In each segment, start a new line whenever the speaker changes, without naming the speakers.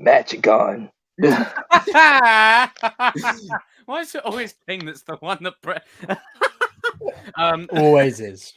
Magic gun.
Why is it always King that's the one that...
Always is.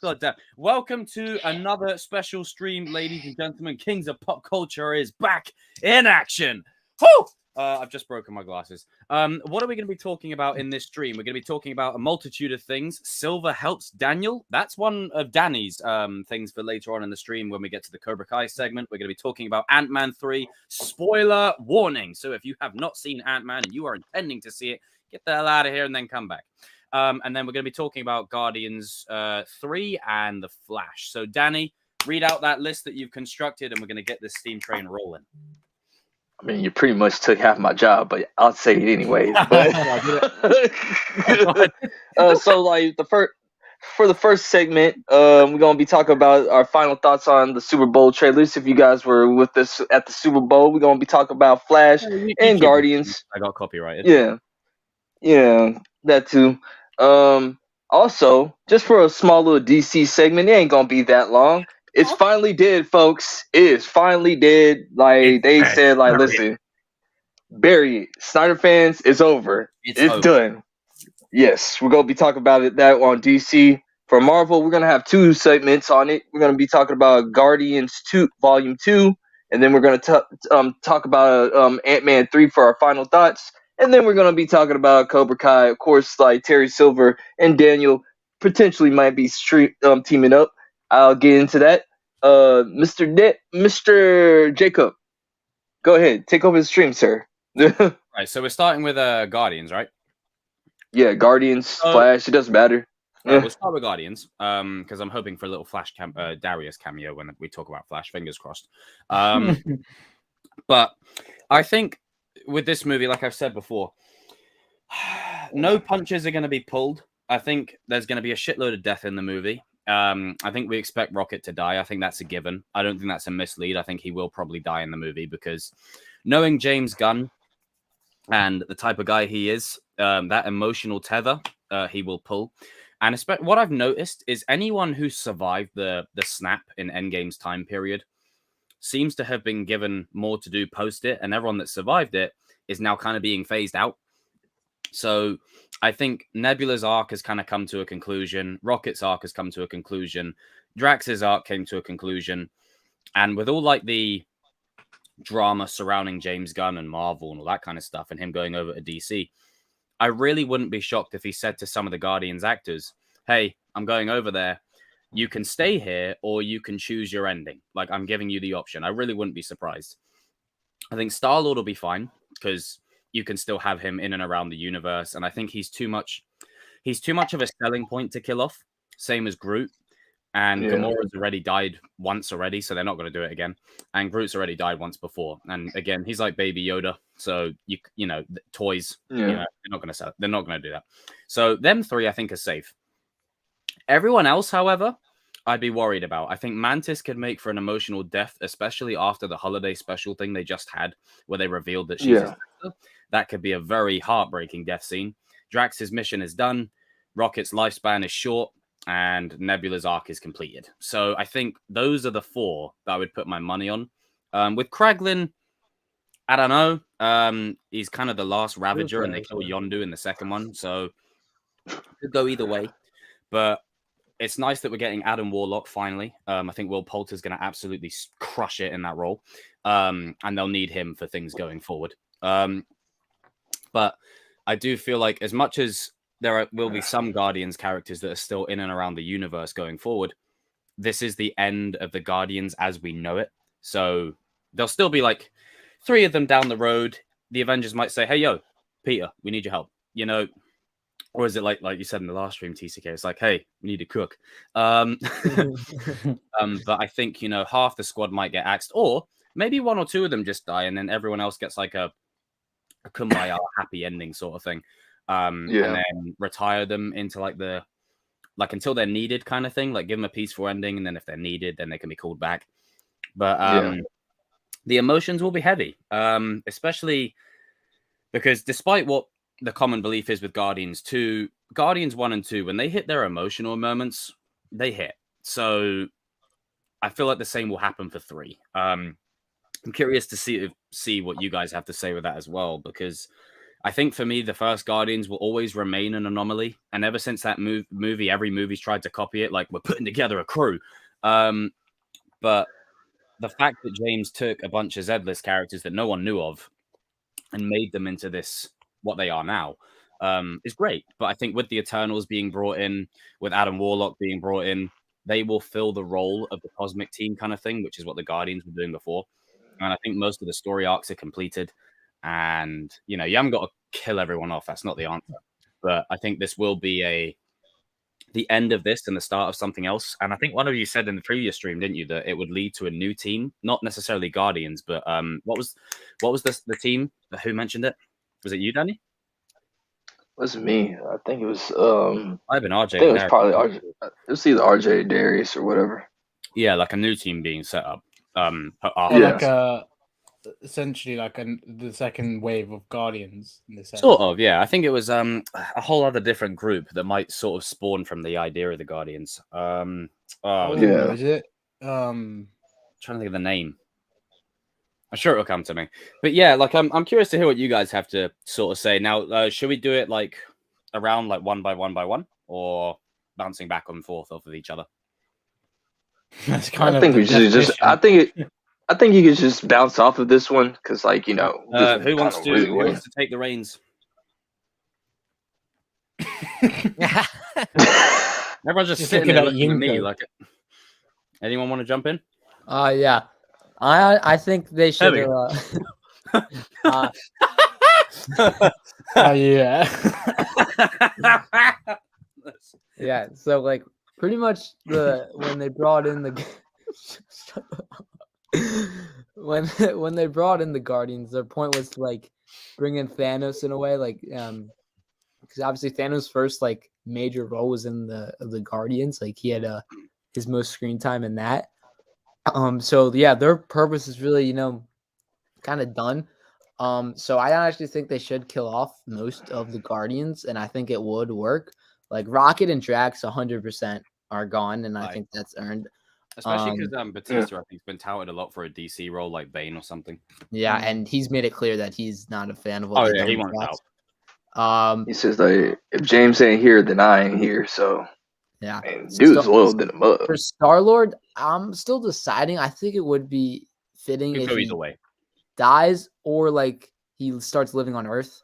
God damn. Welcome to another special stream, ladies and gentlemen. Kings of Pop Culture is back in action. Woo! I've just broken my glasses. What are we going to be talking about in this stream? We're going to be talking about a multitude of things. Silver helps Daniel. That's one of Danny's things for later on in the stream when we get to the Cobra Kai segment. We're going to be talking about Ant-Man 3. Spoiler warning. So if you have not seen Ant-Man and you are intending to see it, get the hell out of here and then come back. And then we're going to be talking about Guardians 3 and The Flash. So, Danny, read out that list that you've constructed, and we're going to get this steam train rolling.
I mean, you pretty much took half my job, but I'll say it anyways. But so, like for the first segment, we're gonna be talking about our final thoughts on the Super Bowl trailers. If you guys were with us at the Super Bowl, we're gonna be talking about Flash and Guardians.
I got copyrighted.
Yeah, that too. Also, just for a small little DC segment, it ain't gonna be that long. It's finally dead, folks. It is finally dead. Like they said, like, listen, bury it. Snyder fans, it's over. It's done. Yes, we're gonna be talking about that on DC. For Marvel, we're gonna have two segments on it. We're gonna be talking about Guardians 2, Volume 2, and then we're gonna talk about Ant-Man 3 for our final thoughts. And then we're gonna be talking about Cobra Kai, of course. Like Terry Silver and Daniel potentially might be teaming up. I'll get into that. Mr. Jacob, go ahead, take over the stream, sir.
Right, so we're starting with Guardians, right?
Yeah, Guardians, Flash. It doesn't matter.
We'll start with Guardians, because I'm hoping for a little Flash Darius cameo when we talk about Flash. Fingers crossed. But I think with this movie, like I've said before, no punches are going to be pulled. I think there's going to be a shitload of death in the movie. I think we expect Rocket to die. I think that's a given. I don't think that's a mislead. I think he will probably die in the movie because knowing James Gunn and the type of guy he is, that emotional tether he will pull. And what I've noticed is anyone who survived the snap in Endgame's time period seems to have been given more to do post it, and everyone that survived it is now kind of being phased out. So I think Nebula's arc has kind of come to a conclusion. Rocket's arc has come to a conclusion. Drax's arc came to a conclusion. And with all like the drama surrounding James Gunn and Marvel and all that kind of stuff and him going over to DC, I really wouldn't be shocked if he said to some of the Guardians actors, hey, I'm going over there. You can stay here or you can choose your ending. Like, I'm giving you the option. I really wouldn't be surprised. I think Star-Lord will be fine because you can still have him in and around the universe. And I think he's too much of a selling point to kill off. Same as Groot. And Gamora's already died once already, so they're not going to do it again. And Groot's already died once before. And again, he's like Baby Yoda. So, you know, toys, you know, they're not going to sell it. They're not going to do that. So them three, I think, are safe. Everyone else, however, I'd be worried about. I think Mantis could make for an emotional death, especially after the holiday special thing they just had, where they revealed that she's a sister. That could be a very heartbreaking death scene. Drax's mission is done. Rocket's lifespan is short. And Nebula's arc is completed. So I think those are the four that I would put my money on. With Kraglin, I don't know. He's kind of the last Ravager, and they kill Yondu in the second one. So it could go either way. But it's nice that we're getting Adam Warlock finally. I think Will Poulter's going to absolutely crush it in that role. And they'll need him for things going forward. But I do feel like as much as will be some Guardians characters that are still in and around the universe going forward, this is the end of the Guardians as we know it. So there'll still be like 3 of them down the road. The Avengers might say, hey, yo, Peter, we need your help. You know, or is it like you said in the last stream, TCK, it's like, hey, we need to cook. But I think, you know, half the squad might get axed, or maybe 1 or 2 of them just die, and then everyone else gets like a kumbaya happy ending sort of thing. And then retire them into until they're needed kind of thing, like give them a peaceful ending. And then if they're needed, then they can be called back. But the emotions will be heavy, especially because despite what the common belief is with Guardians 1 and 2, when they hit their emotional moments, they hit. So I feel like the same will happen for 3. I'm curious to see what you guys have to say with that as well, because I think for me, the first Guardians will always remain an anomaly. And ever since that movie, every movie's tried to copy it, like we're putting together a crew. But the fact that James took a bunch of Z-list characters that no one knew of and made them into this, what they are now, is great. But I think with the Eternals being brought in, with Adam Warlock being brought in, they will fill the role of the Cosmic Team kind of thing, which is what the Guardians were doing before. And I think most of the story arcs are completed. And, you haven't got to kill everyone off. That's not the answer. But I think this will be the end of this and the start of something else. And I think one of you said in the previous stream, didn't you, that it would lead to a new team, not necessarily Guardians, but what was the team? Who mentioned it? Was it you, Danny?
It wasn't me. I think it was
I've been RJ.
I think it was probably RJ. It was either RJ or Darius or whatever.
Yeah, like a new team being set up.
Essentially like the second wave of Guardians in this sense.
Sort of, yeah. I think it was a whole other different group that might sort of spawn from the idea of the Guardians.
Is it?
Trying to think of the name. I'm sure it'll come to me. But yeah, like I'm curious to hear what you guys have to sort of say. Now, should we do it like around like one by one, or bouncing back and forth off of each other?
That's kind
I think we should just. I think you could just bounce off of this one because, like, who
wants to take the reins? Everyone's just sitting there looking at me like it. Anyone want to jump in?
Yeah. I think they should.
Yeah.
Yeah. So like pretty much when they brought in the when they brought in the Guardians, their point was to like bring in Thanos in a way, like because obviously Thanos' first like major role was in the Guardians, like he had his most screen time in that. So yeah, their purpose is really kind of done. So I actually think they should kill off most of the Guardians, and I think it would work. Like Rocket and Drax 100% are gone, and I think that's earned.
Especially because Batista, I think, has been touted a lot for a DC role like Bane or something.
Yeah, and he's made it clear that he's not a fan of
what he wants
out.
He says like, if James ain't here, then I ain't here. So
yeah,
man, dude's loyal to the mud.
For Star-Lord, I'm still deciding. I think it would be fitting if he dies or like he starts living on Earth.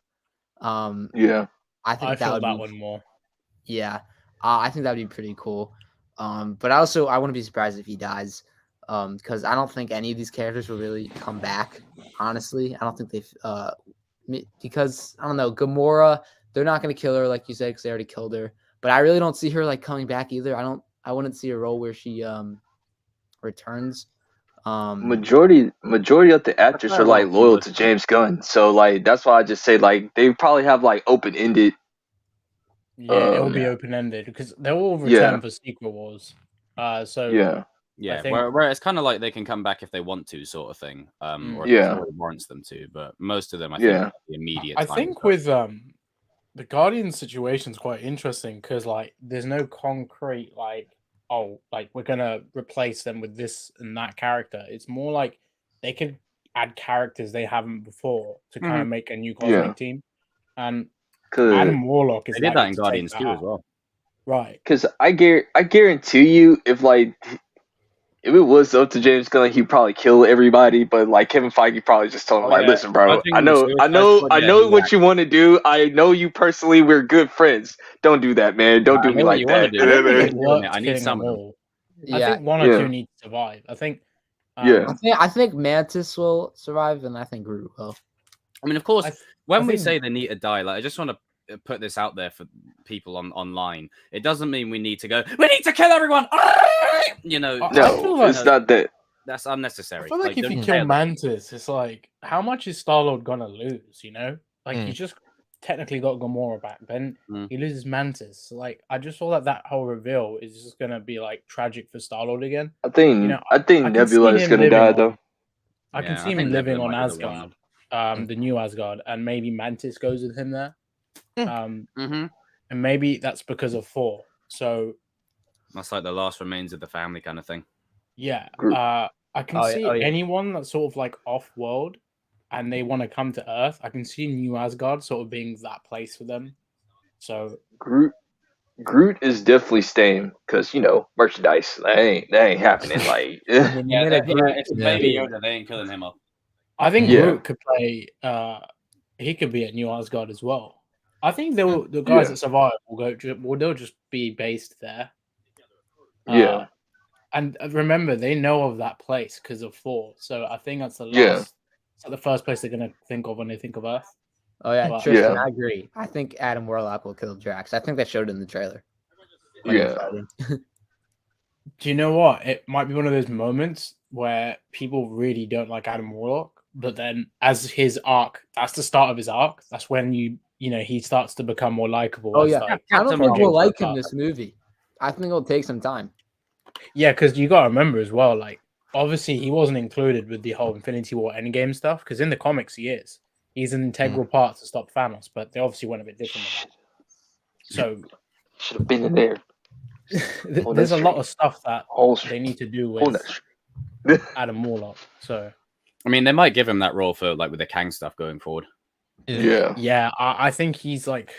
Yeah,
I think
that one more.
Yeah, I think that'd be pretty cool. But I wouldn't be surprised if he dies, because I don't think any of these characters will really come back. Honestly, I don't think because I don't know, Gamora, they're not gonna kill her like you said because they already killed her. But I really don't see her like coming back either. I wouldn't see a role where she returns.
Majority of the actors are like loyal to James Gunn, so like that's why I just say like they probably have like open ended.
Yeah, it will be open-ended because they'll all return for Secret Wars.
Where it's kind of like they can come back if they want to, sort of thing. Or if the story warrants them to. But most of them, I think, the immediate.
I think with the Guardians situation is quite interesting because like there's no concrete like we're gonna replace them with this and that character. It's more like they could add characters they haven't before to kind of make a new cosmic team. And Adam Warlock is.
They did that in Guardians too as well,
right?
Because I guarantee you, if it was up to James Gunn, he'd probably kill everybody. But like Kevin Feige probably just told him, listen, bro, I know what you want to do. I know you personally. We're good friends. Don't do that, man. Don't do me like that.
I need some of them.
I think one or two need to survive. I think.
I think Mantis will survive, and I think Groot will.
I mean, of course, when we say they need to die, like I just want to put this out there for people online. It doesn't mean we need to kill everyone.
No, it's not that.
That's unnecessary.
I feel like if you kill Mantis, it's like, how much is Star-Lord gonna lose? Like he's just technically got Gamora back, then he loses Mantis. So, like, I just saw that whole reveal is just gonna be like tragic for Star-Lord again.
I think Nebula is gonna die though.
I can see him living on Asgard, the new Asgard, and maybe Mantis goes with him there. And maybe that's because of Thor. So
that's like the last remains of the family kind of thing.
Yeah. I can see anyone that's sort of like off-world and they want to come to Earth. I can see New Asgard sort of being that place for them. So
Groot is definitely staying because merchandise. That ain't happening. Like,
it's Baby Yoda. They ain't killing him off.
I think Groot could play. He could be at New Asgard as well. I think the guys that survive they'll just be based there.
Yeah.
And remember, they know of that place because of Thor. So I think that's the first place they're gonna think of when they think of Earth.
Oh yeah, Tristan, I agree. I think Adam Warlock will kill Drax. I think they showed it in the trailer.
Do you know what? It might be one of those moments where people really don't like Adam Warlock, but then as his arc, that's the start of his arc. That's when he starts to become more likable.
Oh yeah, I don't think we'll like him this movie. I think it'll take some time.
Yeah, because you gotta remember as well, like obviously he wasn't included with the whole Infinity War Endgame stuff, because in the comics he is. He's an integral part to stop Thanos, but they obviously went a bit different with that. So
should have been in there.
There's a lot of stuff that they need to do with Adam Warlock. So
I mean, they might give him that role for like with the Kang stuff going forward.
Yeah. I think he's like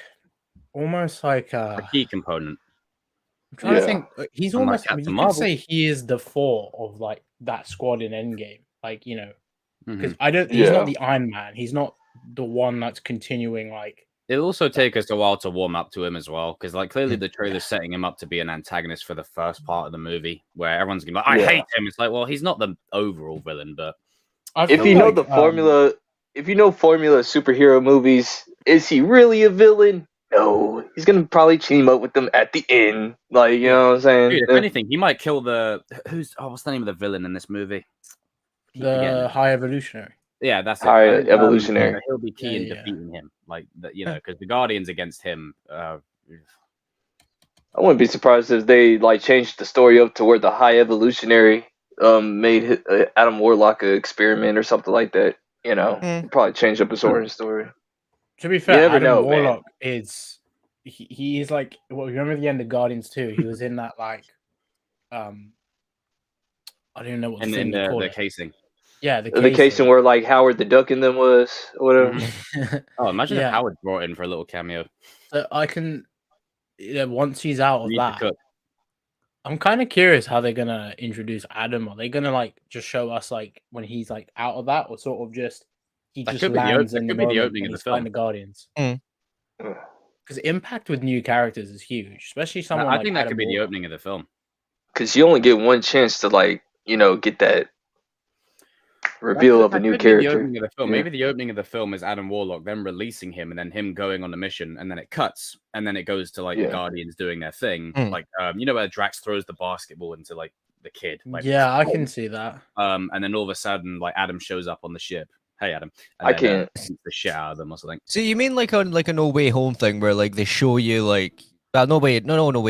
almost like
a key component.
I'm trying to think. He's almost. Like you could say he is the Thor of like that squad in Endgame. Like because I don't. He's not the Iron Man. He's not the one that's continuing like.
It'll also take us a while to warm up to him as well, because like clearly the trailer's setting him up to be an antagonist for the first part of the movie, where everyone's gonna be like, I hate him. It's like, well, he's not the overall villain, but
if you know the formula, if you know formula superhero movies, is he really a villain? No, he's gonna probably team up with them at the end. Like, you know what I'm saying?
Dude, if anything, he might kill what's the name of the villain in this movie?
The High Evolutionary.
Yeah, that's it.
High Evolutionary.
He'll be key in defeating him, like because the Guardians against him. I
wouldn't be surprised if they like changed the story up to where the High Evolutionary made Adam Warlock an experiment or something like that. Probably change up his origin story.
To be fair, Adam Warlock is he is like, well, remember the end of Guardians 2? He was in that like I don't even know what
the casing.
Yeah, the
casing where like Howard the Duck in them was or whatever.
Oh, imagine if Howard brought in for a little cameo.
So I can once he's out of that. I'm kind of curious how they're gonna introduce Adam. Are they gonna like just show us like when he's like out of that, or sort of just lands in the opening of the film? The Guardians. Because impact with new characters is huge, especially someone.
I think that could be the opening of the film.
Because you only get one chance to like get that reveal of a new character.
Maybe the opening of the film is Adam Warlock, then releasing him, and then him going on a mission, and then it cuts, and then it goes to like the Guardians doing their thing, like where Drax throws the basketball into like the kid. Like,
I can see that.
And then all of a sudden, like Adam shows up on the ship. Hey, Adam.
And I can't
the shit out of them or something.
So you mean like a No Way Home thing where like they show you like No Way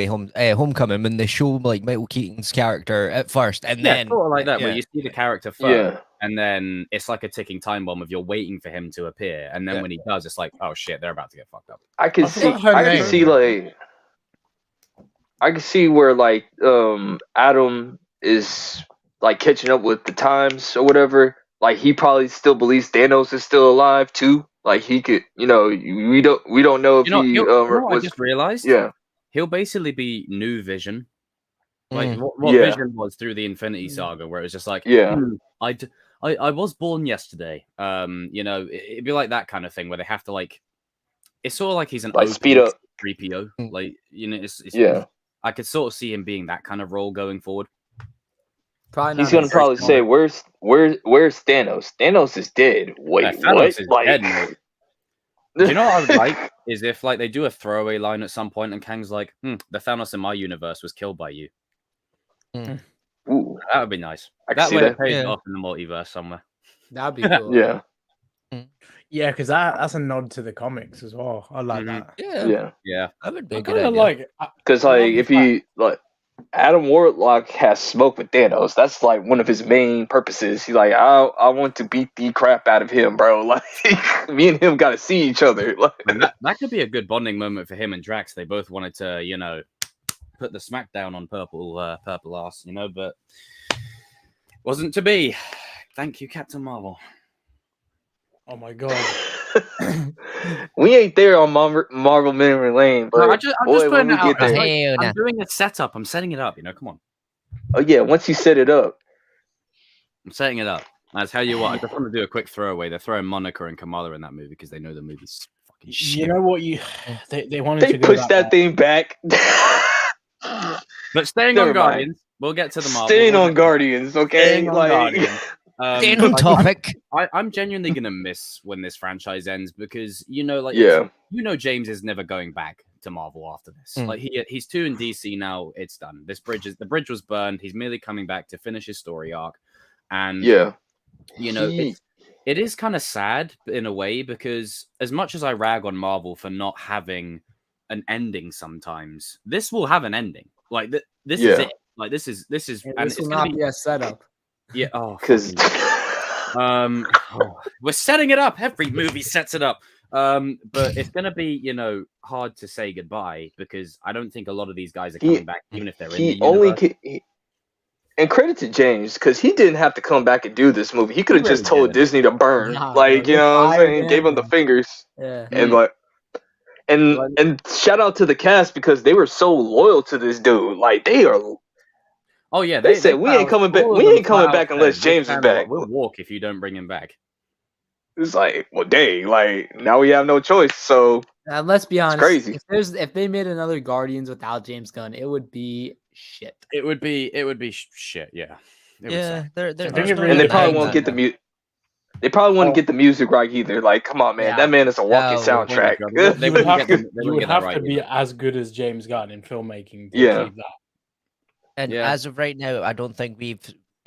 Home, Homecoming, when they show like Michael Keaton's character at first, and then
sort of like that, where you see the character first, and then it's like a ticking time bomb if you're waiting for him to appear, and then when he does, it's like, oh shit, they're about to get fucked up.
I can see where like Adam is like catching up with the times or whatever. Like he probably still believes Thanos is still alive too. Like he could, we don't know if he
I just realized.
Yeah,
he'll basically be New Vision. Like what Vision was through the Infinity Saga, where it was just like, I was born yesterday. It'd be like that kind of thing where they have to like, it's sort of like he's an
like speed up
3PO. Like it's I could sort of see him being that kind of role going forward.
He's gonna probably say, "Where's Thanos? Thanos is dead." Wait,
Thanos is dead, mate. Do you know what I would like is if like they do a throwaway line at some point and Kang's like, "The Thanos in my universe was killed by you."
Ooh,
that would be nice.
That way
it pays off in the multiverse somewhere.
That'd be cool.
Yeah, because that's a nod to the comics as well. I like that.
Yeah.
That would be a
good idea.
Because like if he like. Adam Warlock has smoke with Thanos. That's like one of his main purposes. He's like, I want to beat the crap out of him, bro. Like me and him got to see each other.
That could be a good bonding moment for him and Drax. They both wanted to, put the smack down on purple ass, but Wasn't to be. Thank you, Captain Marvel.
Oh my god.
We ain't there on Marvel Memory Lane, but
No, I'm just
boy, when
putting
we
it out.
get there,
Like, I'm doing a setup. I'm setting it up. Come on.
oh yeah, once you set it up,
I'm setting it up. I tell you what, I just want to do a quick throwaway. They're throwing Monica and Kamala in that movie because they know the movie's fucking shit.
You know what? They wanted
they
to go
pushed that
way.
thing back.
But staying
Never
on
mind.
Guardians, we'll get to the Marvel.
Staying
we'll
on
get-
Guardians, okay?
Staying on Guardians.
Staying on topic.
I'm genuinely gonna miss when this franchise ends because
Yeah.
James is never going back to Marvel after this.
Mm.
Like he's 2 in DC now. It's done. The bridge was burned. He's merely coming back to finish his story arc, and
Yeah.
it is kind of sad in a way because as much as I rag on Marvel for not having an ending, sometimes this will have an ending. Like this is
Yeah.
it. Like this is,
Yeah,
and
this
it's
will
gonna
not
be
be a setup.
yeah. Oh,
Because
we're setting it up. Every movie sets it up. But it's gonna be, hard to say goodbye because I don't think a lot of these guys are coming back, even if they're in the
he only
universe.
and credit to James because he didn't have to come back and do this movie. He could have
He really
just told
didn't.
Disney to burn,
Nah,
like
bro,
you know what I'm
fired
saying.
him,
Gave him the
and-
fingers
Yeah.
and like. And shout out to the cast because they were so loyal to this dude. Like they are.
Oh yeah,
They said we ain't coming back. We ain't coming back unless James is back.
We'll walk if you don't bring him back.
It's like, well, dang. Like now we have no choice. So
Let's be honest.
crazy.
If they made another Guardians without James Gunn, it would be shit.
It would be shit. Yeah. It would
Yeah,
suck.
there,
I think
there's
it
no
really
And they
depends
probably
denying
won't
that.
get the mute. They probably wouldn't get the music right either. Like, come on, man,
Yeah.
that man is a walking
No,
soundtrack.
They
You would
wouldn't
have
get
to,
them- they
you
wouldn't
would
get that
have
right
to be
either.
as good as James Gunn in filmmaking to
Yeah.
achieve that.
And
Yeah.
as of right now, I don't think we've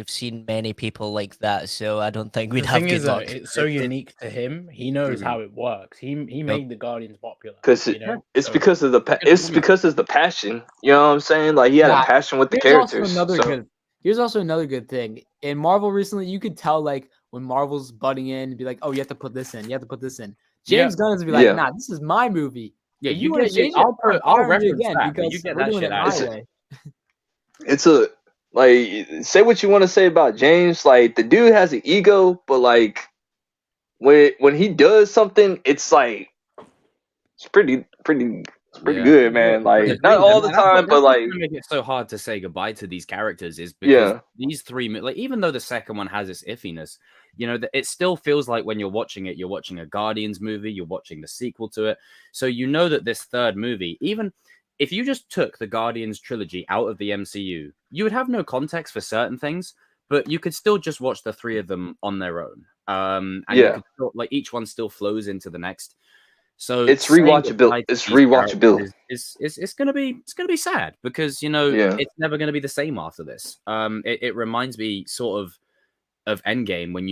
seen many people like that. So I don't think we'd
The
have
thing
good
is, though,
luck.
it's so unique to him. He knows
Mhm.
how it works. He made the Guardians popular.
Because it's
So-
because of the passion. You know what I'm saying? Like he had
Yeah.
a passion with the
Here's also
characters.
another
so-
good. Here's also another good thing. In Marvel recently, you could tell like when Marvel's butting in and be like, "Oh, you have to put this in. You have to put this in." James Gunn is be like,
Yeah.
"Nah, this is my movie.
Yeah,
If
you
wanna
get.
change it,
I'll
fire me
reference
again
that, but you
because
get
we're
that
doing
shit
it
out.
my
It's a-
way."
It's a like say what you want to say about James. Like the dude has an ego, but like when he does something, it's like it's pretty
Yeah.
good, man. Like
Agreed,
not all
and
the
that's what-
time,
that's
but
what's
like
gonna make it so hard to say goodbye to these characters is because these three, like even though the second one has its iffiness, it still feels like when you're watching it, you're watching a Guardians movie, you're watching the sequel to it, so you know that this third movie, even if you just took the Guardians trilogy out of the MCU, you would have no context for certain things, but you could still just watch the three of them on their own. And you
Yeah.
could still, like each one still flows into the next. So
It's
saying
rewatchable.
goodbye to
It's
these
rewatchable.
characters It's gonna be sad because
Yeah.
it's never gonna be the same after this. It reminds me sort of Endgame when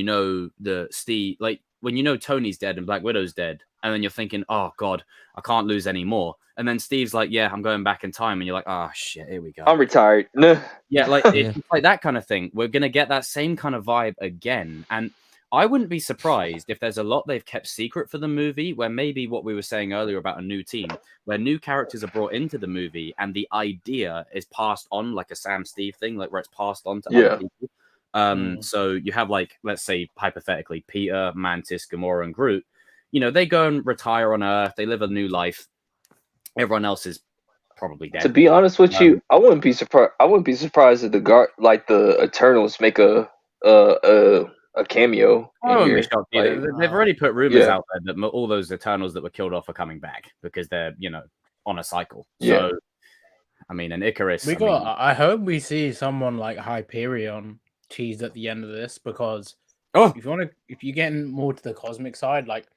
the Steve, like when Tony's dead and Black Widow's dead, and then you're thinking, oh god, I can't lose any more. And then Steve's like, yeah, I'm going back in time, and you're like, oh shit, here we go.
I'm retired. Nah.
Yeah, like
Yeah.
it's like that kind of thing. We're gonna get that same kind of vibe again, and I wouldn't be surprised if there's a lot they've kept secret for the movie, where maybe what we were saying earlier about a new team, where new characters are brought into the movie, and the idea is passed on like a Sam Steve thing, like where it's passed on to other people. So you have like, let's say hypothetically, Peter, Mantis, Gamora, and Groot. They go and retire on Earth. They live a new life. Everyone else is probably dead.
To be honest with you, I wouldn't be surprised. I wouldn't be surprised if the Eternals make a cameo.
I
in
wouldn't be
here.
shocked either.
Like,
They've already put rumors
Yeah.
out there that all those Eternals that were killed off are coming back because they're, on a cycle.
Yeah.
So, I mean, and Icarus.
I hope we see someone like Hyperion teased at the end of this because
Oh.
if you're getting more to the cosmic side, like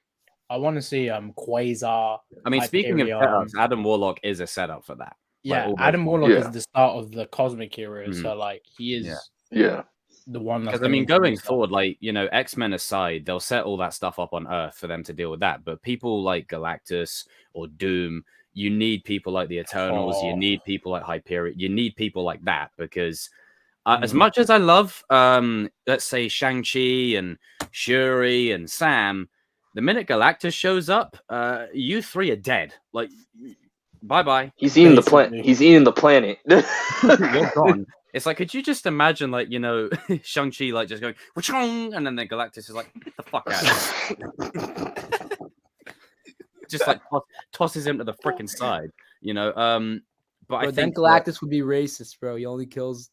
I want to see Quasar.
I mean, speaking of
Hyperion.
setups, Adam Warlock is a setup for that.
Yeah,
all those
Adam Warlock
Yeah.
is the start of the cosmic era,
Mhm.
so like he is
yeah.
the one.
Because I mean, going forward, like X-Men aside, they'll set all that stuff up on Earth for them to deal with that. But people like Galactus or Doom, you need people like the Eternals. You need people like Hyperion. You need people like that because as much as I love, let's say Shang-Chi and Shuri and Sam, the minute Galactus shows up, you three are dead. Like, bye bye.
He's eating the
Basically.
planet. He's eating the planet.
You're gone. It's like, could you just imagine, like, Shang-Chi, like, just going, "Wachong," and then the Galactus is like, "Get the fuck out of here." Just like tosses him to the freaking side, But I
then
think
Galactus would be racist, bro. He only kills.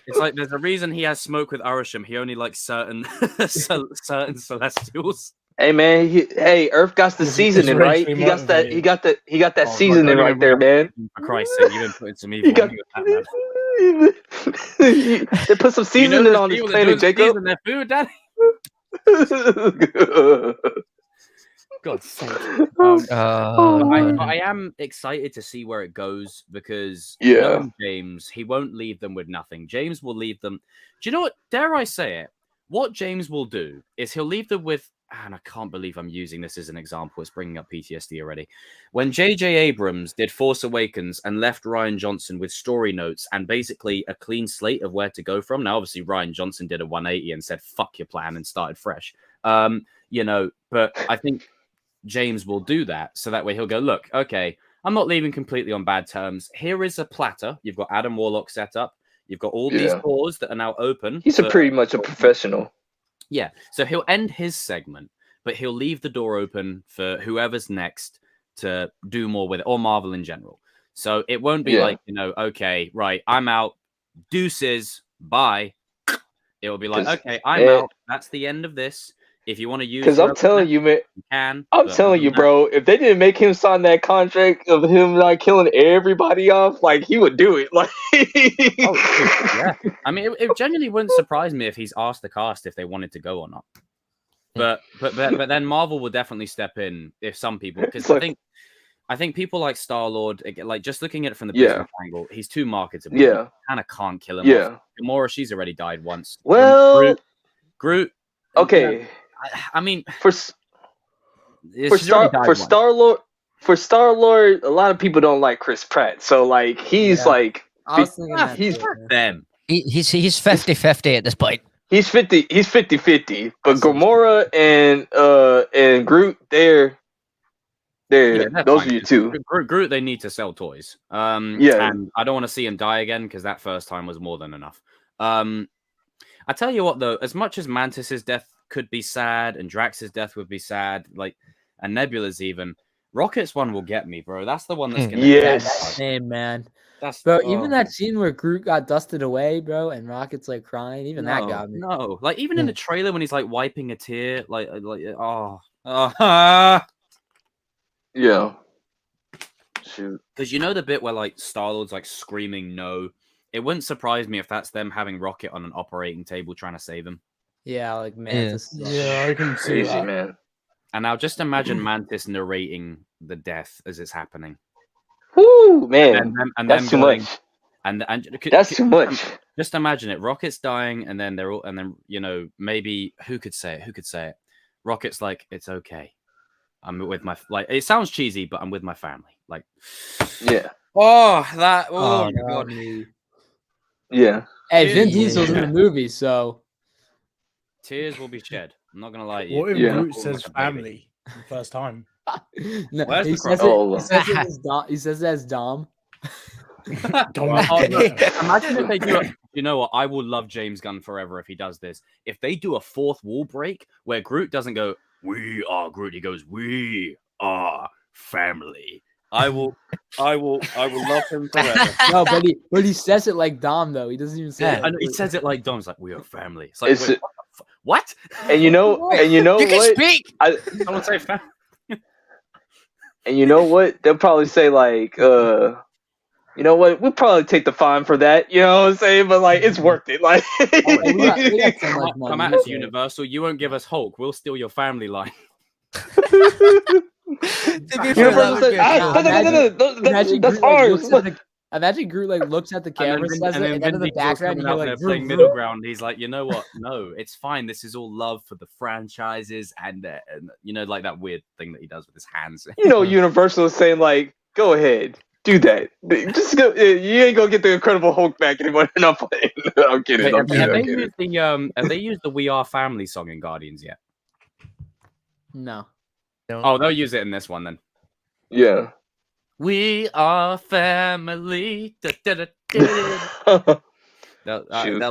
It's like there's a reason he has smoke with Arishem. He only likes certain certain Celestials.
Hey man, Earth got the seasoning right. He got that. He got that seasoning right there, man.
For Christ's sake, you've been putting some evil.
They put some seasoning on this planet, Jacob.
Their food, Daddy. God's sake. I am excited to see where it goes because knowing James, he won't leave them with nothing. James will leave them. Do you know what? Dare I say it? What James will do is he'll leave them with, and I can't believe I'm using this as an example. It's bringing up PTSD already. When J.J. Abrams did Force Awakens and left Rian Johnson with story notes and basically a clean slate of where to go from. Now, obviously, Rian Johnson did a 180 and said, "Fuck your plan," and started fresh. But I think James will do that. So that way he'll go, look, okay, I'm not leaving completely on bad terms. Here is a platter. You've got Adam Warlock set up. You've got all these doors that are now open.
He's pretty much a professional.
Yeah. So he'll end his segment, but he'll leave the door open for whoever's next to do more with it, or Marvel in general. So it won't be like, okay, right, I'm out. Deuces. Bye. It will be like, okay, I'm out. That's the end of this. If you want to use,
because I'm telling you, man,
you can.
I'm telling you, bro. If they didn't make him sign that contract of him like killing everybody off, like he would do it. Like,
yeah. I mean, it genuinely wouldn't surprise me if he's asked the cast if they wanted to go or not. But then Marvel will definitely step in if some people, because I think people like Star-Lord, like just looking at it from the business angle, he's too marketable.
Yeah,
kind of can't kill him.
Yeah,
Gamora, she's already died once.
Well,
Groot.
Okay.
I mean,
for Star-Lord, a lot of people don't like Chris Pratt. So like he's like
he's
them.
He's 50-50 at this point.
He's 50-50. But Gamora and Groot, they're those are your two.
Groot, they need to sell toys. And I don't want to see him die again because that first time was more than enough. I tell you what, though, as much as Mantis's death could be sad and Drax's death would be sad, like, and Nebula's even, Rocket's one will get me, bro. That's the one that's gonna
get name, man. Even that scene where Groot got dusted away, bro, and Rocket's like crying, even that got me.
No, like even in the trailer when he's like wiping a tear,
yeah. Shoot.
Because you know the bit where like Star-Lord's like screaming no. It wouldn't surprise me if that's them having Rocket on an operating table trying to save him.
Yeah, like Mantis.
Yeah, I can see
crazy,
that.
Man.
And now just imagine Mantis narrating the death as it's happening.
Woo, man. And that's too much. That's too much.
Just imagine it. Rocket's dying, and then they're all, and then maybe who could say it? Rocket's like, it's okay. I'm with my it sounds cheesy, but I'm with my family. Like,
yeah.
Oh, that. Oh, God.
Yeah.
Hey, Vin Diesel's in the movie, so
tears will be shed. I'm not gonna lie to you.
What if Groot says family the first time?
No, he says it as Dom.
Imagine if they do it. You know what? I will love James Gunn forever if he does this. If they do a fourth wall break where Groot doesn't go, "We are Groot," he goes, "We are family." I will love him forever.
No, but he says it like Dom though. He doesn't even say it.
I know, he says it like Dom's like, "We are family." It's like, wait, what?
And you know
you
what?
Can speak.
Someone say family.
And you know what? They'll probably say like, you know what? We'll probably take the fine for that. You know what I'm saying? But like, it's worth it. Like,
come at us, Universal. You won't give us Hulk. We'll steal your family line.
That's ours.
Imagine Groot like looks at the camera, and then in the background,
you're like playing middle ground. He's like, you know what? No, it's fine. This is all love for the franchises, and like that weird thing that he does with his hands.
Universal is saying like, go ahead, do that. Just go. You ain't gonna get the Incredible Hulk back anymore. No, I'm playing. I'm kidding.
Have they used the "We Are Family" song in Guardians yet?
No.
Oh, they'll use it in this one then.
Yeah.
We are family. They'll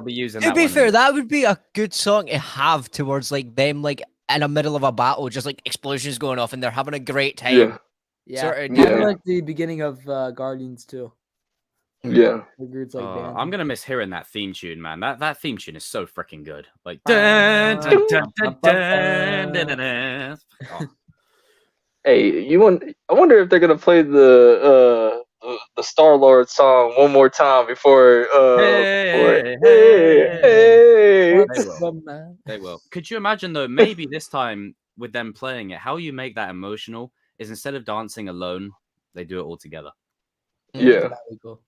be using
To
that
be
one.
fair, that would be a good song to have towards like them like in the middle of a battle, just like explosions going off and they're having a great time.
Yeah.
Yeah,
Sort of
kind
Yeah.
of like the beginning of Guardians too.
Yeah.
The Groot's like dancing.
I'm gonna miss hearing that theme tune, man. That theme tune is so freaking good. Like,
Ba-
dun, dun, dun, dun, dun, dun, dun. Oh,
Hey, I wonder if they're gonna play the Star-Lord song one more time before
hey,
hey, hey.
They will. They will. Could you imagine though? Maybe this time with them playing it, how you make that emotional is instead of dancing alone, they do it all together.
Yeah.
That'd be cool.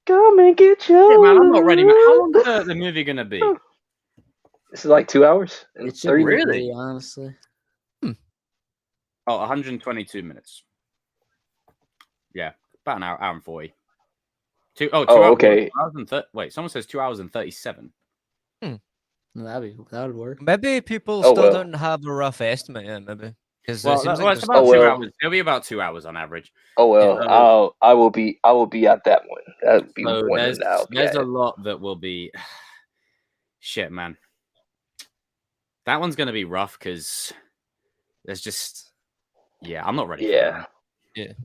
Come and get your
Yeah, man, I'm not ready, man. How long is the movie gonna be?
This is like 2 hours and
It should
30
be
minutes.
Really?
honestly.
Oh, 122 minutes. Yeah, about an hour and 40. Two
Oh,
hours,
okay.
2 hours and wait, someone says 2 hours and 37.
That would work.
Maybe people
Oh,
still
well.
don't have a rough estimate yet, maybe. Because
Well,
it seems
it's
like
about
Oh,
2
well.
hours. It'll be about 2 hours on average.
Oh well,
So-
I will be at that one. That'd be
So
one
there's
that I'll be
there's
at.
a lot that will be shit, man. That one's gonna be rough because there's just I'm not ready.
Yeah.
For it.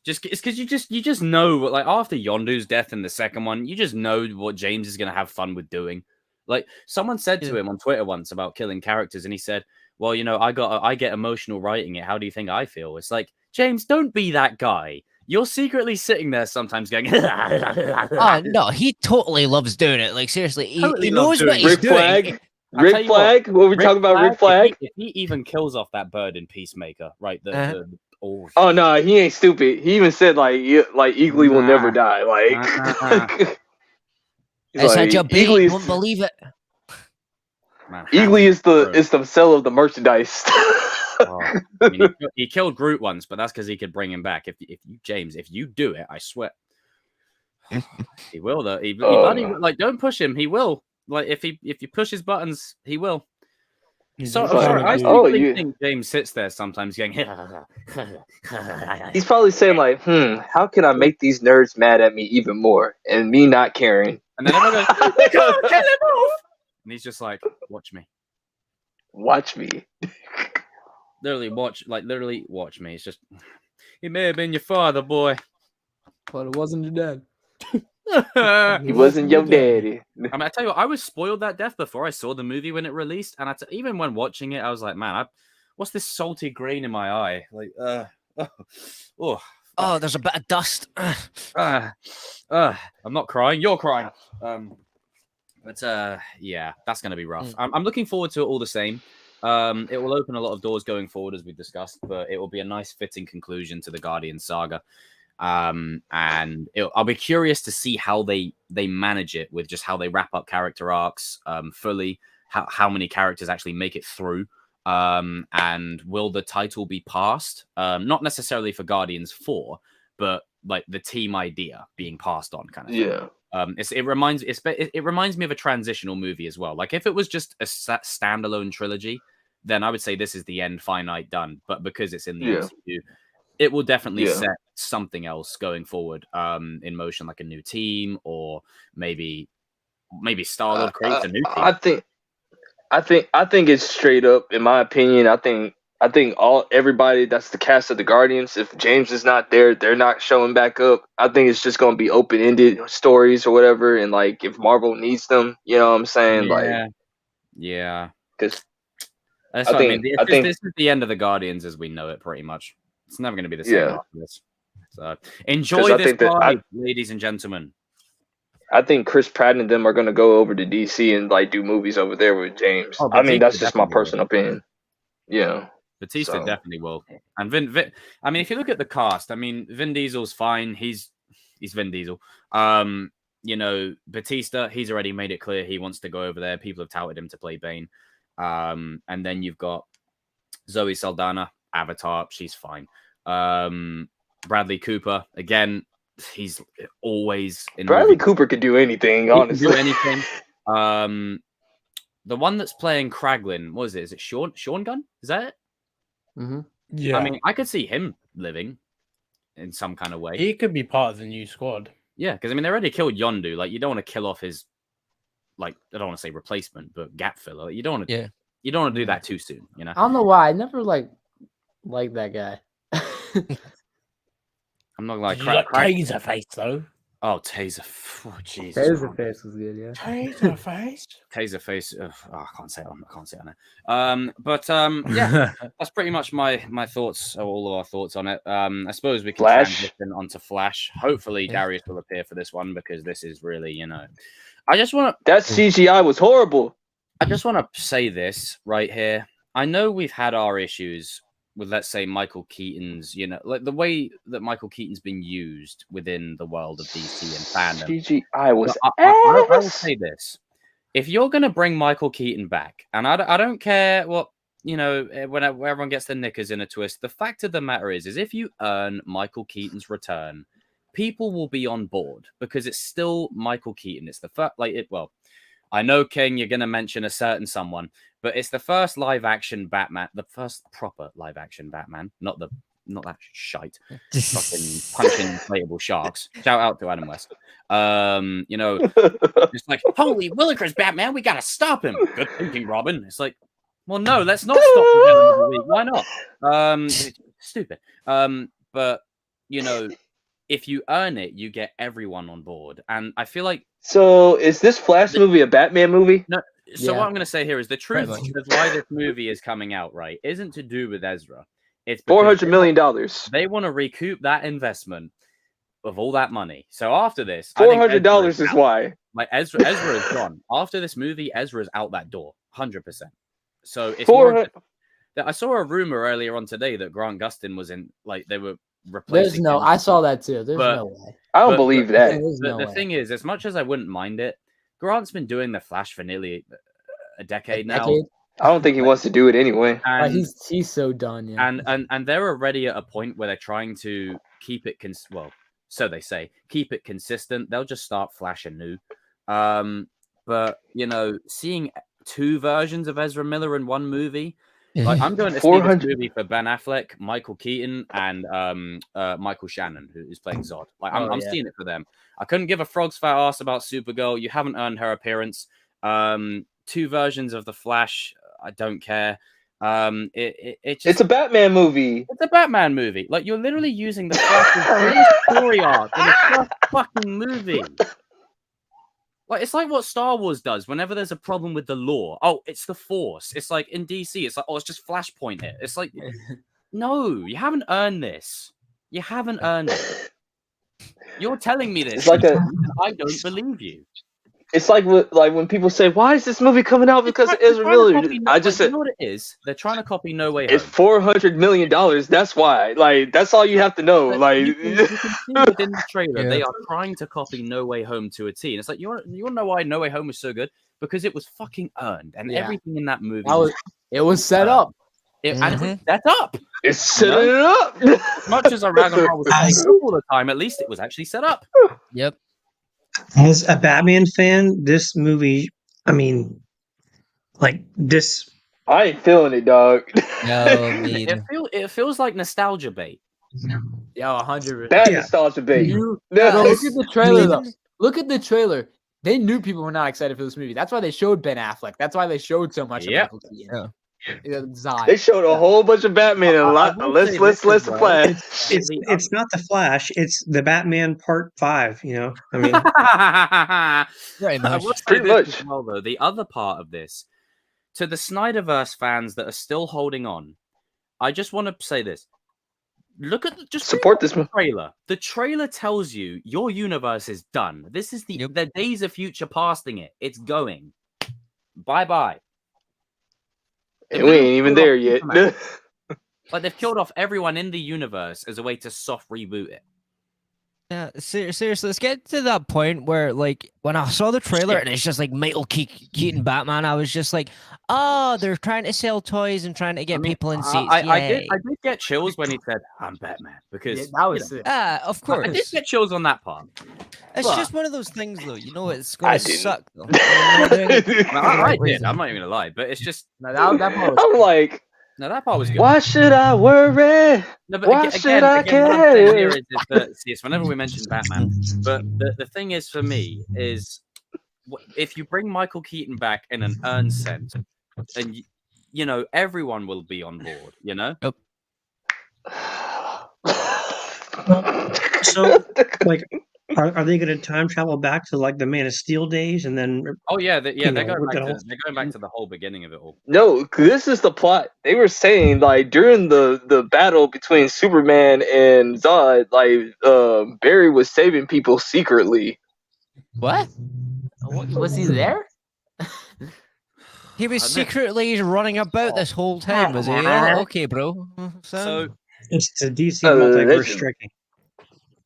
Just it's because you just know, like after Yondu's death in the second one, you just know what James is gonna have fun with doing. Like someone said to him on Twitter once about killing characters, and he said, "Well, I get emotional writing it. How do you think I feel?" It's like, James, don't be that guy. You're secretly sitting there sometimes going,
oh no, he totally loves doing it. Like seriously, he
Totally
knows
loves
what
doing
he's
Rick
doing.
Flag.
I'll tell
Rick
you
Flag. What we talking about? Rick Flag.
If he even kills off that bird in Peacemaker, right?
Oh no, he ain't stupid. He even said like Eagly will never die. Like he's
It's
like,
such a bait.
Eagly
You won't
is,
believe it.
Man,
Eagly is the sell of the merchandise.
I mean, he killed Groot once, but that's because he could bring him back. If you do it, I swear, he will though. Buddy, like, don't push him. He will. Like, if you push his buttons, he will. So I'm sorry, I secretly think James sits there sometimes going.
He's probably saying like, how can I make these nerds mad at me even more, and me not caring.
And then everyone goes, "We can't kill him off." And he's just like, "Watch me."
Watch me.
Literally watch me. It's just, he may have been your father, boy.
But it wasn't your dad.
He wasn't your daddy.
I mean, I tell you what, I was spoiled that death before I saw the movie when it released, and even when watching it, I was like, man, what's this salty green in my eye? Like,
Oh, there's a bit of dust.
I'm not crying. You're crying. But yeah, that's gonna be rough. I'm looking forward to it all the same. It will open a lot of doors going forward, as we discussed, but it will be a nice fitting conclusion to the Guardian saga. And I'll be curious to see how they manage it with just how they wrap up character arcs fully, how many characters actually make it through, and will the title be passed, not necessarily for Guardians 4, but like the team idea being passed on kind of thing. It reminds me of a transitional movie as well. Like if it was just a standalone trilogy, then I would say this is the end, finite, done. But because it's in the MCU, it will definitely set something else going forward in motion, like a new team, or maybe Star-Lord creates a new team.
I think it's straight up, in my opinion. I think everybody that's the cast of the Guardians, if James is not there, they're not showing back up. I think it's just going to be open-ended stories or whatever, and like if Marvel needs them, you know what I'm saying? Because
that's what I mean. This is the end of the Guardians as we know it, pretty much. It's never going to be the same after this. So enjoy this ride, ladies and gentlemen.
I think Chris Pratt and them are going to go over to DC and like do movies over there with James. I mean, that's just my personal opinion. Yeah.
Batista definitely will. And Vin, I mean, if you look at the cast, I mean, Vin Diesel's fine. He's Vin Diesel. You know, Batista, he's already made it clear he wants to go over there. People have touted him to play Bane. And then you've got Zoe Saldana, Avatar. She's fine. Bradley Cooper, again, he's always in.
Bradley Cooper could do anything, honestly.
He can do anything. The one that's playing Kraglin, what is it? Is it Sean Gunn? Is that it?
Mm-hmm.
Yeah,
I mean, I could see him living in some kind of way.
he could be part of the new squad.
Yeah, because I mean, they already killed Yondu. Like, you don't want to kill off his, like, I don't want to say replacement, but gap filler. Like, you don't want to.
Yeah.
You don't want to do that too soon. You know.
I don't know why. I never liked that guy.
I'm not like
Did you like Taserface though?
Oh, Taser. Oh, Jesus.
Taserface was good, yeah.
Taserface.
Taserface. Oh, I can't say it. I can't say it now. Yeah, that's pretty much my thoughts. All of our thoughts on it. I suppose we can transition onto Flash. Hopefully, Darius will appear for this one because this is really, I just want to.
That CGI was horrible.
I just want to say this right here. I know we've had our issues with, let's say, Michael Keaton's, like the way that Michael Keaton's been used within the world of DC and fandom.
CGI was
I will say this. If you're going to bring Michael Keaton back, and I don't care what, when everyone gets their knickers in a twist, the fact of the matter is if you earn Michael Keaton's return, people will be on board because it's still Michael Keaton. It's the first, I know, King, you're going to mention a certain someone, but it's the first live action Batman, the first proper live action Batman, not that shite, fucking punching inflatable sharks. Shout out to Adam West. Just like, holy Willikers, Batman, we got to stop him. Good thinking, Robin. It's like, well, no, let's not stop him the other week. Why not? Stupid. But, if you earn it, you get everyone on board. And I feel like...
So, is this Flash movie a Batman movie?
No. So what I'm going to say here is the truth of why this movie is coming out, right, isn't to do with Ezra. It's
$400 million.
They want to recoup that investment of all that money. So after this...
$400 is why.
Like, Ezra is gone. After this movie, Ezra is out that door. 100%. So it's I saw a rumor earlier on today that Grant Gustin was in, like, they were replacing him.
I saw that too. There's no way.
I don't believe that.
The thing is, as much as I wouldn't mind it, Grant's been doing the Flash for nearly a decade now.
I don't think he wants to do it anyway.
And, he's so done, yeah.
And they're already at a point where they're trying to keep it so they say, keep it consistent. They'll just start Flash anew. But seeing two versions of Ezra Miller in one movie. Like, I'm going to see this movie for Ben Affleck, Michael Keaton, and Michael Shannon, who's playing Zod. Like, I'm seeing it for them. I couldn't give a frog's fat ass about Supergirl. You haven't earned her appearance. Two versions of the Flash. I don't care.
It's a Batman movie.
It's a Batman movie. Like, you're literally using the Flash's story arc in the first fucking movie. Like, it's like what Star Wars does whenever there's a problem with the law. Oh, it's the Force. It's like in DC, it's like, oh, it's just Flashpoint it. It's like, no, you haven't earned this. You haven't earned it. You're telling me this.
It's like
I don't believe you.
It's like when people say, "Why is this movie coming out because of Ezra Miller?" I just said,
you know what it is? They're trying to copy No Way Home.
It's $400 million. That's why. Like, that's all you have to know.
But
like,
you can see within the trailer, they are trying to copy No Way Home to a T. And it's like, you want to know why No Way Home was so good? Because it was fucking earned, and everything in that movie
was set up.
And it was set up.
It's setting it up.
As much as I rag on Marvel all the time, at least it was actually set up.
Yep.
As a Batman fan, this movie, I mean, like this.
I ain't feeling it, dog.
No,
it feels like nostalgia bait.
Yeah, 100%.
Bad nostalgia bait.
Look at the trailer, though. Look at the trailer. They knew people were not excited for this movie. That's why they showed Ben Affleck. That's why they showed so much of Michael Keaton.
They showed a whole bunch of Batman and a lot less Flash.
It's not the Flash. It's the Batman Part 5. I mean,
very much.
Pretty much.
As well, though, the other part of this, to the Snyderverse fans that are still holding on, I just want to say this: look at
support this
trailer. The trailer tells you your universe is done. This is the days of future pasting it. It's going. Bye.
We ain't even there yet.
Like, they've killed off everyone in the universe as a way to soft reboot it.
Yeah, seriously, let's get to that point where, like, when I saw the trailer and it's just like Michael Keaton Batman, I was just like, oh, they're trying to sell toys and trying to get people in seats.
I did get chills when he said, "I'm Batman," because
that was it.
Of course.
I did get chills on that part.
It's just one of those things, though. It's going to suck, though.
I did. I'm not even gonna lie, but it's just
that part was
I'm like,
No, that part was good.
Why should I worry?
No, but
Why should I
again, what I'm saying here
care?
is that see, it's whenever we mention Batman, but the thing is for me is if you bring Michael Keaton back in an earned sense, and you know everyone will be on board, you know.
Yep.
So, like, are they going to time travel back to like the Man of Steel days and then?
Oh yeah, they're
you know,
going
with
back
that
to
whole-
they're going back to the whole beginning of it all.
No, this is the plot. They were saying like during the battle between Superman and Zod, like Barry was saving people secretly.
What?
Was he there?
He was
I know.
secretly running about this whole time, was he? Oh, okay, bro.
So
It's the DC
Uh,
multiverse
legend.
striking.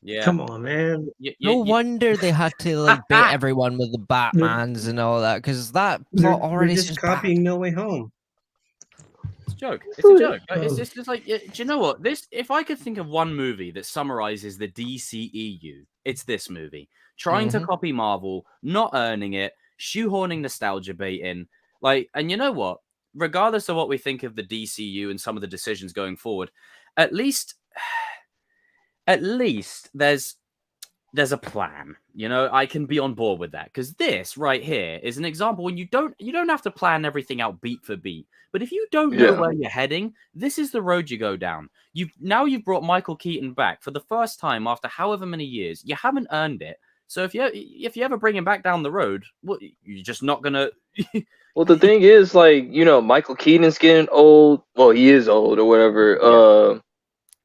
yeah,
Come on, man.
No wonder they had to like bait everyone with the Batmans and all that, because that plot
They're
already
just
seems
copying No Way Home.
It's a joke. It's a joke. It's just like, do you know what? This, if I could think of one movie that summarizes the DCEU, it's this movie. Trying to copy Marvel, not earning it, shoehorning nostalgia bait in. Like, and you know what? Regardless of what we think of the DCU and some of the decisions going forward, at least there's a plan. You know, I can be on board with that, because this right here is an example when you don't have to plan everything out beat for beat. But if you don't know where you're heading, this is the road you go down. You've brought Michael Keaton back for the first time after however many years. You haven't earned it. So if you ever bring him back down the road, well, you're just not gonna.
Well, the thing is, like, you know, Michael Keaton's getting old. Well, he is old or whatever.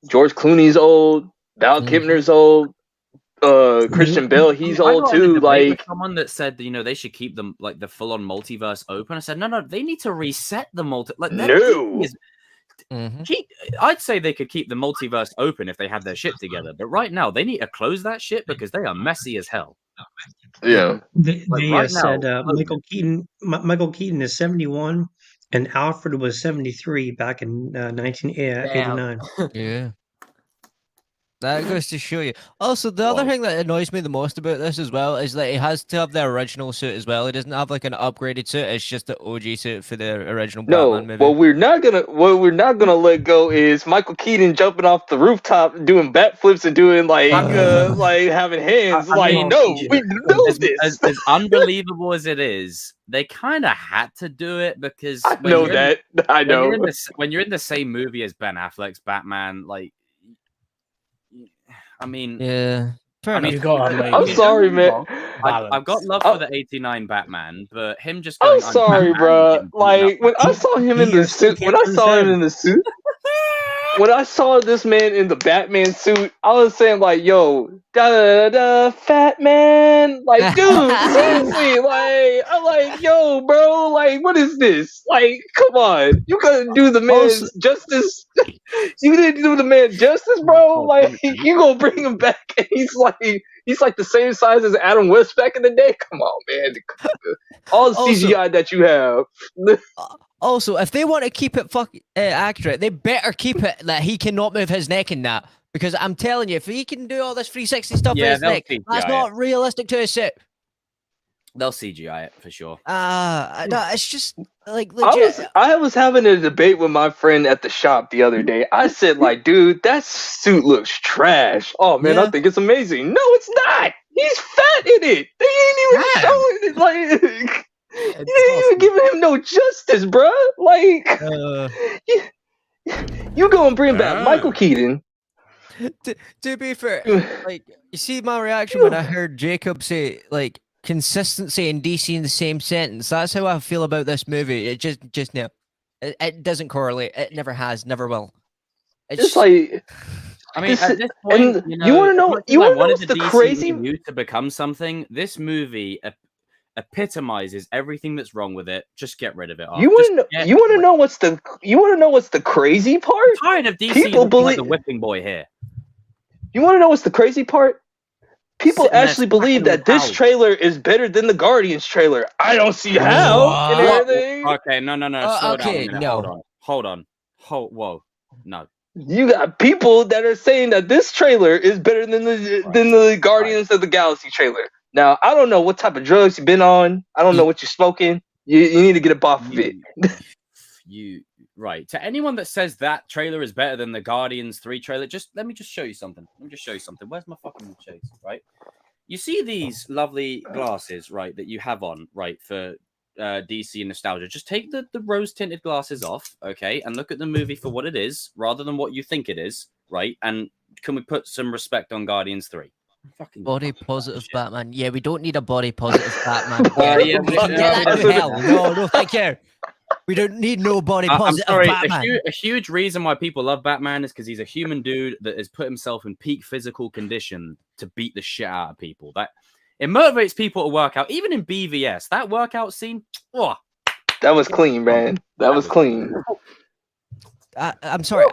George Clooney's old. Val Kilmer's old. Christian Bale, he's
I
old
got in a
too.
debate with
Like,
someone that said that, you know, they should keep them like the full-on multiverse open. I said, no, they need to reset the
No.
I'd say they could keep the multiverse open if they had their shit together, but right now they need to close that shit because they are messy as hell.
Yeah.
They
right
said
now,
Michael Keaton is 71 and Alfred was 73 back in 1989.
Yeah. That goes to show you. Also, the other thing that annoys me the most about this as well is that he has to have the original suit as well. He doesn't have like an upgraded suit. It's just the OG suit for the original Batman movie.
What we're not gonna let go is Michael Keaton jumping off the rooftop, doing backflips and doing like having hands. We know this.
As unbelievable as it is, they kind of had to do it because
I know.
When you're in the same movie as Ben Affleck's Batman, like. I mean,
yeah.
I'm sorry, man.
I've got love for the '89 Batman, but him just. Going,
I'm sorry, bro. Like when I saw him in the suit, when I saw this man in the Batman suit, I was saying like, "Yo, fat man!" Like, dude, seriously, like, I'm like, "Yo, bro, like, what is this? Like, come on, you gotta do the man justice. You didn't do the man justice, bro. Like, you gonna bring him back, and he's like the same size as Adam West back in the day. Come on, man. All the CGI that you have."
Also, if they want to keep it accurate, they better keep it that he cannot move his neck in that. Because I'm telling you, if he can do all this 360 stuff with his neck, that's not realistic to his suit.
They'll CGI it for sure.
No, it's just like legit.
I was having a debate with my friend at the shop the other day. I said, like, dude, that suit looks trash. Oh man, I think it's amazing. No, it's not. He's fat in it. They ain't even showing it. Like, you ain't even giving him no justice, bruh. Like, you go and bring back Michael Keaton.
To be fair, like, you see my reaction when I heard Jacob say like consistency and DC in the same sentence. That's how I feel about this movie. It just now, it doesn't correlate. It never has, never will.
It's just like,
I mean, at this point,
and you want to know? You want to know what's the crazy?
To become something, this movie epitomizes everything that's wrong with it. Just get rid of it.
You want to know what's the crazy part?
I'm tired of DC people like the whipping boy here.
You want to know what's the crazy part? People actually believe that this trailer is better than the Guardians trailer. I don't see how. And everything.
Okay, no. Slow down. Hold on. Whoa. No.
You got people that are saying that this trailer is better than the Guardians of the Galaxy trailer. Now, I don't know what type of drugs you've been on. I don't know what you're smoking. You need to get a off of it.
right, to anyone that says that trailer is better than the Guardians 3 trailer, let me just show you something. Where's my fucking chase, right? You see these lovely glasses, right, that you have on, right, for DC nostalgia. Just take the rose-tinted glasses off, okay, and look at the movie for what it is, rather than what you think it is, right? And can we put some respect on Guardians 3? Fucking
Body positive Batman. Yeah, we don't need a body positive Batman.
yeah,
we can get that to hell. No, thank you. We don't need no body
I'm
positive
sorry.
Batman.
A huge reason why people love Batman is because he's a human dude that has put himself in peak physical condition to beat the shit out of people. It motivates people to work out. Even in BVS, that workout scene, oh,
that was clean, man. That was clean.
I'm sorry.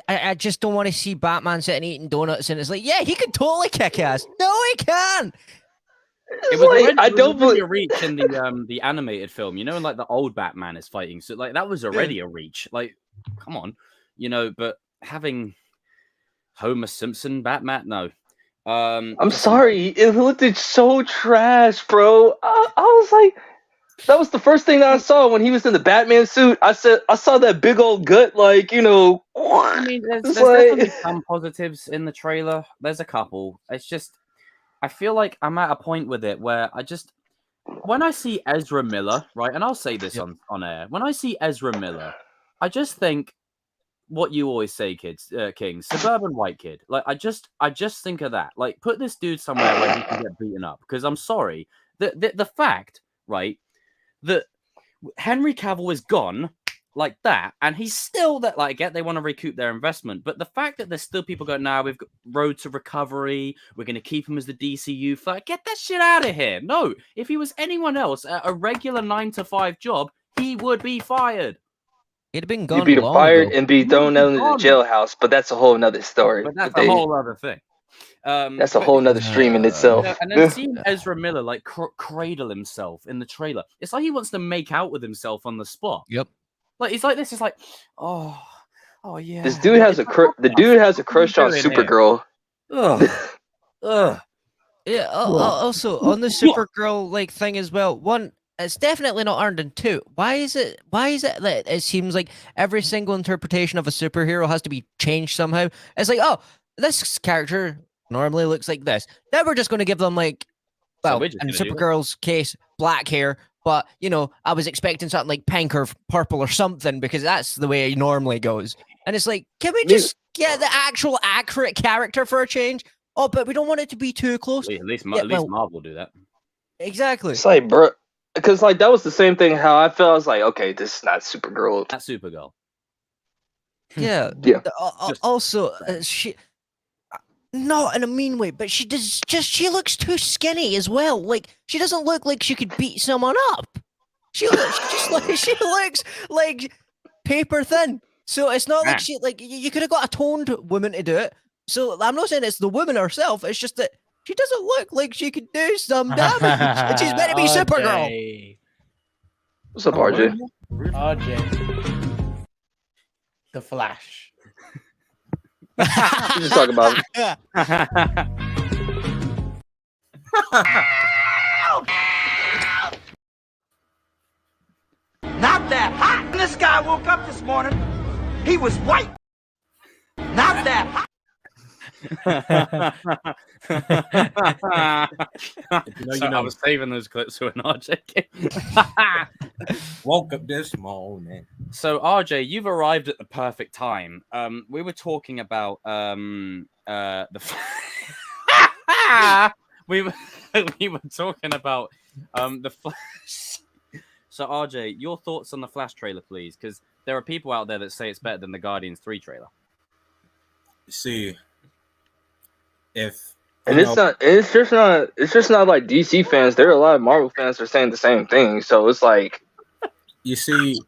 I just don't want to see Batman sitting eating donuts and it's like, yeah, he can totally kick ass. No, he can.
It was already, I don't believe a reach in the animated film, you know, and like the old Batman is fighting, so like that was already a reach. Like, come on, you know. But having Homer Simpson Batman, no.
I'm sorry, it looked so trash, bro. I was like, that was the first thing that I saw when he was in the Batman suit. I saw that big old gut, like, you know.
I mean, there's definitely some positives in the trailer. There's a couple. It's just, I feel like I'm at a point with it where when I see Ezra Miller, right, and I'll say this on air, when I see Ezra Miller, I just think what you always say, kids, King, suburban white kid. Like, I just think of that. Like, put this dude somewhere where he can get beaten up. Because I'm sorry, the fact, right, that Henry Cavill is gone like that, and he's still that. Like, I get they want to recoup their investment, but the fact that there's still people going, now we've got road to recovery, we're going to keep him as the DCU flag. Get that shit out of here. No, if he was anyone else at a regular 9-to-5 job, he would be fired.
He'd have been gone.
You'd be fired and be thrown out into the jailhouse, but that's a whole nother story.
But that's a whole other thing.
That's a whole nother stream in itself.
You know, and then seeing Ezra Miller like cradle himself in the trailer, it's like he wants to make out with himself on the spot.
Yep.
Like he's like this. It's like, oh yeah.
This dude has the dude has a crush on Supergirl.
Ugh.
Yeah. Also on the Supergirl like thing as well. One, it's definitely not earned, and two, why is it that it seems like every single interpretation of a superhero has to be changed somehow? It's like, oh, this character normally looks like this. Now we're just going to give them like, well, in Supergirl's case, black hair. But, you know, I was expecting something like pink or purple or something because that's the way it normally goes. And it's like, can we just get the actual accurate character for a change? Oh, but we don't want it to be too close.
At least Marvel will do that.
Exactly.
It's like, bro, because like that was the same thing how I felt. I was like, okay, this is not Supergirl.
Not Supergirl.
Yeah.
Yeah.
Also, she... Not in a mean way, but she looks too skinny as well. Like, she doesn't look like she could beat someone up. She looks like paper thin. So it's not like you could have got a toned woman to do it. So I'm not saying it's the woman herself. It's just that she doesn't look like she could do some damage. And she's meant to be Supergirl.
What's up, RJ?
RJ. The Flash.
You just talk about it.
Not that hot. When this guy woke up this morning, he was white. Not that hot.
I was saving those clips for an RJ.
Woke up this morning.
So RJ, you've arrived at the perfect time. We were talking about we were talking about the Flash. So RJ, your thoughts on the Flash trailer, please, because there are people out there that say it's better than the Guardians 3 trailer.
See, it's
just not like DC fans. There are a lot of Marvel fans that are saying the same thing. So it's like,
you see,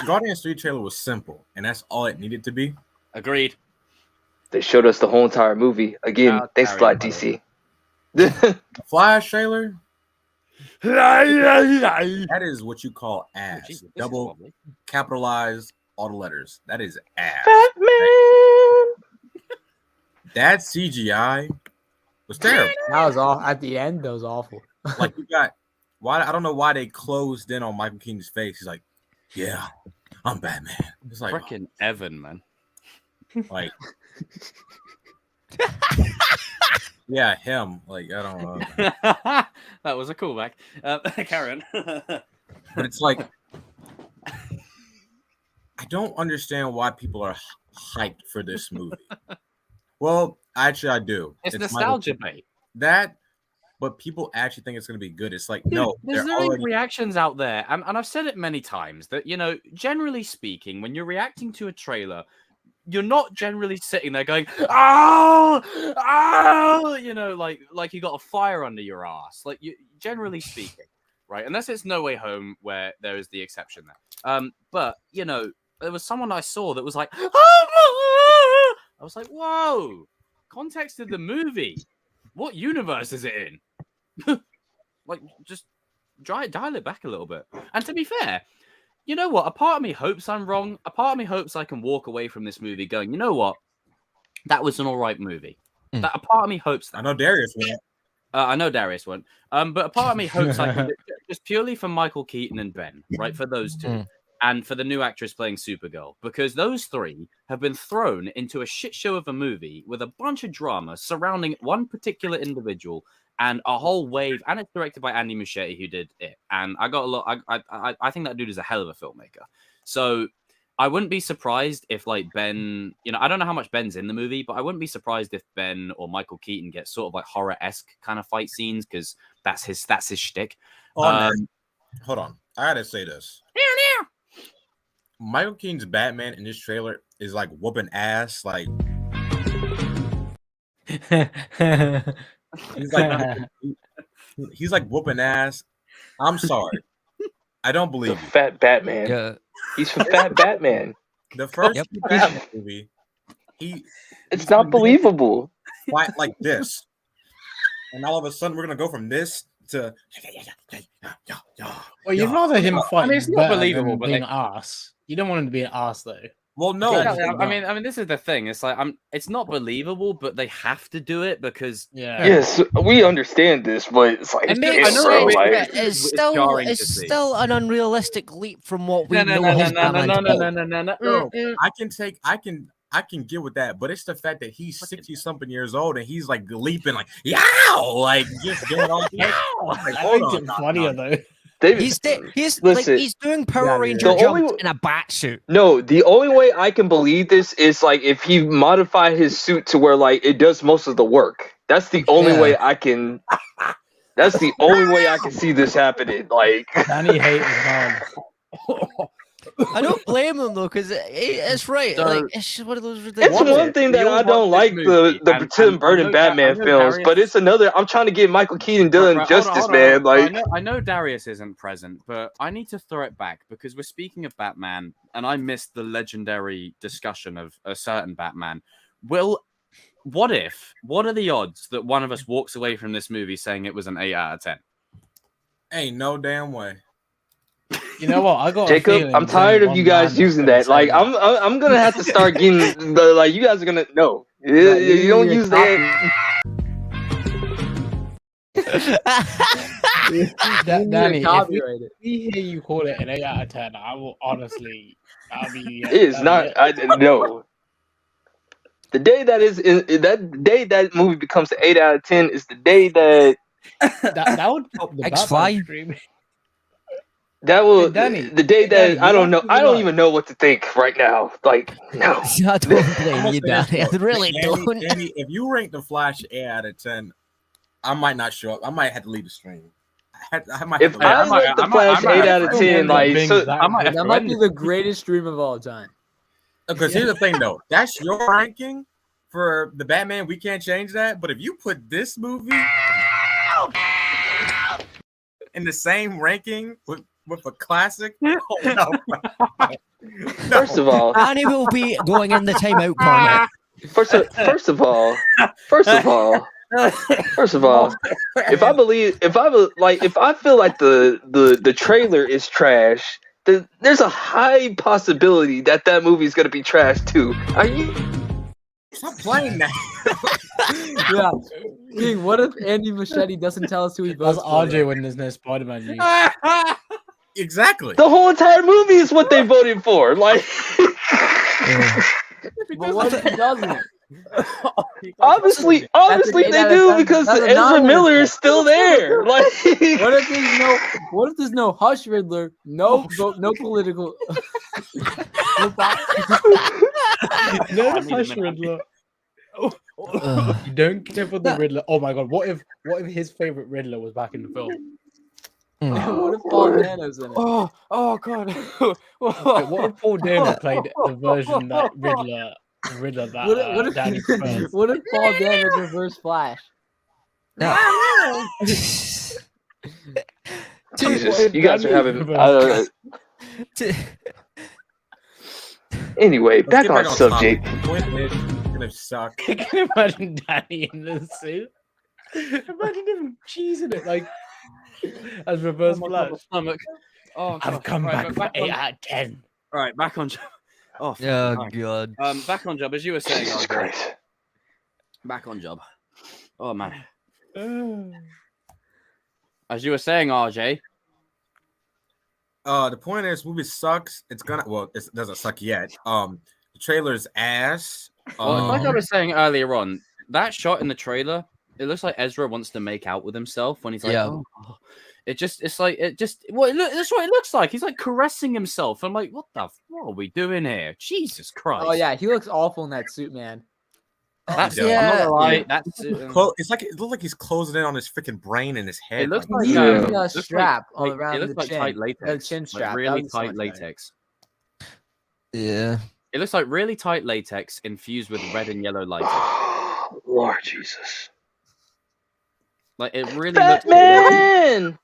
Guardians 3 trailer was simple, and that's all it needed to be.
Agreed.
They showed us the whole entire movie. Again, thanks a lot, DC.
The Flash trailer, that is what you call ass.
Geez,
Double capitalized all the letters. That is ass.
Batman.
That CGI was terrible.
That was all at the end. That was awful.
Like, you got why? I don't know why they closed in on Michael Keaton's face. He's like, yeah, I'm Batman. It's like,
Frickin' Evan, man.
like, yeah, him. Like, I don't know.
That was a callback. Karen.
But it's like, I don't understand why people are hyped for this movie. Well, actually, I do.
It's nostalgia, mate.
That, but people actually think it's going to be good. It's like,
Dude,
no,
there's
they're
already
already.
reactions out there, and I've said it many times that, you know, generally speaking, when you're reacting to a trailer, you're not generally sitting there going, "Oh, oh," you know, like you got a fire under your ass. Like, you, generally speaking, right? Unless it's No Way Home, where there is the exception there. But you know, there was someone I saw that was like, "Oh," I was like, "Whoa!" Context of the movie. What universe is it in? Like, just dial it back a little bit. And to be fair, you know what? A part of me hopes I'm wrong. A part of me hopes I can walk away from this movie going, you know what? That was an all right movie. That a part of me hopes that.
I know Darius won't.
I know Darius won't. But a part of me hopes I can just purely for Michael Keaton and Ben, right? For those two. And for the new actress playing Supergirl, because those three have been thrown into a shit show of a movie with a bunch of drama surrounding one particular individual and a whole wave. And it's directed by Andy Muschietti, who did it. And I got a lot. I think that dude is a hell of a filmmaker. So I wouldn't be surprised if, like, Ben, you know, I don't know how much Ben's in the movie, but I wouldn't be surprised if Ben or Michael Keaton get sort of like horror-esque kind of fight scenes, because that's his shtick.
Hold on, I gotta say this. Michael Keaton's Batman in this trailer is like whooping ass. Like, he's like whooping ass. I'm sorry, I don't believe you.
Fat Batman.
Yeah.
He's for Fat Batman.
The first Batman movie,
It's not believable.
fight like this, and all of a sudden we're gonna go from this to.
Well, you'd rather him fight.
I mean, it's not believable,
than
but
being
like,
ass. You don't want him to be an ass though.
Well, no.
exactly. I mean, this is the thing. It's like it's not believable, but they have to do it because
Yes, we understand this, but it's like
It makes
it's
sense,
like,
but it's still an unrealistic leap from what we know his Batman to be.
No, I can get with that, but it's the fact that he's 60-something years old and he's like leaping like yow, like just doing all yow. Like,
I
hold
think
on,
it's funnier though.
He's
Listen,
like he's doing Power Ranger
the only
jumps in a bat suit.
No, the only way I can believe this is like if he modified his suit to where like it does most of the work. That's the only way I can. That's the only way I can see this happening. Like
Danny hates his mom.
I don't blame him though, because it's right.
So-
like it's just one of those ridiculous.
it's one thing that I don't like the Tim Burton Batman films, but it's another. I'm trying to get Michael Keaton done
Right,
justice,
hold on.
man. Like
I know Darius isn't present, but I need to throw it back because we're speaking of Batman, and I missed the legendary discussion of a certain Batman. What are the odds that one of us walks away from this movie saying it was an 8 out of 10?
ain't no damn way.
You know what? I got
Jacob, I'm tired of you guys using that. Like I'm gonna have to start getting like you guys are gonna no. You don't use that.
Danny, if
Copyright it.
we hear you call it an 8 out of 10, I will honestly. That'll be.
It is not. I no. The day that movie becomes an 8 out of 10 is the day that
that would pop the
X-Fly.
Batman stream.
that will
Danny,
the day that
Danny,
I don't know.
you
I don't
like-
even know what to think right now. Like no.
I don't blame you, Danny. I really
Danny,
don't.
Danny, if you rank The Flash 8 out of 10, I might not show up. I might have to leave the stream. I might have
If
to
I
leave.
rate the Flash 8 out of 10, like so,
That might be the greatest stream of all time.
Because here's the thing, though. That's your ranking for the Batman. We can't change that. But if you put this movie in the same ranking with a classic, oh, no.
first of all,
Danny will be going in the timeout corner.
first of all, if I feel like the trailer is trash, there's a high possibility that movie is gonna be trash too. Are you?
Stop playing that.
Yeah. King, what if Andy Muschietti doesn't tell us who he
That's
votes for?
RJ when there's no Spider-Man news.
Exactly.
The whole entire movie is what they voted for. Like,
But what if he doesn't?
obviously
That's an
they
8 out of
do
10.
because
That's a
Ezra
9 out of
Miller
10.
is still there. Like,
What if there's no Hush Riddler? No political. No
Hush Riddler. You don't care for the Riddler. Oh my god! What if his favorite Riddler was back in the film?
What if Paul Dano's in it?
Oh god.
Wait, what if Paul Dano played the version that Riddler that Danny prefers?
What if Paul Dano's reverse Flash?
Jesus, you guys are having. Anyway, back on subject.
Gonna suck.
I can imagine Danny in the suit. Imagine him cheesing it like as reverse Flash. I've come back for 8 out of 10.
All right, back on job. Oh
god.
Back on job, as you were saying.
Jesus Christ.
Back on job. Oh man. As you were saying, RJ.
The point is, movie sucks. It doesn't suck yet. The trailer's ass.
Well, like I was saying earlier on, that shot in the trailer, it looks like Ezra wants to make out with himself when he's like, that's what it looks like. He's like caressing himself. I'm like, what are we doing here? Jesus Christ.
Oh yeah, he looks awful in that suit, man.
That's
Yeah.
I'm not gonna lie. That's
It looks like he's closing in on his freaking brain and his head.
it looks
like,
like
a
looks
strap
like,
around
it looks
the
like
chin.
tight latex,
Chin strap.
like really
That was
tight
so much
latex.
Yeah.
It looks like really tight latex infused with red and yellow lighting.
Lord Jesus.
Like it really
Batman!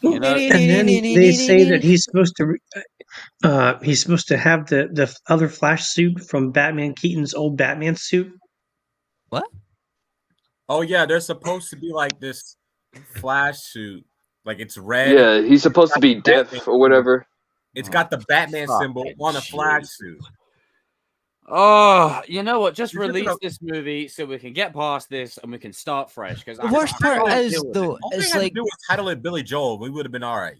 You know,
And then they say that he's supposed to have the other Flash suit from Batman Keaton's old Batman suit.
What?
oh yeah, there's supposed to be like this Flash suit, like it's red.
Yeah, he's supposed to be deaf or whatever.
It's got the Batman symbol on a Flash suit.
oh, you know what? Just
You're just
release
gonna-
this movie so we can get past this and we can start fresh. Because
The worst part is though,
All they
it's
had
like
to do was title it Billy Joel. We would have been all right.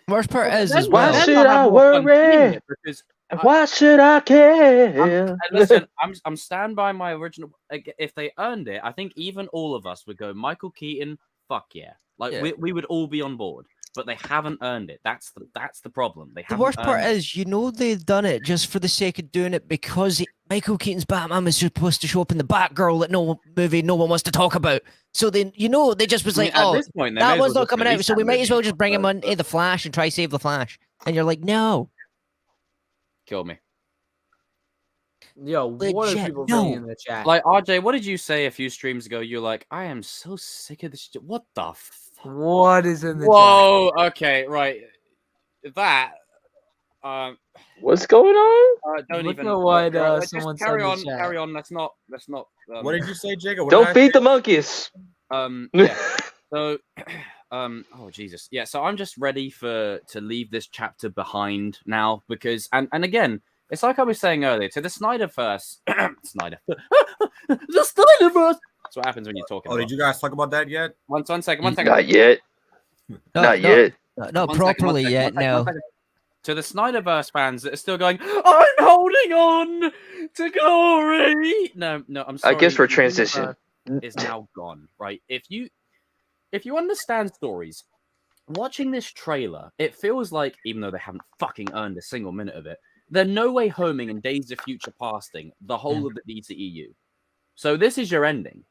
worst part is as
Why
well.
should I worry?
Because
Why should I care?
and listen, I'm stand by my original. If they earned it, I think even all of us would go Michael Keaton. Fuck yeah! Like
Yeah.
we would all be on board. But they haven't earned it. That's the problem. They
The
haven't
worst part
earned it.
is, they've done it just for the sake of doing it because Michael Keaton's Batman was supposed to show up in the Batgirl that no one wants to talk about. So then, they just was like,
at this point, they may
that
as
one's
well
not
just
coming out,
release
so
that
we might as well
movie.
just bring him
But-
on the Flash and try save the Flash. And you're like, no.
Kill me.
Yo, what are
Legit,
people
no.
saying in the chat?
Like RJ, what did you say a few streams ago? You're like, I am so sick of this. What the fuck?
What is in the chat?
Whoa. Okay. Right. That.
What's going on?
Don't
Look
even.
at what,
just
someone
carry
said in
on.
the chat.
Carry on. Let's not.
What did you say, Jacob? What
Don't
did I
feed
say?
the monkeys.
Yeah. So. Oh Jesus. Yeah. So I'm just ready to leave this chapter behind now because and again. It's like I was saying earlier to the Snyderverse. The Snyderverse. That's what happens when you're talking.
Oh, did you guys talk about that yet?
One second.
Not yet. Not yet.
Not
One
properly
second,
yet, no.
To the Snyderverse fans that are still going, I'm holding on to glory. No, I'm sorry.
I guess we're
The
transitioning.
universe is now gone, right? If you understand stories, watching this trailer, it feels like, even though they haven't fucking earned a single minute of it, they're no way homing in Days of Future Pasting the whole of the DCEU. So this is your ending.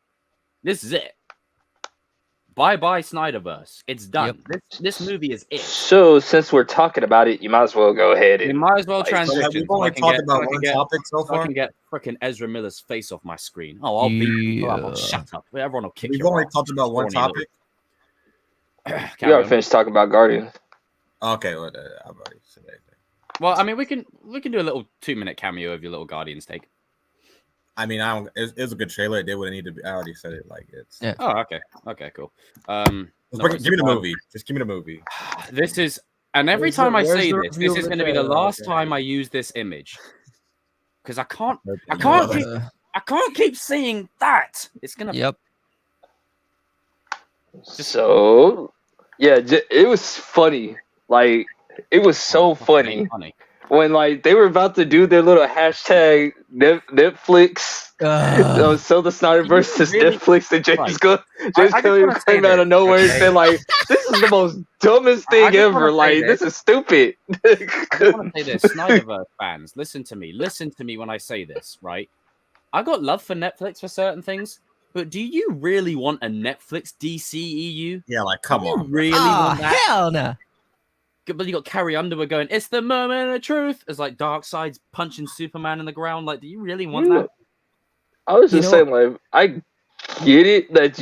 This is it. Bye-bye Snyderverse. It's done. This movie is it.
So since we're talking about it, you might as well go ahead
We
and
might as well
Like,
transition.
We've only talked about one topic so
So I
far.
can get freaking Ezra Miller's face off my screen. Oh, I'll beat people up. Oh,
Yeah.
shut up. Everyone will kick
We've
your
only
ass.
talked about one
Horny
topic.
little-
we
Carry
already
on.
finished talking about Guardians.
Okay, well, I've already said that.
Well, I mean, we can do a little 2-minute cameo of your little Guardians take.
I mean, I don't. It was a good trailer. It did what it needed to be. I already said it. Like it's.
Yeah.
Oh, okay. Okay, cool.
Give me the movie. Just give me the movie.
This is, and every
Where's
time
the-
I
where's
say
the
this,
review
this
of
is
the
going to be the
trailer?
last
Okay.
time I use this image because I can't
Uh,
keep seeing that. It's gonna.
Yep.
So yeah, it was funny. Like It was so funny when like they were about to do their little hashtag Netflix. So the Snyderverse is Netflix, and James Gunn came out of nowhere and said like, "This is the most dumbest thing ever. Like, this is stupid."
I just want to say this, Snyderverse fans, listen to me when I say this, right? I got love for Netflix for certain things, but do you really want a Netflix DCEU?
Yeah, like come on,
really want that?
Hell no.
But you got Carrie Underwood going, "It's the moment of truth." It's like Darkseid's punching Superman in the ground. Like, do you really want that?
I was just saying, like, I get it that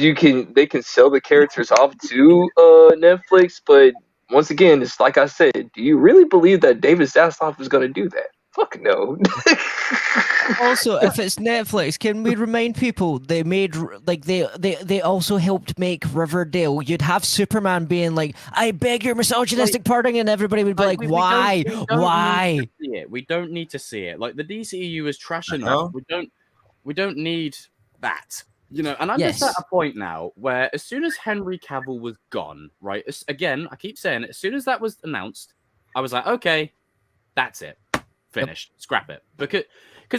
they can sell the characters off to Netflix, but once again, it's like I said, do you really believe that David Zaslav is going to do that? Fuck no.
Also, if it's Netflix, can we remind people they made like they also helped make Riverdale? You'd have Superman being like, "I beg your misogynistic pardon," and everybody would be like, "Why? Why?"
We don't need to see it. Like the DCEU is trash enough. We don't need that. You know, and I'm just at a point now where as soon as Henry Cavill was gone, right? Again, I keep saying it, as soon as that was announced, I was like, okay, that's it. Finished. Scrap it. Because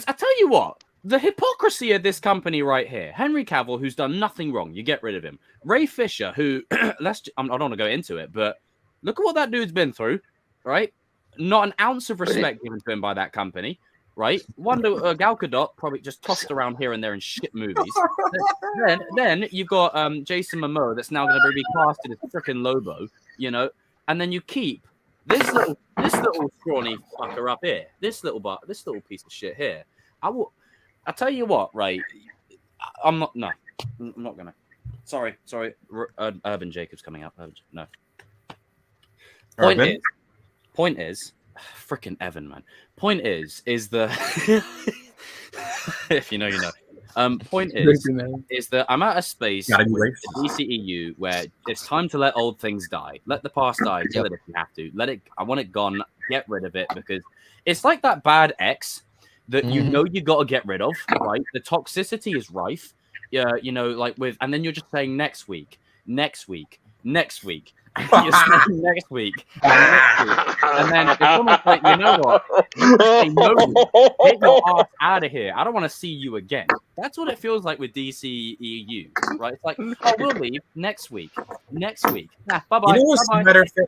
I tell you what, the hypocrisy of this company right here, Henry Cavill, who's done nothing wrong, you get rid of him. Ray Fisher, who, I don't want to go into it, but look at what that dude's been through, right? Not an ounce of respect given to him by that company. Right, Gal Gadot probably just tossed around here and there in shit movies. then you've got Jason Momoa that's now going to be casted as freaking Lobo, you know, and then you keep this little scrawny fucker up here, this little piece of shit here. I tell you what, right? I'm not gonna. Sorry, Urban Jacobs coming up. No. Point is. Freaking Evan, man. Point is the if you know, you know. Point is that I'm at a space with the DCEU where it's time to let old things die. Let the past die. Kill it if you have to. Let it. I want it gone. Get rid of it because it's like that bad ex that you know you got to get rid of. Right? The toxicity is rife. Yeah, you know, like with, and then you're just saying next week. You're saying next week, and then it's almost like, you know what? Get your ass out of here. I don't want to see you again. That's what it feels like with DCEU, right? It's like, oh, we'll leave next week. Nah, bye-bye.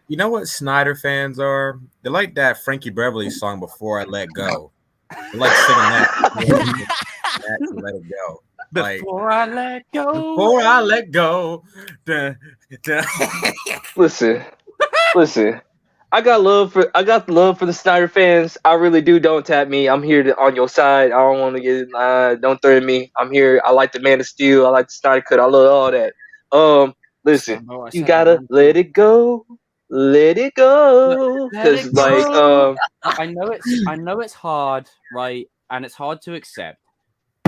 You know what Snyder fans are? They're like that Frankie Beverly song, "Before I Let Go." They're like singing that. Let it go.
Before I let go.
Listen. I got love for the Snyder fans. I really do. Don't tap me. I'm here on your side. I don't want to get don't threaten me. I'm here. I like the Man of Steel. I like the Snyder Cut. I love all that. Listen, you gotta let it go. Let it go. Because
I know it's hard, right? And it's hard to accept.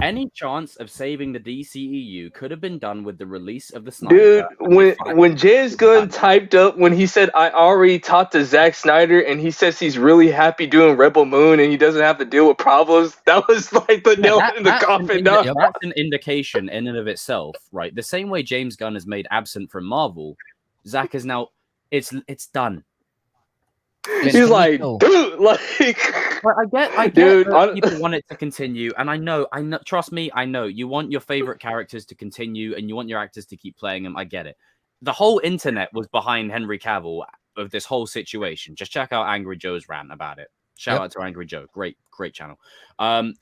Any chance of saving the DCEU could have been done with the release of the Snyder
Cut. When James Gunn typed up, when he said, "I already talked to Zack Snyder," and he says he's really happy doing Rebel Moon and he doesn't have to deal with problems, that was like the nail in the coffin.
That's an indication in and of itself, right? The same way James Gunn is made absent from Marvel, Zack is now, it's done.
He's like, dude, like.
But I get that people want it to continue, and I know. Trust me, I know you want your favorite characters to continue, and you want your actors to keep playing them. I get it. The whole internet was behind Henry Cavill of this whole situation. Just check out Angry Joe's rant about it. Shout out to Angry Joe, great channel. But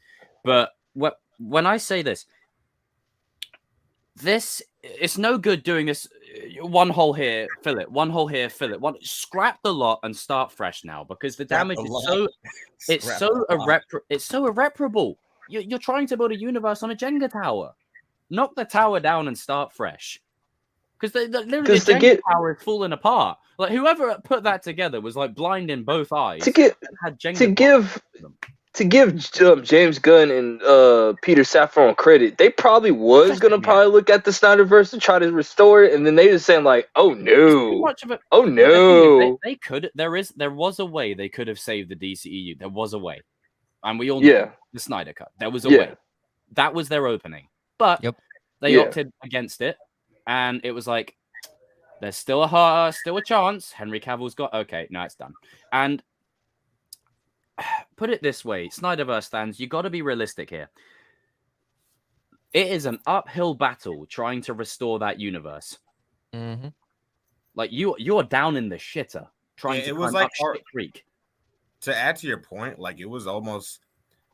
when I say this, it's no good doing this. One hole here, fill it. One hole here, fill it. Scrap the lot and start fresh now because the damage is so irreparable. You're trying to build a universe on a Jenga tower. Knock the tower down and start fresh. Because literally the Jenga tower is falling apart. Like whoever put that together was like blind in both eyes. To
give James Gunn and Peter Safran credit, they probably was gonna look at the Snyderverse and try to restore it, and then they just saying like, "Oh no,
They could. There was a way they could have saved the DCEU. There was a way, and we all know the Snyder Cut. There was a way. That was their opening, but they opted against it, and it was like, There's still a chance. Henry Cavill's got okay. No, it's done. And put it this way, Snyderverse fans, you got to be realistic here. It is an uphill battle trying to restore that universe.
Mm-hmm.
Like you're down in the shitter trying to climb up shit creek.
To add to your point, like it was almost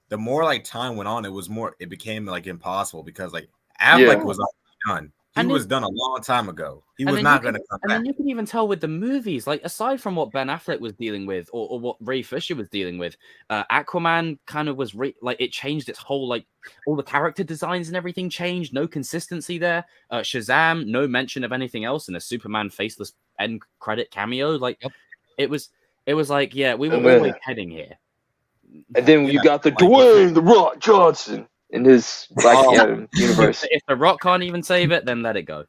the more like time went on, it became like impossible because like Affleck was done. He was done a long time ago. He was not going to come back.
And then you can even tell with the movies, like aside from what Ben Affleck was dealing with, or what Ray Fisher was dealing with, Aquaman kind of was like it changed its whole like all the character designs and everything changed. No consistency there. Shazam, no mention of anything else, and a Superman faceless end credit cameo. Like it was like we were always heading here.
And then you got the Dwayne the Rock Johnson in his Black Adam universe.
If the Rock can't even save it, then let it go.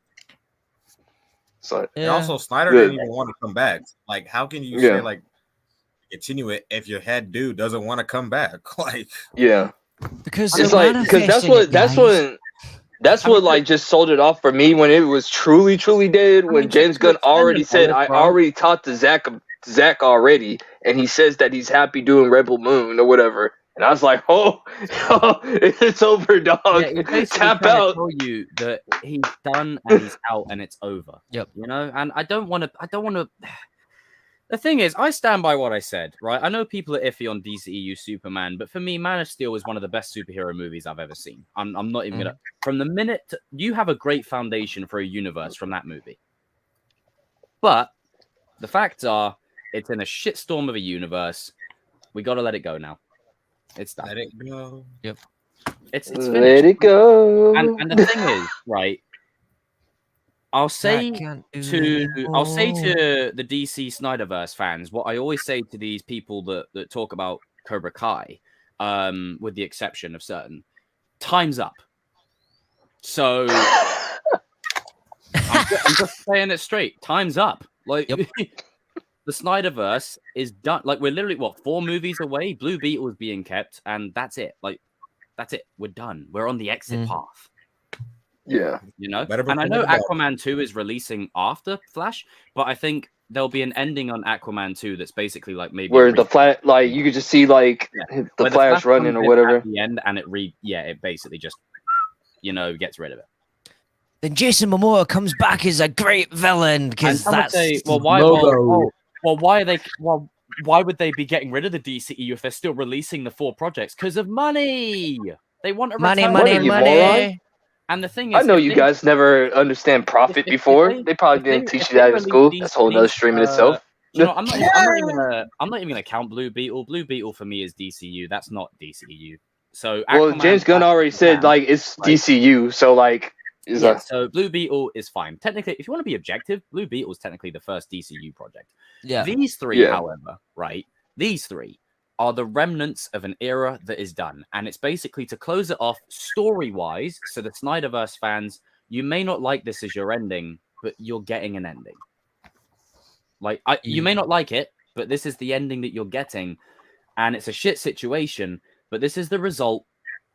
So,
and also, Snyder didn't even want to come back. Like, how can you say like continue it if your head dude doesn't want to come back? Like,
because
it's like that's what like just sold it off for me when it was truly dead. When James Gunn already said, "I already talked to Zach already," and he says that he's happy doing Rebel Moon or whatever. And I was like, "Oh, it's over, dog. Tap out."
Tell you that he's done and he's out and it's over.
Yep.
You know, and I don't want to. The thing is, I stand by what I said, right? I know people are iffy on DCEU Superman, but for me, Man of Steel is one of the best superhero movies I've ever seen. I'm not even gonna. From the minute you have a great foundation for a universe from that movie, but the facts are, it's in a shitstorm of a universe. We got to let it go now. It's done.
Let it go.
Yep.
It's finished.
Let it go.
And the thing is, right? I'll say to the DC Snyderverse fans what I always say to these people that talk about Cobra Kai, with the exception of certain. Time's up. So I'm just saying it straight. Time's up. Like the Snyderverse is done. Like we're literally 4 movies away. Blue Beetle is being kept, and that's it. Like that's it. We're done. We're on the exit path.
Yeah,
you know. And I know Aquaman 2 is releasing after Flash, but I think there'll be an ending on Aquaman 2 that's basically like maybe
where the Flash, like you could just see like the Flash running or whatever
at the end, and it basically just gets rid of it.
Then Jason Momoa comes back as a great villain because that's
why would they be getting rid of the DCEU if they're still releasing the 4 projects? Because of money. They want a
money.
And the thing is,
I know you guys never understand profit before. They probably didn't teach you that in school. That's a whole other stream in itself.
I'm not even gonna count Blue Beetle. Blue Beetle for me is DCU. That's not DCEU. So
James Gunn already said like it's DCU. So like.
So Blue Beetle is fine. Technically, if you want to be objective, Blue Beetle is technically the first DCU project.
Yeah.
These 3, however, right? These 3 are the remnants of an era that is done. And it's basically to close it off story-wise. So the Snyderverse fans, you may not like this as your ending, but you're getting an ending. Like, you may not like it, but this is the ending that you're getting. And it's a shit situation, but this is the result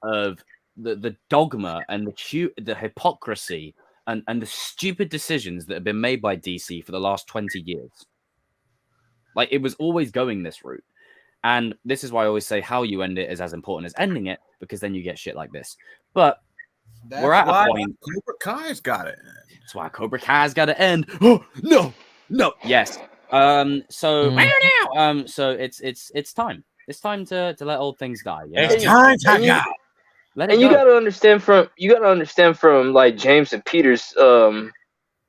of the dogma and the hypocrisy and the stupid decisions that have been made by DC for the last 20 years. Like, it was always going this route. And this is why I always say how you end it is as important as ending it, because then you get shit like this. But we're at a point.
Cobra Kai's got it.
That's why Cobra Kai's got to end. Oh no. Yes. So it's time. It's time to let old things die.
It's time to die.
And you gotta understand from like James and Peter's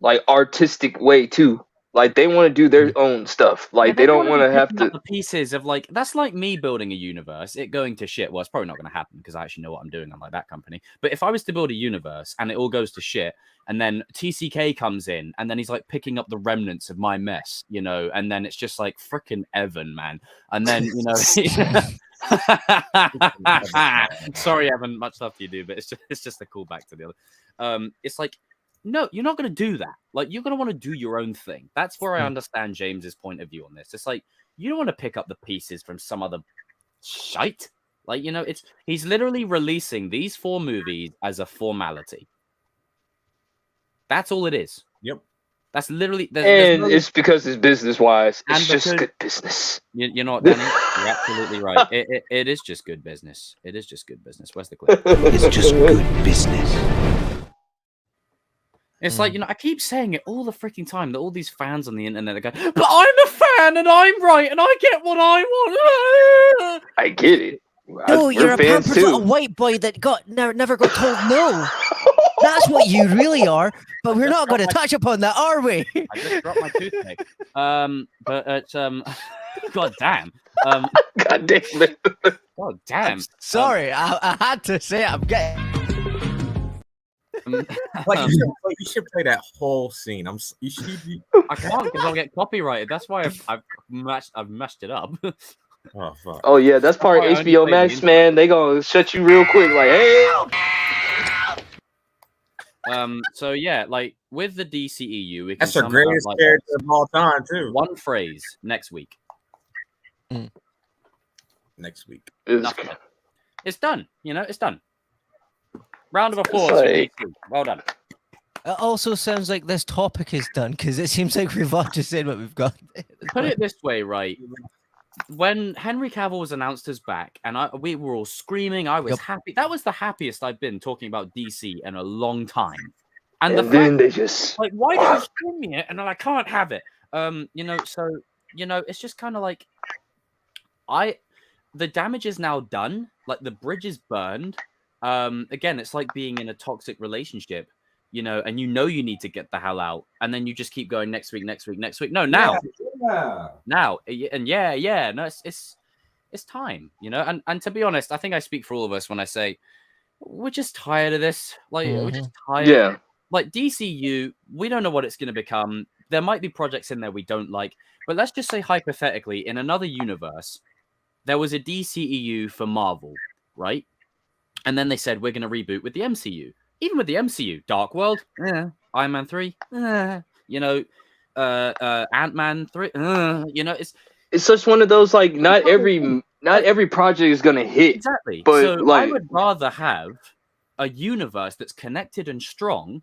like artistic way too. Like they want to do their own stuff. Like they don't want to have to.
The pieces of like that's like me building a universe. It going to shit. Well, it's probably not going to happen because I actually know what I'm doing. I'm like that company. But if I was to build a universe and it all goes to shit, and then TCK comes in, and then he's like picking up the remnants of my mess, and then it's just like freaking Evan, man. And then sorry, Evan. Much love to you, dude. But it's just a callback to the other. It's like. No, you're not going to do that. Like, you're going to want to do your own thing. That's where I understand James's point of view on this. It's like, you don't want to pick up the pieces from some other shite. Like, he's literally releasing these 4 movies as a formality. That's all it is.
Yep.
That's literally.
And it's because it's business wise. It's just
because-
good business.
You know what, Danny? You're absolutely right. It is just good business. It is just good business. Where's the clip?
It's just good business.
It's like, I keep saying it all the freaking time that all these fans on the internet are going, but I'm a fan and I'm right and I get what I want.
I get it.
No,
We're
you're a
fans
pampered
too.
little white boy that never got told no. That's what you really are. But we're not going to touch upon that, are we?
I just dropped my toothpick. But it's God damn.
God damn it.
God damn.
Sorry, I had to say it. I'm getting.
Like you should play that whole scene.
I can't because I'll get copyrighted. That's why I've messed it up.
Oh fuck.
Oh yeah, that's part of
I
HBO
only
Max,
played
man. They gonna shut you real quick, like, hey.
So yeah, like with the DCEU, we can
That's the
sum it up
greatest
like
character of all time, too.
one phrase next week.
Next week.
Nothing. It's done. It's done. Round of applause.
like-
for DC. Well done.
It also sounds like this topic is done because it seems like we've all just said what we've got.
Put it this way, right? When Henry Cavill was announced as back, and we were all screaming, I was happy. That was the happiest I've been talking about DC in a long time. And the
then
fact,
they just
like, why did you scream me it? And I can't have it. So it's just kind of like the damage is now done. Like the bridge is burned. Again, it's like being in a toxic relationship. And you need to get the hell out, and then you just keep going next week. No, now, now, and no, it's time, And to be honest, I think I speak for all of us when I say we're just tired of this. Like we're just tired.
Yeah.
Like DCU, we don't know what it's going to become. There might be projects in there we don't like, but let's just say hypothetically, in another universe, there was a DCEU for Marvel, right? And then they said we're going to reboot with the MCU. Even with the MCU, Dark World, Iron Man 3, Ant-Man 3,
It's just one of those, like, not every project is gonna hit.
Exactly.
But
so
like,
I would rather have a universe that's connected and strong,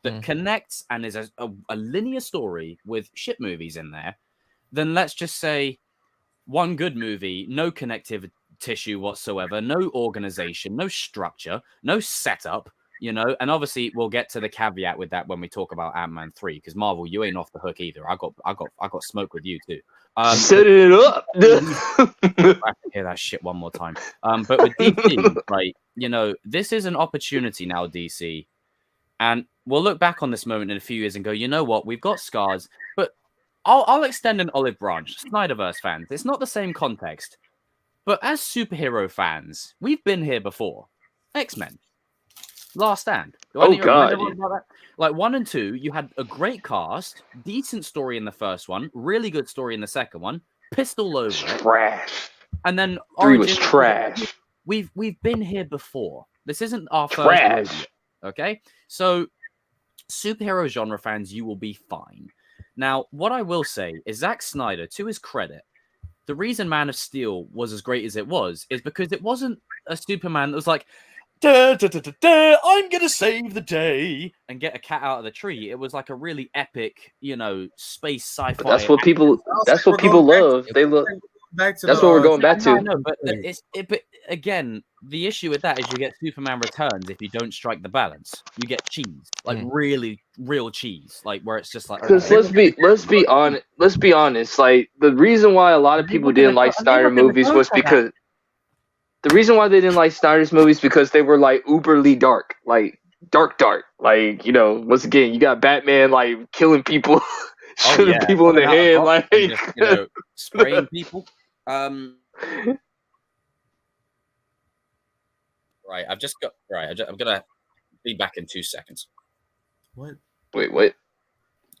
that connects and is a linear story with shit movies in there, than let's just say one good movie, no connective tissue whatsoever, no organization, no structure, no setup. And obviously we'll get to the caveat with that when we talk about Ant-Man 3, because Marvel, you ain't off the hook either. I got smoke with you too.
set it up.
I have to hear that shit one more time. But with DC, right, this is an opportunity now, DC, and we'll look back on this moment in a few years and go, you know what, we've got scars, but I'll extend an olive branch. Snyderverse fans, it's not the same context, but as superhero fans, we've been here before. X-Men. Last Stand.
Oh god!
About that? Like 1 and 2, you had a great cast, decent story in the first one, really good story in the second one, pissed all over it.
Trash.
And then
3 was trash.
We've been here before. This isn't our first
Trash.
rodeo, okay? So superhero genre fans, you will be fine. Now, what I will say is Zack Snyder, to his credit, the reason Man of Steel was as great as it was is because it wasn't a Superman that was like, da, da, da, da, da, I'm gonna save the day and get a cat out of the tree. It was like a really epic, space sci-fi.
That's what people. That's what people love. They love. That's what we're going back to.
I know, but but again, the issue with that is you get Superman Returns if you don't strike the balance. You get cheese, like really real cheese, like where it's just like.
Because let's be honest. Like the reason why a lot of people didn't like Snyder movies was because. The reason why they didn't like Snyder's movies because they were like uberly dark, like dark. Like, once again, you got Batman like killing people, shooting people in the head, like
just, spraying people. Right, I've just got right. I'm gonna be back in 2 seconds.
What?
Wait, what?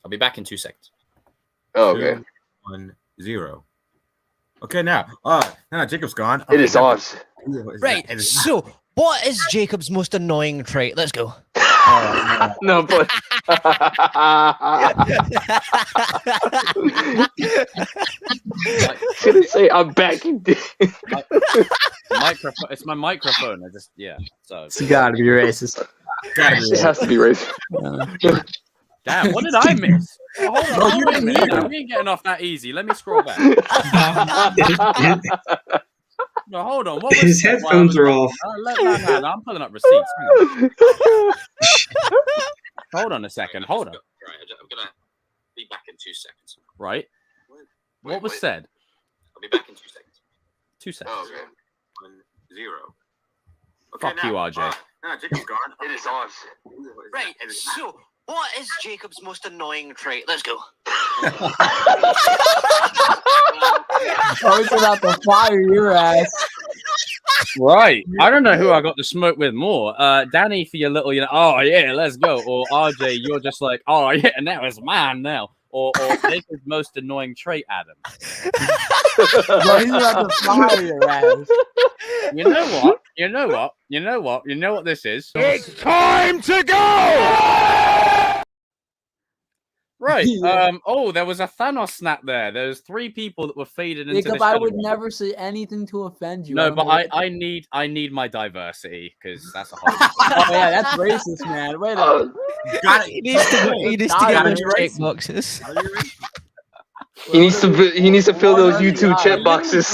I'll be back in 2 seconds.
Oh, okay.
2, 1, 0. Okay, now Jacob's gone.
It is awesome.
Right. So, what is Jacob's most annoying trait? Let's go.
No, but should I say I'm back in?
Microphone. It's my microphone. So
It's gotta be racist.
It has to be racist.
Damn, what did I miss? Hold on a minute. We ain't getting off that easy. Let me scroll back. No, hold on. What was
His headphones are off.
No, I'm pulling up receipts. Hold on a second. Hold on.
Right, I'm gonna be back in 2 seconds.
Right. What was said?
I'll be back in 2 seconds.
2 seconds.
Oh, okay. 1, 0.
Fuck you, RJ.
No, Jacob's gone.
It is ours.
Right. So, what is Jacob's most annoying trait? Let's go.
Oh, it's about to fire your ass.
Right. I don't know who I got to smoke with more. Danny for your little, oh yeah, let's go. Or RJ, you're just like, oh yeah, now it's mine now. Or Jacob's most annoying trait, Adam.
Bro, he's about to fire your ass.
You know what? You know what? You know what? You know what this is?
It's time to go!
Right.
Yeah.
Oh, there was a Thanos snap there. There's 3 people that were faded into
Jacob,
the
I
shadow.
would never say anything to offend you.
No,
don't
but
know what-
I need my diversity because that's a whole.
Oh yeah, that's racist, man. Wait a
He needs to get those check boxes.
He needs to fill those YouTube chat boxes.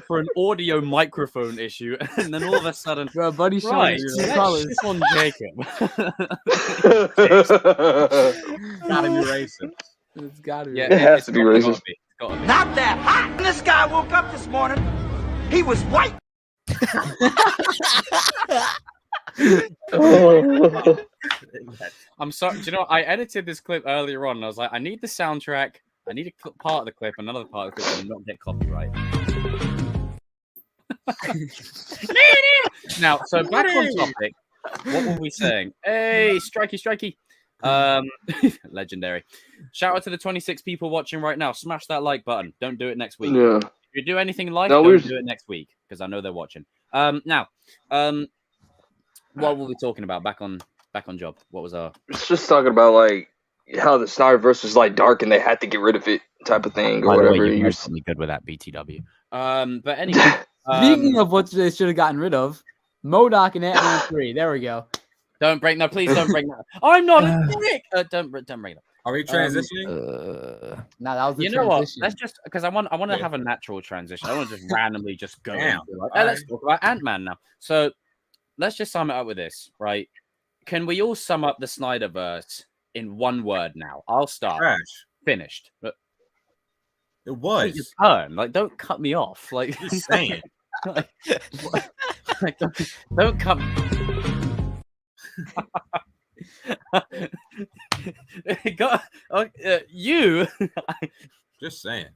For an audio microphone issue, and then all of a sudden,
Bro, buddy, showing
right,
his
let's
colors.
shit on Jacob. Gotta be racist.
It's gotta be.
Yeah,
It has to be
gotta
racist.
be. It's gotta be.
Not that hot. When this guy woke up this morning, he was white.
I'm sorry. Do you know what? I edited this clip earlier on, and I was like, I need the soundtrack. I need a part of the clip, another part of the clip, and not get copyright. Now, so back on topic. What were we saying? Hey, strikey. Legendary. Shout out to the 26 people watching right now. Smash that like button. Don't do it next week.
Yeah.
If you do anything live,
No,
don't do it next week because I know they're watching. Now, what were we talking about? Back on job. What was our?
It's just talking about like how the Snyderverse was like dark and they had to get rid of it, type of thing, or
By the way,
whatever.
you
You're
guys are good with that BTW. But anyway,
Speaking of what they should have gotten rid of, MODOK and Ant-Man 3. There we go.
don't break. No, please don't break that. I'm not a dick. Don't break that.
Are we transitioning?
Nah, that was the
You know what?
transition.
Let's just because I want to have a natural transition. I want to just randomly just go.
Damn.
Into like, let's talk about Ant-Man now. So let's just sum it up with this, right? Can we all sum up the Snyderverse in one word now? I'll start.
Trash.
Finished. But
It
your
was.
turn. Like, don't cut me off. Like,
Just saying.
like, don't cut. You.
Just saying.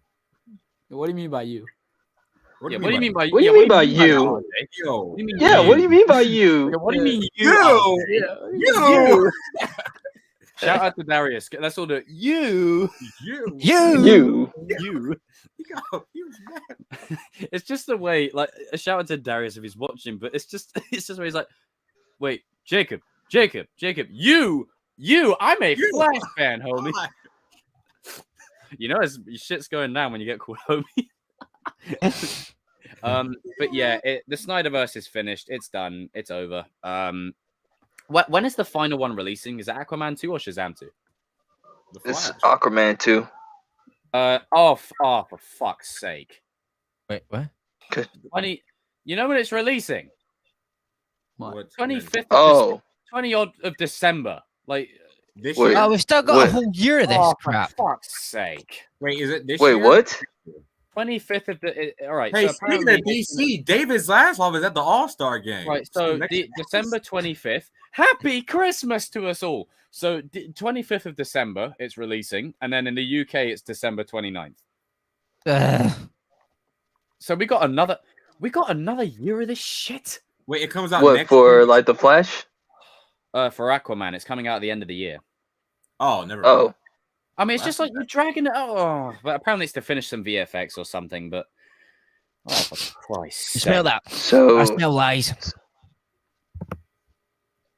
What do you mean by you?
What do you mean by
What do you mean by you?
Yo.
What do you mean?
Yeah, what do you mean by you?
What do you mean you?
You.
Shout out to Darius. Let's all do it. You.
You.
It's just the way, like, a shout out to Darius if he's watching, but it's just where he's like, wait, Jacob, you, I'm a Flash fan, homie. You know, shit's going down when you get called homie. But yeah, the Snyderverse is finished. It's done. It's over. When is the final one releasing? Is it Aquaman 2 or Shazam 2?
It's Aquaman 2.
For fuck's sake.
Wait, what?
20. You know when it's releasing?
What?
25th.
Oh.
20 odd of December. Like
This
Wait.
year?
Oh, we've still got
What?
a whole year of this
for
crap.
fuck's sake.
Wait, is it this
Wait,
year?
what?
25th of the. All right.
Hey,
so
speaking
apparently-
of DC, David Zaslav is at the All-Star game.
Right, so December 25th. Happy Christmas to us all. So 25th of December, it's releasing, and then in the UK, it's December 29th. So we got another year of this shit.
Wait, it comes out
What,
next
for
week?
like the Flash?
For Aquaman, it's coming out at the end of the year.
Oh, never.
Oh.
I mean, it's just like you're dragging it. Oh, but apparently it's to finish some VFX or something. But oh, for Christ!
Smell that. I
So
smell lies.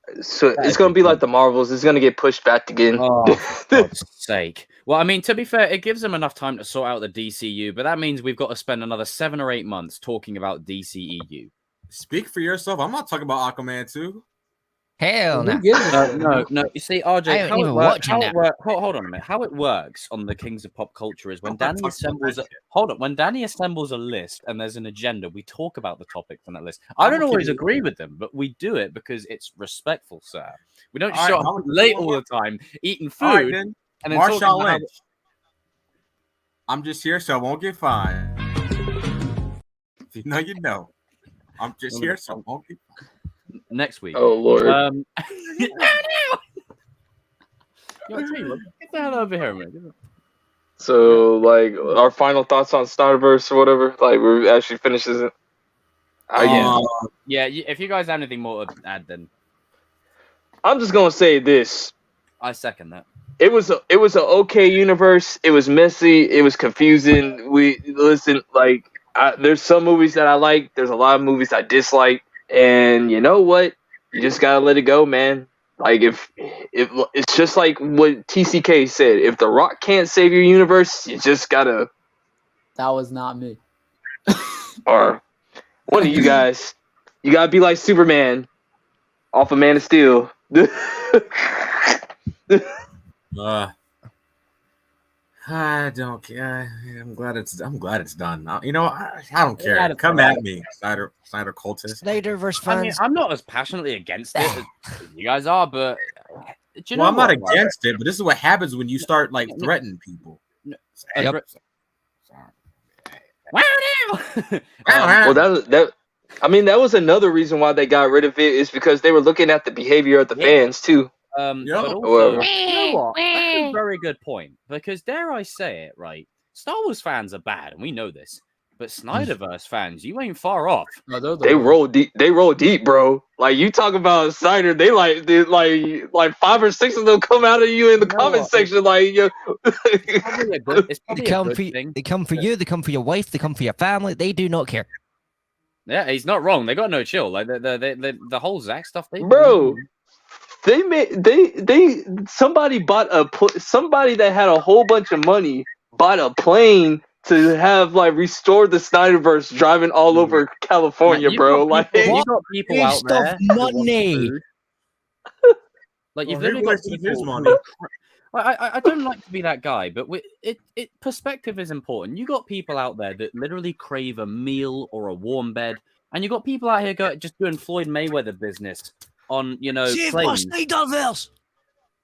it's gonna be like the Marvels. It's gonna get pushed back again.
Oh, for God's sake. Well, I mean, to be fair, it gives them enough time to sort out the DCU, but that means we've got to spend another 7 or 8 months talking about DCEU.
Speak for yourself. I'm not talking about Aquaman 2.
Hell no.
Who gives a shit?
No. You see, RJ,
I ain't
how it
even
works?
watching that.
Hold on a minute. How it works on the Kings of Pop Culture is when
I'm not
Danny
talking about
assembles.
that shit.
Hold on. When Danny assembles a list and there's an agenda, we talk about the topics on that list. I don't
I'm
always
kidding.
agree with them, but we do it because it's respectful, sir. We don't
All right,
show up
I'm-
late all the time, eating food,
All right, then.
and then talking
Marshawn
about how
Lynch. I'm just here so I won't get fined. If you know, you know. I'm just here so I won't get fined.
next week.
Oh Lord.
You know, I tell you what, get the hell over here, man.
So like our final thoughts on Snyderverse or whatever. Like we actually finishes it.
Yeah. If you guys have anything more to add, then
I'm just gonna say this.
I second that.
It was an okay universe. It was messy. It was confusing. There's some movies that I like. There's a lot of movies I dislike. And you know what? You just gotta let it go, man. Like if it's just like what TCK said. If The Rock can't save your universe, you just gotta.
That was not me.
Or one of you guys, you gotta be like Superman, off of Man of Steel.
I don't care. I'm glad it's done. You know, I don't care. Come at me, Snyder cultist.
Snyderverse fans.
I mean, I'm not as passionately against it as you guys are, but do you know
Well, I'm not
what,
against it, but this is what happens when you start like threatening people.
Yep.
Well, that was another reason why they got rid of it is because they were looking at the behavior of the fans too.
But also, you know what? That's a very good point because dare I say it, right? Star Wars fans are bad, and we know this. But Snyderverse fans, you ain't far off.
No,
They roll deep. They roll deep, bro. Like you talk about Snyder, they like 5 or 6 of them come out of you in the comment section. Like, yo.
It's probably a good thing.
They come for you. They come for your wife. They come for your family. They do not care.
Yeah, he's not wrong. They got no chill. Like the whole Zack stuff.
Bro, somebody that had a whole bunch of money bought a plane to have restore the Snyderverse driving all over California, bro.
You got people out there.
Money.
Like you've literally got people.
Money.
I don't like to be that guy, but perspective is important. You got people out there that literally crave a meal or a warm bed, and you got people out here just doing Floyd Mayweather business on planes.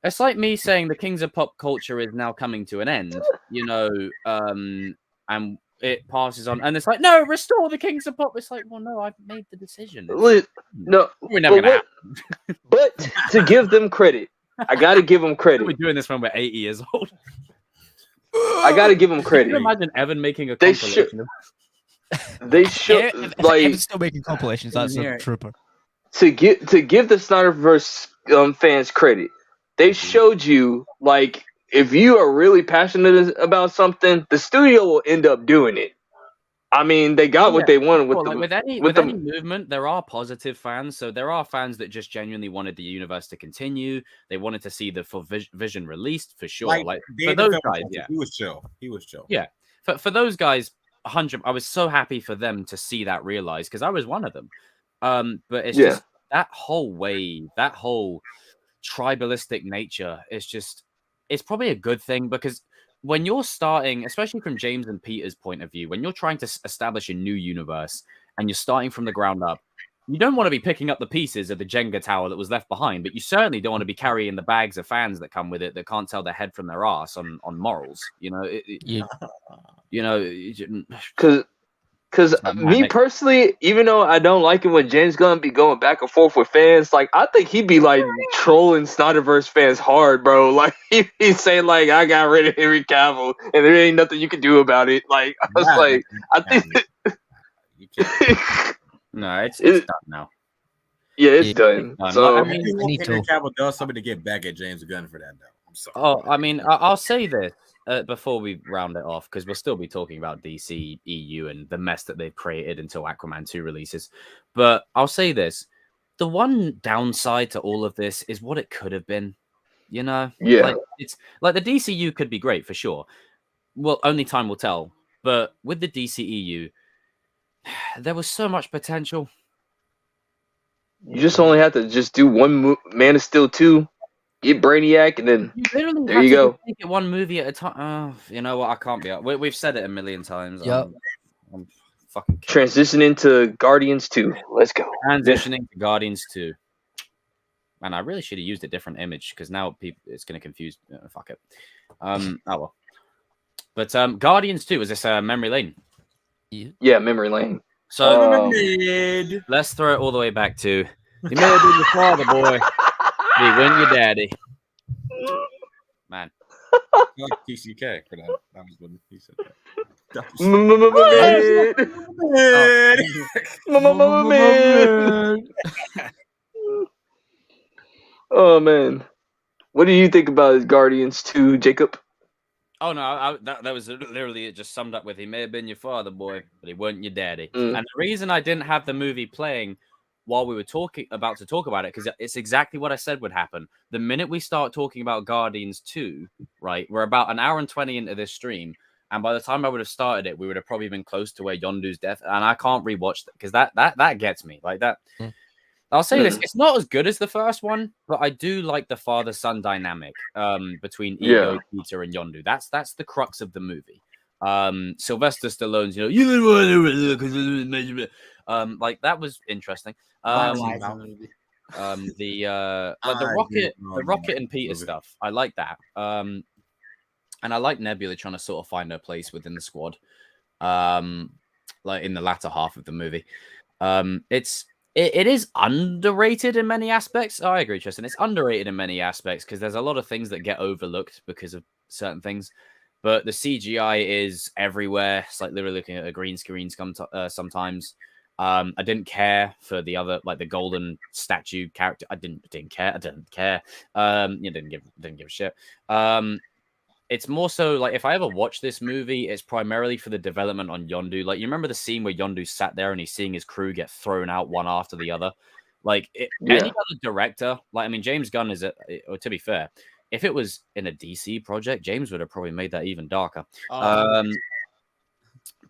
It's like me saying the Kings of Pop Culture is now coming to an end, and it passes on, and it's like, no, restore the Kings of Pop. It's like, well, no, I've made the decision.
No,
we're never gonna happen.
But to give them credit, I gotta give them credit.
We're doing this when we're 80 years old.
I gotta give them credit.
Can you imagine Evan making a compilation?
They should
Evan's still making compilations. That's a trooper.
To give the Snyderverse fans credit, they showed you if you are really passionate about something, the studio will end up doing it. I mean, they got what they wanted with
any movement. There are positive fans, so there are fans that just genuinely wanted the universe to continue. They wanted to see the full vision released for sure. For those guys, yeah,
he was chill.
Yeah, for those guys, 100. I was so happy for them to see that realized because I was one of them. But it's just that whole wave, that whole tribalistic nature. It's probably a good thing because when you're starting, especially from James and Peter's point of view, when you're trying to establish a new universe and you're starting from the ground up, you don't want to be picking up the pieces of the Jenga tower that was left behind, but you certainly don't want to be carrying the bags of fans that come with it that can't tell their head from their ass on morals.
Because me personally, even though I don't like it when James Gunn be going back and forth with fans, I think he'd be trolling Snyderverse fans hard, bro. He's saying I got rid of Henry Cavill and there ain't nothing you can do about it. I think
you can't.
No, it's done now.
Yeah, it's done. So
I mean, Henry Cavill does something to get back at James Gunn for that, though. I'm sorry.
Oh, I mean, I'll say this before we round it off because we'll still be talking about DC, EU, and the mess that they've created until Aquaman 2 releases. But I'll say this: the one downside to all of this is what it could have been.
Yeah,
it's like the DCU could be great for sure. Well, only time will tell. But with the DCEU, there was so much potential.
You just only have to just do one Man of Steel 2, get Brainiac, and then
Literally
there you go.
Take it one movie at a time. Oh, you know what? I can't be. We've said it a million times.
Yep.
I'm fucking
transitioning to Guardians 2. Let's go.
Transitioning to Guardians 2. Man, I really should have used a different image because now it's going to confuse. Fuck it. Oh well. But Guardians 2, is this Memory Lane?
Yeah, Memory Lane.
So let's throw it all the way back to you may have been your father, boy. He win your daddy. Man.
I like TCK for that. That was when he said that.
Oh man, what do you think about Guardians 2, Jacob?
Oh no, that was literally it. Just summed up with he may have been your father, boy, but he weren't your daddy. And the reason I didn't have the movie playing while we were about to talk about it, because it's exactly what I said would happen. The minute we start talking about Guardians 2, right, we're about an hour and 20 into this stream, and by the time I would have started it, we would have probably been close to where Yondu's death, and I can't rewatch that because that gets me like that. I'll say this: it's not as good as the first one, but I do like the father-son dynamic between Ego, Peter, and Yondu. That's the crux of the movie. Sylvester Stallone's, like that was interesting. The Rocket and Peter stuff, I like that. And I like Nebula trying to sort of find her place within the squad. Like in the latter half of the movie, It is underrated in many aspects. Oh, I agree, Tristan. It's underrated in many aspects because there's a lot of things that get overlooked because of certain things. But the CGI is everywhere. It's like literally looking at a green screen sometimes. I didn't care for the other, like the golden statue character. I didn't care. Didn't give a shit. It's more so like if I ever watch this movie, it's primarily for the development on Yondu. Like you remember the scene where Yondu sat there and he's seeing his crew get thrown out one after the other. Like any other director, like I mean, James Gunn is or to be fair, if it was in a DC project, James would have probably made that even darker. I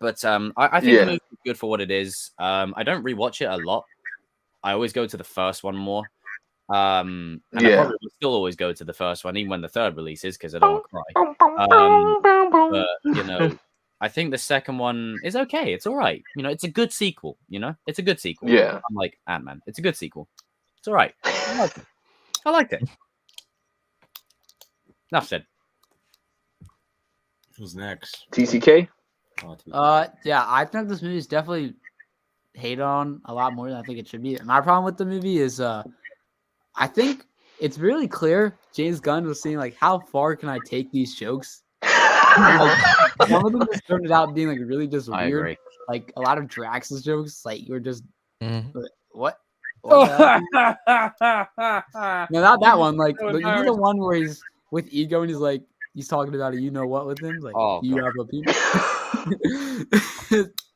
think the movie is good for what it is. I don't rewatch it a lot. I always go to the first one more. And I probably will still always go to the first one, even when the third releases, because I don't want to cry. But you know, I think the second one is okay. It's all right. You know, it's a good sequel. You know, it's a good sequel.
Yeah,
I'm like Ant-Man. It's a good sequel. It's all right. I liked it. Enough said.
Who's next?
TCK.
Yeah, I think this movie is definitely hated on a lot more than I think it should be. My problem with the movie is I think it's really clear James Gunn was saying, like, how far can I take these jokes? Like, some of them just turned out being, like, really just weird.
Agree.
Like, a lot of Drax's jokes, like, you're just, what?
No,
No, not that one. Like, you know the one where he's with Ego and he's, like, he's talking about a you-know-what with him? Like, you have a people.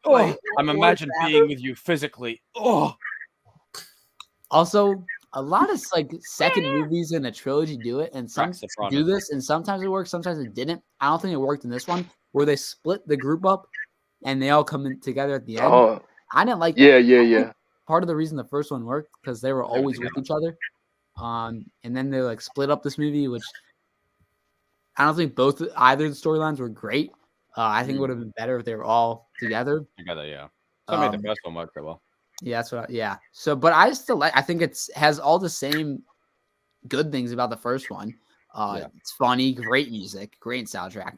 Like, I'm imagining being with you physically.
Also, a lot of like second movies in a trilogy do it, and some do this, and sometimes it works, sometimes it didn't. I don't think it worked in this one, where they split the group up and they all come in together at the end. I didn't like that.
Yeah.
Part of the reason the first one worked because they were always with each other, and then they like split up this movie, which I don't think either of the storylines were great. I think it would have been better if they were all together.
Yeah. So I made the first one work pretty well.
Yeah, that's what. So, but I still like. I think has all the same good things about the first one. It's funny, great music, great soundtrack,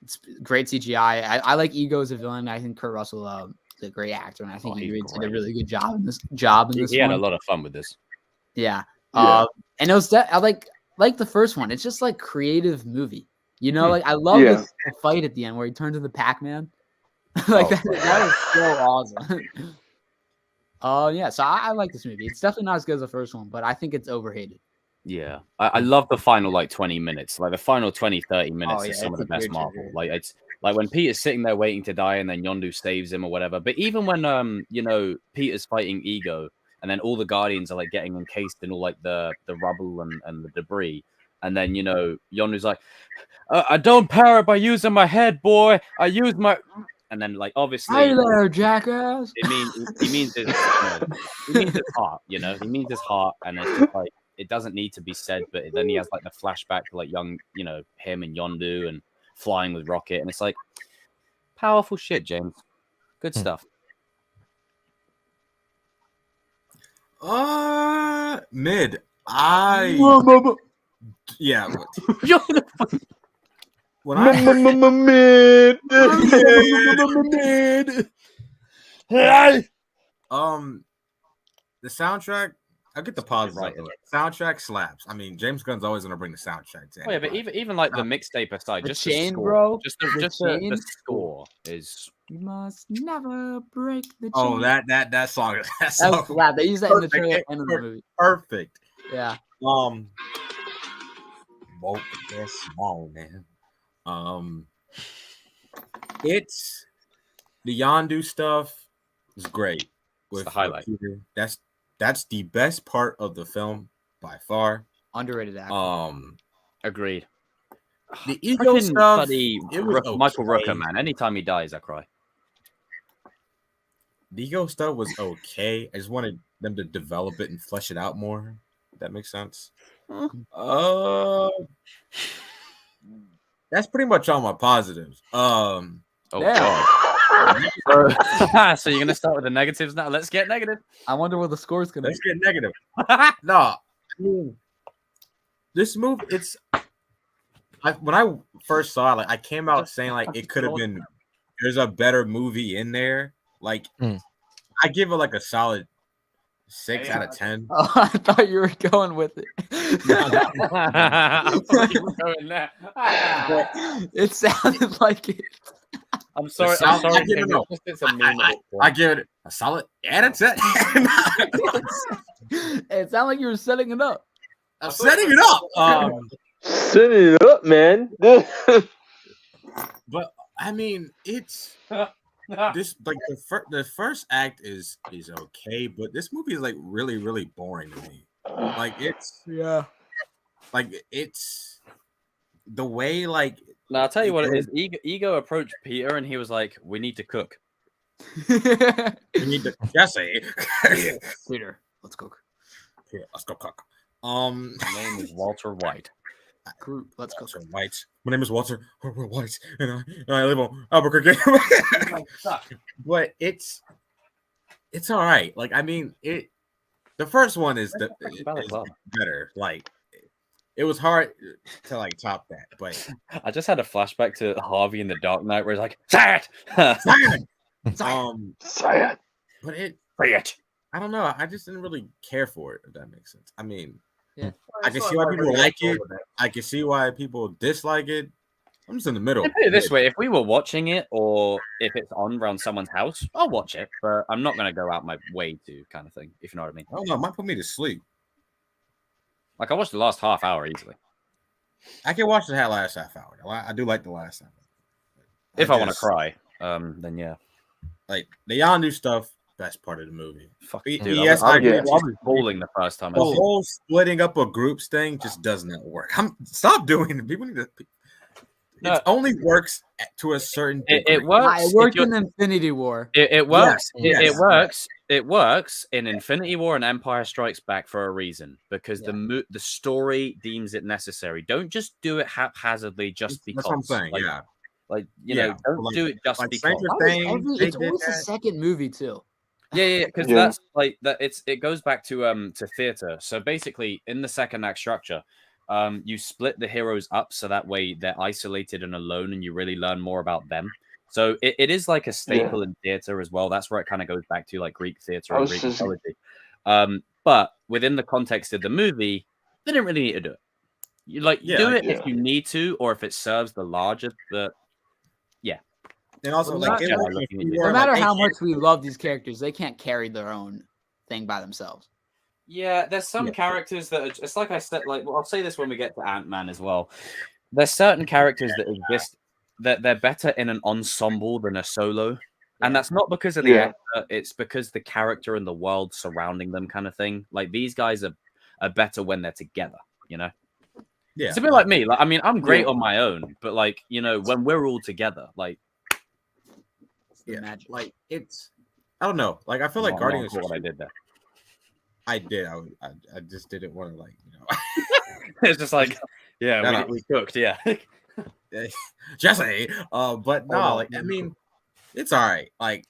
it's great CGI. I like Ego as a villain. I think Kurt Russell is a great actor, and I think he did a really good job in this. He
had a lot of fun with this.
Yeah. And it was I like the first one. It's just like creative movie. You know, like I love the fight at the end where he turns into Pac-Man. That was so awesome. So I like this movie. It's definitely not as good as the first one, but I think it's overhated.
Yeah. I love the final like 20 minutes. Like the final 20, 30 minutes is some of the best Marvel. Like it's like when Peter's sitting there waiting to die and then Yondu saves him or whatever. But even when Peter's fighting Ego and then all the Guardians are like getting encased in all like the rubble and the debris. And then, Yondu's like, I don't power it by using my head, boy. I use my... and then like obviously
Hey there, jackass.
he means his he means his heart, you know. He means his heart, and it's just like it doesn't need to be said, but then he has like the flashback to like young, you know, him and Yondu and flying with Rocket, and it's like powerful shit, James. Good stuff.
Mid. Yeah. When the soundtrack, I get the pause right. Soundtrack slaps. I mean, James Gunn's always gonna bring the soundtrack to.
Oh, yeah, but even like the mixtape aside,
The
just
chain,
the score,
bro.
just
The chain.
the score is.
You must never break the chain.
Oh, that song.
That was slap. They use that in the trailer and in the movie.
Perfect.
Yeah.
Woke this morning. It's the Yondu stuff is great.
With the highlight.
Peter. That's the best part of the film by far.
Underrated acting.
Agreed.
The ego stuff.
Buddy, Michael Rooker, man. Anytime he dies, I cry.
The ego stuff was okay. I just wanted them to develop it and flesh it out more. If that makes sense. That's pretty much all my positives.
God. So you're gonna start with the negatives now? Let's get negative.
I wonder what the score's gonna.
Let's get negative. No, this movie. When I first saw it, like I came out saying like it could have been. There's a better movie in there. Like I give it like a solid 6 out of 10.
Oh, I thought you were going with it.
I thought you were going there.
It sounded like it.
I'm sorry.
I give it a solid 8 out of 10.
It sounded like you were setting it up.
I'm setting it up.
Setting it up, man.
But I mean, it's this like the first act is okay, but this movie is like really, really boring to me. Like it's the way like.
No, I'll tell you what it is. Ego approached Peter and he was like, "We need to cook."
We need to Jesse.
Peter, let's cook.
Peter, let's go cook.
My name is Walter White.
Let's go.
Walter White. My name is Walter White, and I live on Albuquerque. But it's all right. Like I mean, the first one is better. Like it was hard to like top that, but
I just had a flashback to Harvey in The Dark Knight where he's like, "Say it,
say it." But say it. I don't know. I just didn't really care for it. If that makes sense. I mean.
Yeah.
I can see why people like it. I can see why people dislike it. I'm just in the middle.
Put it this way: if we were watching it, or if it's on around someone's house, I'll watch it. But I'm not going to go out my way to kind of thing, if you know what I mean.
I don't know. It might put me to sleep.
Like I watched the last half hour easily.
I can watch the last half hour. I do like the last half hour.
If I want to cry, then yeah.
Like the Yondu stuff. Best part of the movie.
Fuck, dude,
yes,
I was bawling the first time.
The whole splitting up of groups thing just does not work. Stop doing it. People need to. It only works to a certain degree.
It works.
It worked in Infinity War.
It works.
Yes,
it works. It works in Infinity War and Empire Strikes Back for a reason, because the story deems it necessary. Don't just do it haphazardly just because.
That's what I'm saying.
Like you know, don't do it just because.
It's always the second movie too.
Yeah, because that's like that. It goes back to theater. So basically, in the second act structure, you split the heroes up so that way they're isolated and alone, and you really learn more about them. So it is like a staple in theater as well. That's where it kind of goes back to like Greek theater and Greek mythology. But within the context of the movie, they didn't really need to do it. You do it if you need to, or if it serves the larger.
And also,
no matter how much we love these characters, they can't carry their own thing by themselves.
Yeah, there's some characters that are, it's like I said, like I'll say this when we get to Ant-Man as well. There's certain characters that exist that they're better in an ensemble than a solo. And that's not because of the actor, it's because the character and the world surrounding them kind of thing. Like these guys are better when they're together, you know?
Yeah.
It's a bit like me. Like I mean, I'm great on my own, but like, you know, when we're all together, like
the magic.
Like it's, I don't know. Like I feel like Guardians.
What I did there.
I did. I just didn't want to
It's just like, yeah, we cooked, yeah.
Jesse. But no, like I mean, it's all right. Like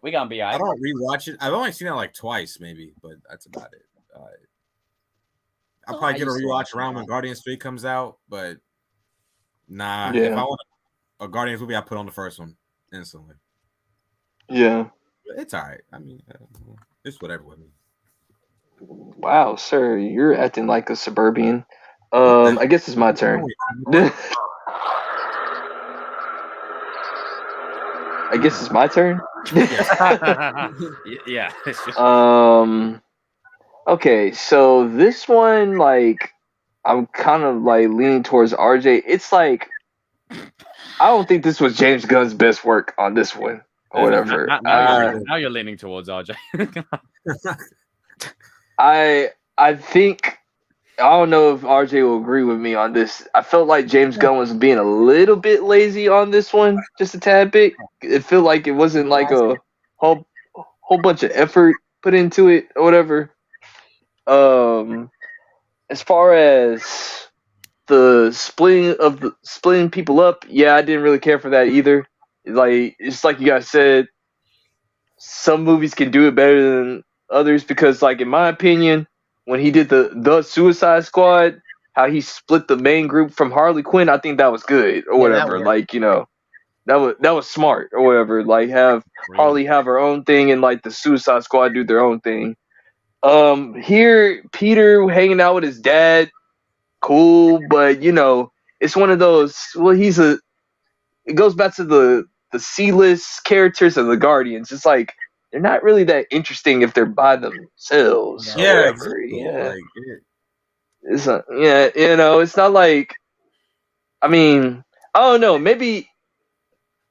we gonna be.
I don't rewatch it. I've only seen it like twice, maybe, but that's about it. I'll probably get a rewatch around when Guardians 3 comes out, but nah.
Yeah.
If I want a Guardians movie, I put on the first one instantly.
Yeah.
It's all right. I mean, it's whatever with me.
Wow, sir, you're acting like a suburban. I guess it's my turn. I guess it's my turn.
Yeah. It's just...
Okay, so this one, like, I'm kind of like leaning towards RJ. It's like, I don't think this was James Gunn's best work on this one, or whatever.
Now you're leaning towards RJ.
I think, I don't know if RJ will agree with me on this. I felt like James Gunn was being a little bit lazy on this one, just a tad bit. It felt like it wasn't like a whole bunch of effort put into it or whatever. As far as the splitting people up, yeah, I didn't really care for that either. Like, it's like you guys said, some movies can do it better than others because, like, in my opinion, when he did the Suicide Squad, how he split the main group from Harley Quinn, I think that was good or whatever. Like, you know, that was smart or whatever. Like, have Harley have her own thing and like the Suicide Squad do their own thing. Here, Peter hanging out with his dad, cool, but you know, it's one of those. Well, it goes back to the C-list characters of the Guardians. It's like they're not really that interesting if they're by themselves.
Yeah,
exactly.
It's
you know, it's not like. I mean, I don't know, maybe.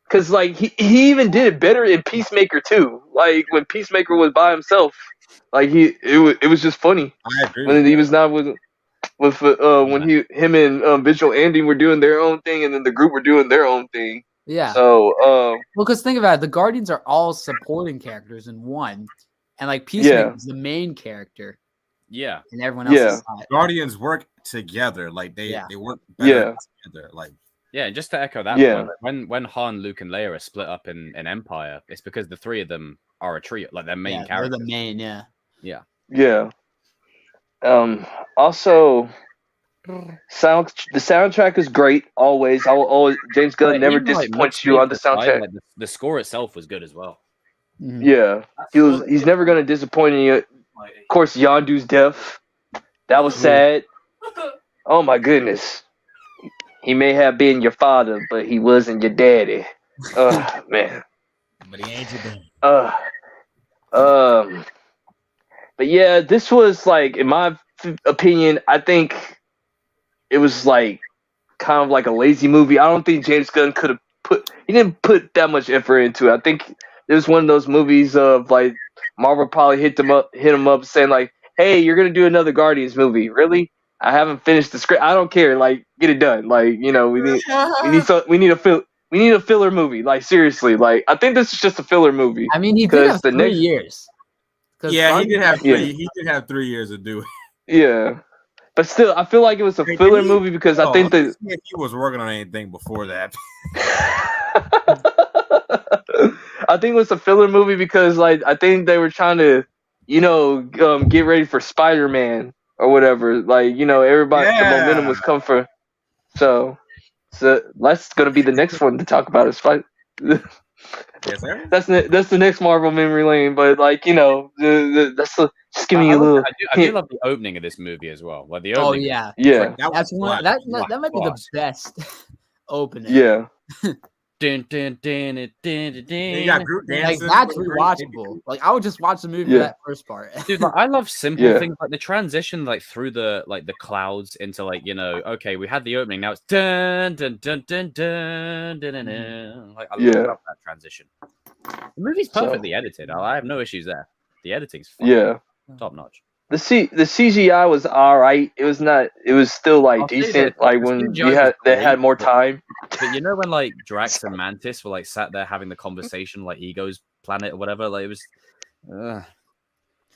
Because, like, he even did it better in Peacemaker, too. Like, when Peacemaker was by himself, like, it was just funny.
I agree.
When he was not when him and Visual Andy were doing their own thing, and then the group were doing their own thing.
Yeah.
So,
well, because think about it, the Guardians are all supporting characters in one, and like Peacemaker is the main character.
Yeah.
And everyone else is not.
Guardians work together, like they work better together, like.
Yeah, just to echo that point, when Han, Luke, and Leia are split up in Empire, it's because the three of them are a trio, like their main characters.
They're the main,
Yeah. Also, the soundtrack is great. Always, James Gunn never disappoints you on the soundtrack.
Like, the score itself was good as well.
Mm-hmm.
Yeah, he's never gonna disappoint you. Of course, Yondu's death. That was sad. Oh my goodness. He may have been your father, but he wasn't your daddy. Man.
But he ain't your daddy.
But yeah, this was like, in my opinion, I think it was like kind of like a lazy movie. I don't think James Gunn he didn't put that much effort into it. I think it was one of those movies of like Marvel probably hit him up saying like, hey, you're gonna do another Guardians movie. Really? I haven't finished the script. I don't care. Like, get it done. Like, you know, we need a filler movie. Like, seriously. Like, I think this is just a filler movie.
I mean, he did have 3 years.
Yeah, he did have 3. He did have 3 years to do it.
Yeah, but still, I feel like it was a filler movie because I think that
he was working on anything before that.
I think it was a filler movie because, like, I think they were trying to, you know, get ready for Spider-Man. Or whatever, like, you know, everybody, the momentum was come for. So that's gonna be the next one to talk about is fight.
Yes, sir.
That's the next Marvel memory lane, but like, you know, just giving you a little.
I do love the opening of this movie as well. Like the opening.
Yeah.
That's one. That might be the best opening.
Yeah.
You got
group dancing.
Like, that's rewatchable. Like, I would just watch the movie for that first part.
Dude, like, I love simple things like the transition, like through the clouds into, like, you know, okay, we had the opening, now it's dun dun dun dun dun dun dun dun. Like, I love that transition. The movie's perfectly edited. I have no issues there. The editing's top notch.
The CGI was all right. It was not. It was still like decent. Like when they had more time.
But you know when like Drax and Mantis were like sat there having the conversation like Ego's planet or whatever, like it was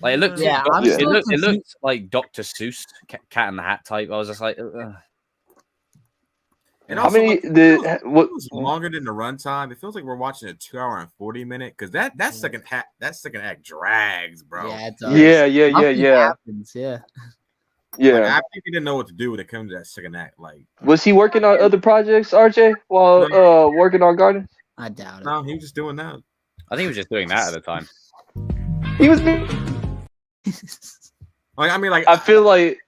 like it looked it looked like Dr. Seuss Cat in the Hat type. I was just like
And also, it was longer than the runtime. It feels like we're watching a 2 hour and 40 minute because that second act drags, bro.
Yeah, it does.
Yeah.
Happens, yeah.
Yeah.
Like, I think he didn't know what to do when it comes to that second act. Like,
was he working on other projects, RJ, while working on Guardians?
I doubt it.
No, he was just doing that.
I think he was just doing that at the time.
He was.
Like, I mean, like
I feel like.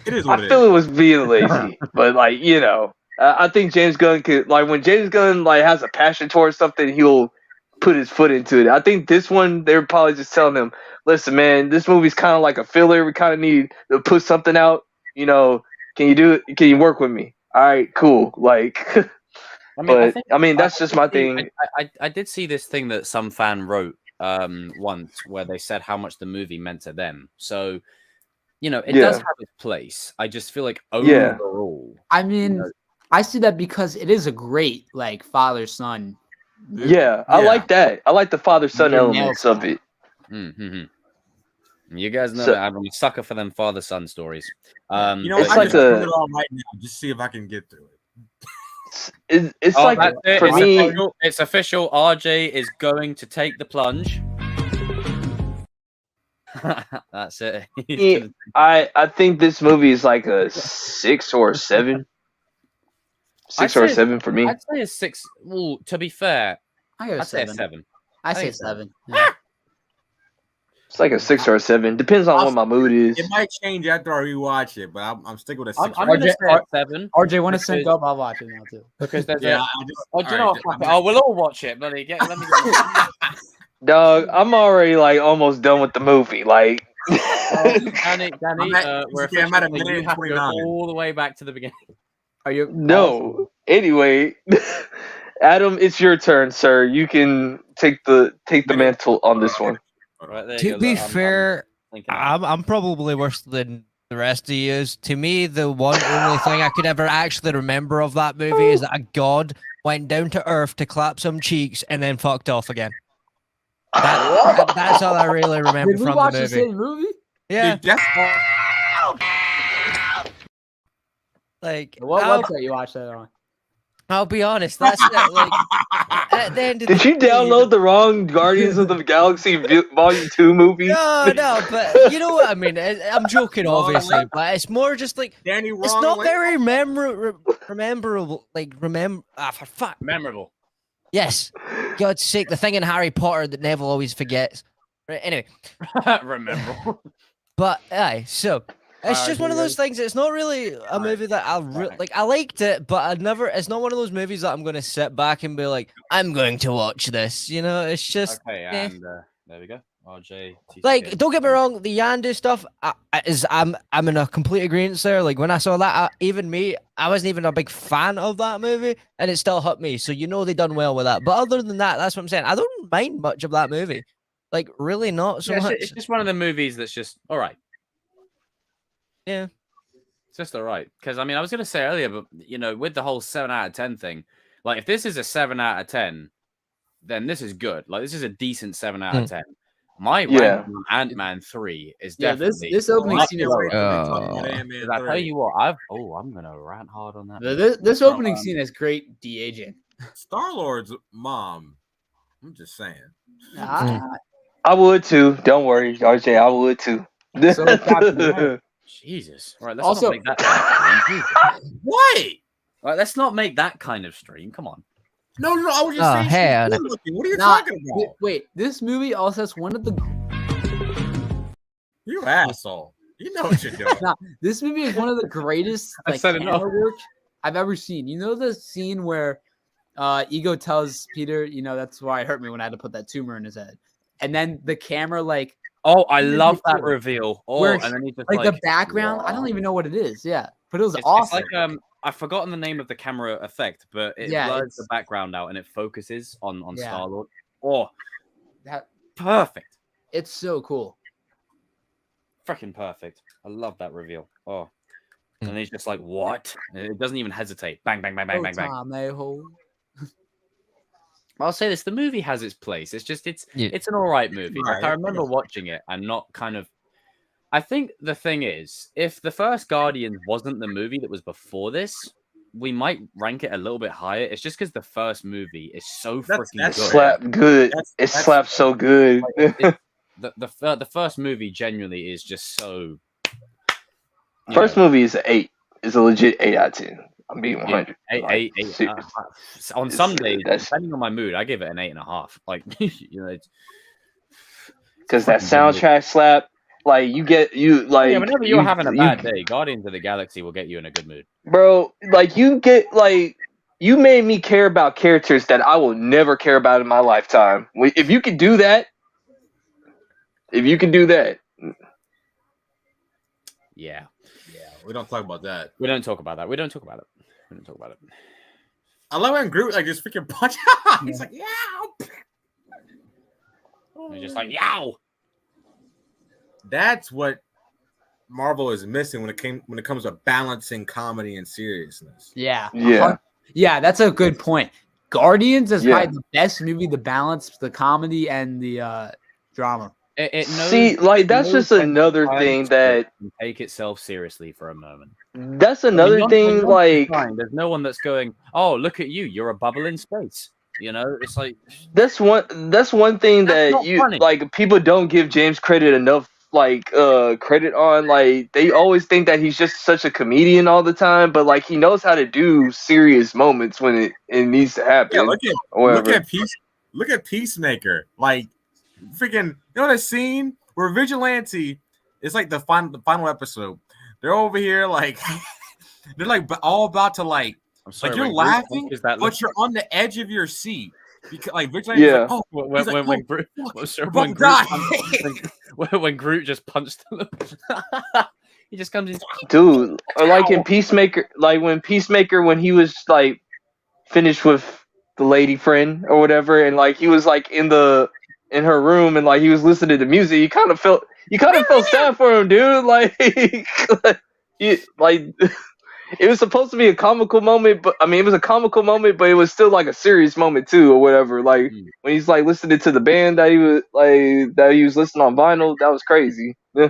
It is what
I feel it was being lazy, but like I think James Gunn could when James Gunn has a passion towards something, he'll put his foot into it. I think this one they're probably just telling him, "Listen, man, this movie's kind of like a filler. We kind of need to put something out. Can you do it? Can you work with me? All right, cool. That's just my thing.
I did see this thing that some fan wrote once where they said how much the movie meant to them. So. It does have its place. I just feel like overall.
I mean, I see that because it is a great father-son.
Yeah, I like that. I like the father-son elements of it.
Mm-hmm. You guys know that I'm a sucker for them father-son stories.
It's
like it all right now. Just see if I can get through it.
It's for me.
It's official. RJ is going to take the plunge. That's it.
I think this movie is like a 6 or a 7. 6 or a 7 for me.
I'd say a 6. Well, to be fair,
I'd say a 7. I say 7.
Yeah. It's like a 6 or a 7. Depends on what my mood is.
It might change after I rewatch it, but I'm sticking with a 6.
I'm going to say 7.
RJ, want to sync up? I'll watch it now too.
Because there's we'll all watch it, buddy. Let me get
Dog, I'm already almost done with the movie. Danny,
we're at a minute. You have to go all the way back to the beginning.
Are you?
No. Anyway, Adam, it's your turn, sir. You can take the mantle on this one.
Right, to be fair, I'm probably worse than the rest of you. To me, the one only thing I could ever actually remember of that movie is that a god went down to Earth to clap some cheeks and then fucked off again. That's all I really remember from the movie. Did we watch the
same movie?
Yeah.
What website you watched that on?
I'll be honest, that's it. At the end of
Did you download the wrong Guardians of the Galaxy Volume 2 movie?
No, but you know what I mean. I'm joking, obviously, but it's more just
Danny.
It's not very memorable.
Memorable.
Yes, God's sake, the thing in Harry Potter that Neville always forgets. Right, anyway.
Remember.
But, so, it's just one of those things, it's not really a movie that I liked it, but it's not one of those movies that I'm going to sit back and be like, I'm going to watch this, it's just...
Okay, and there we go. RJ.
Don't get me wrong, the Yandu stuff I'm in a complete agreement there. When I saw that, I wasn't even a big fan of that movie, and it still hit me. So they done well with that. But other than that, that's what I'm saying. I don't mind much of that movie. Really not so much.
It's just one of the movies that's just all right.
Yeah,
it's just all right. Because I was going to say earlier, but with the whole 7 out of 10 thing, if this is a 7 out of 10, then this is good. This is a decent 7 out of 10. My ranking on Ant-Man 3 is definitely
this opening scene is great.
I tell you what, I'm gonna rant hard on that.
This opening scene is great de-aging.
Star-Lord's mom. I'm just saying.
I would too. Don't worry, RJ. I would too.
Jesus. All right, let's not make that kind of stream.
What?
All right, let's not make that kind of stream. Come on.
No, I was just saying.
Hey,
what are you talking about?
Wait, this movie also has one of the.
You asshole! You know what you're doing.
This movie is one of the greatest camera work I've ever seen. You know the scene where Ego tells Peter, that's why it hurt me when I had to put that tumor in his head, and then the camera
Oh, I love that reveal.
And then he just the background. I don't even know what it is. Yeah, but it was awesome.
It's I've forgotten the name of the camera effect, but it blurs the background out and it focuses on Star-Lord. Oh, perfect.
It's so cool.
Freaking perfect. I love that reveal. Oh, And he's just like, what? And it doesn't even hesitate. Bang, bang, bang, bang, bang, bang. I'll say this: the movie has its place. It's just it's an all right movie. Like I remember watching it and not kind of. I think the thing is, if the first Guardian wasn't the movie that was before this, we might rank it a little bit higher. It's just because the first movie is so freaking good.
Slapped good. It slapped so good.
The first movie genuinely is just so.
First movie is an 8. It's a legit 8 out of 10. I'm being 100.
Eight. On some days, depending on my mood, I give it an 8.5. Like
because that soundtrack slap. Like
whenever you're having a bad day, Guardians of the Galaxy will get you in a good mood,
bro. Like you made me care about characters that I will never care about in my lifetime. If you can do that,
yeah,
we don't talk about that.
We don't talk about it.
I love when Groot just freaking punch. He's like, yow.
He's just like, yow.
That's what Marvel is missing when it comes to balancing comedy and seriousness.
Yeah. Yeah, that's a good point. Guardians is probably the best movie to balance the comedy and the drama.
That's just another thing that
take itself seriously for a moment.
That's another thing.
There's no one that's going, "Oh, look at you! You're a bubble in space." You know, it's like
that's one thing that people don't give James credit enough. Credit on. Like they always think that he's just such a comedian all the time, but like he knows how to do serious moments when it needs to happen.
Yeah, look at Peacemaker. Like freaking, you know that scene where Vigilante is like the final episode. They're over here like they're like all about to like. I'm sorry, like you're laughing, but you're on the edge of your seat. Because like Vigilante is like,
when Groot just punched him, he just comes in.
Dude, or like in Peacemaker, when he was like finished with the lady friend or whatever, and like he was like in her room and like he was listening to music, you kind of felt sad for him, dude. It was supposed to be a comical moment, but it was a comical moment, but it was still like a serious moment too, or whatever. Like when he's like listening to the band that he was listening on vinyl, that was crazy. Yeah.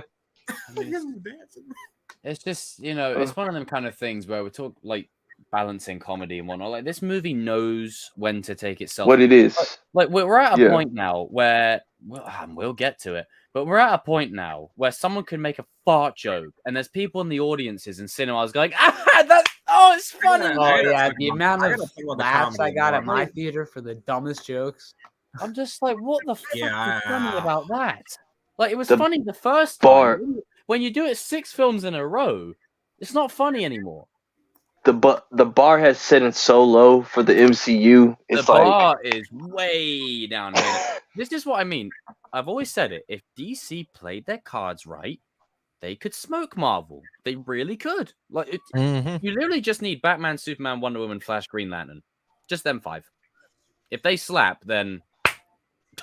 It's just it's one of them kind of things where we talk like balancing comedy and whatnot. Like this movie knows when to take itself.
What it is.
Like we're at a point now where we'll get to it. But we're at a point now where someone can make a fart joke, and there's people in the audiences and cinemas going, it's funny.
Oh yeah, the amount of laughs I got at my theater for the dumbest jokes.
I'm just like, what the fuck is funny about that? Like, it was funny the first time. When you do it 6 films in a row, it's not funny anymore.
The bar has set in so low for the MCU.
The bar is way down here. This is what I mean. I've always said it. If DC played their cards right, they could smoke Marvel. They really could. Like, you literally just need Batman, Superman, Wonder Woman, Flash, Green Lantern. Just them 5. If they slap, then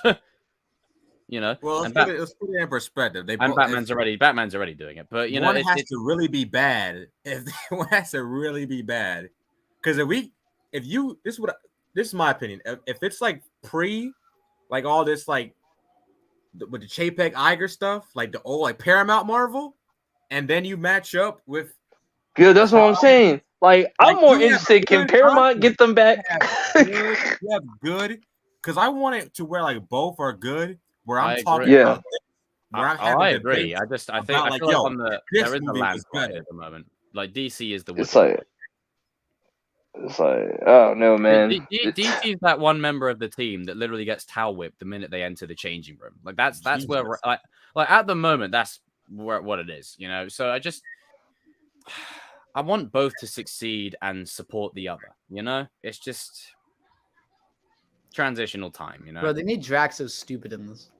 Well, let's put it in perspective.
Batman's already doing it, but
one has to really be bad. One has to really be bad, because this is my opinion. If it's like like all this like with the Chapek Iger stuff, like the old like Paramount Marvel, and then you match up with.
Good, that's what I'm saying. Like I'm more interested. Can Paramount get them back?
Good, because I want it to where like both are good. Where I'm talking
about I agree. I feel like there is a landslide at the moment. Like DC is the winner.
It's like, oh no, man.
DC is that one member of the team that literally gets towel whipped the minute they enter the changing room. Like that's where we're like at the moment. That's what it is, So I want both to succeed and support the other. It's just transitional time.
Bro, they made Drax so stupid in this.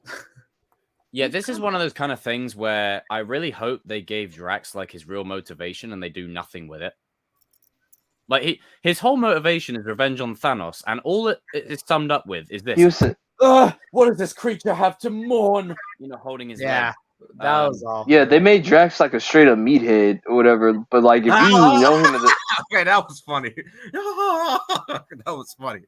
Yeah, this is one of those kind of things where I really hope they gave Drax like his real motivation and they do nothing with it. Like his whole motivation is revenge on Thanos, and all it is summed up with is this: what does this creature have to mourn? Holding his leg.
That was awful.
Yeah, they made Drax like a straight up meathead or whatever. But like, if you know him as a,
okay, that was funny. That was funny.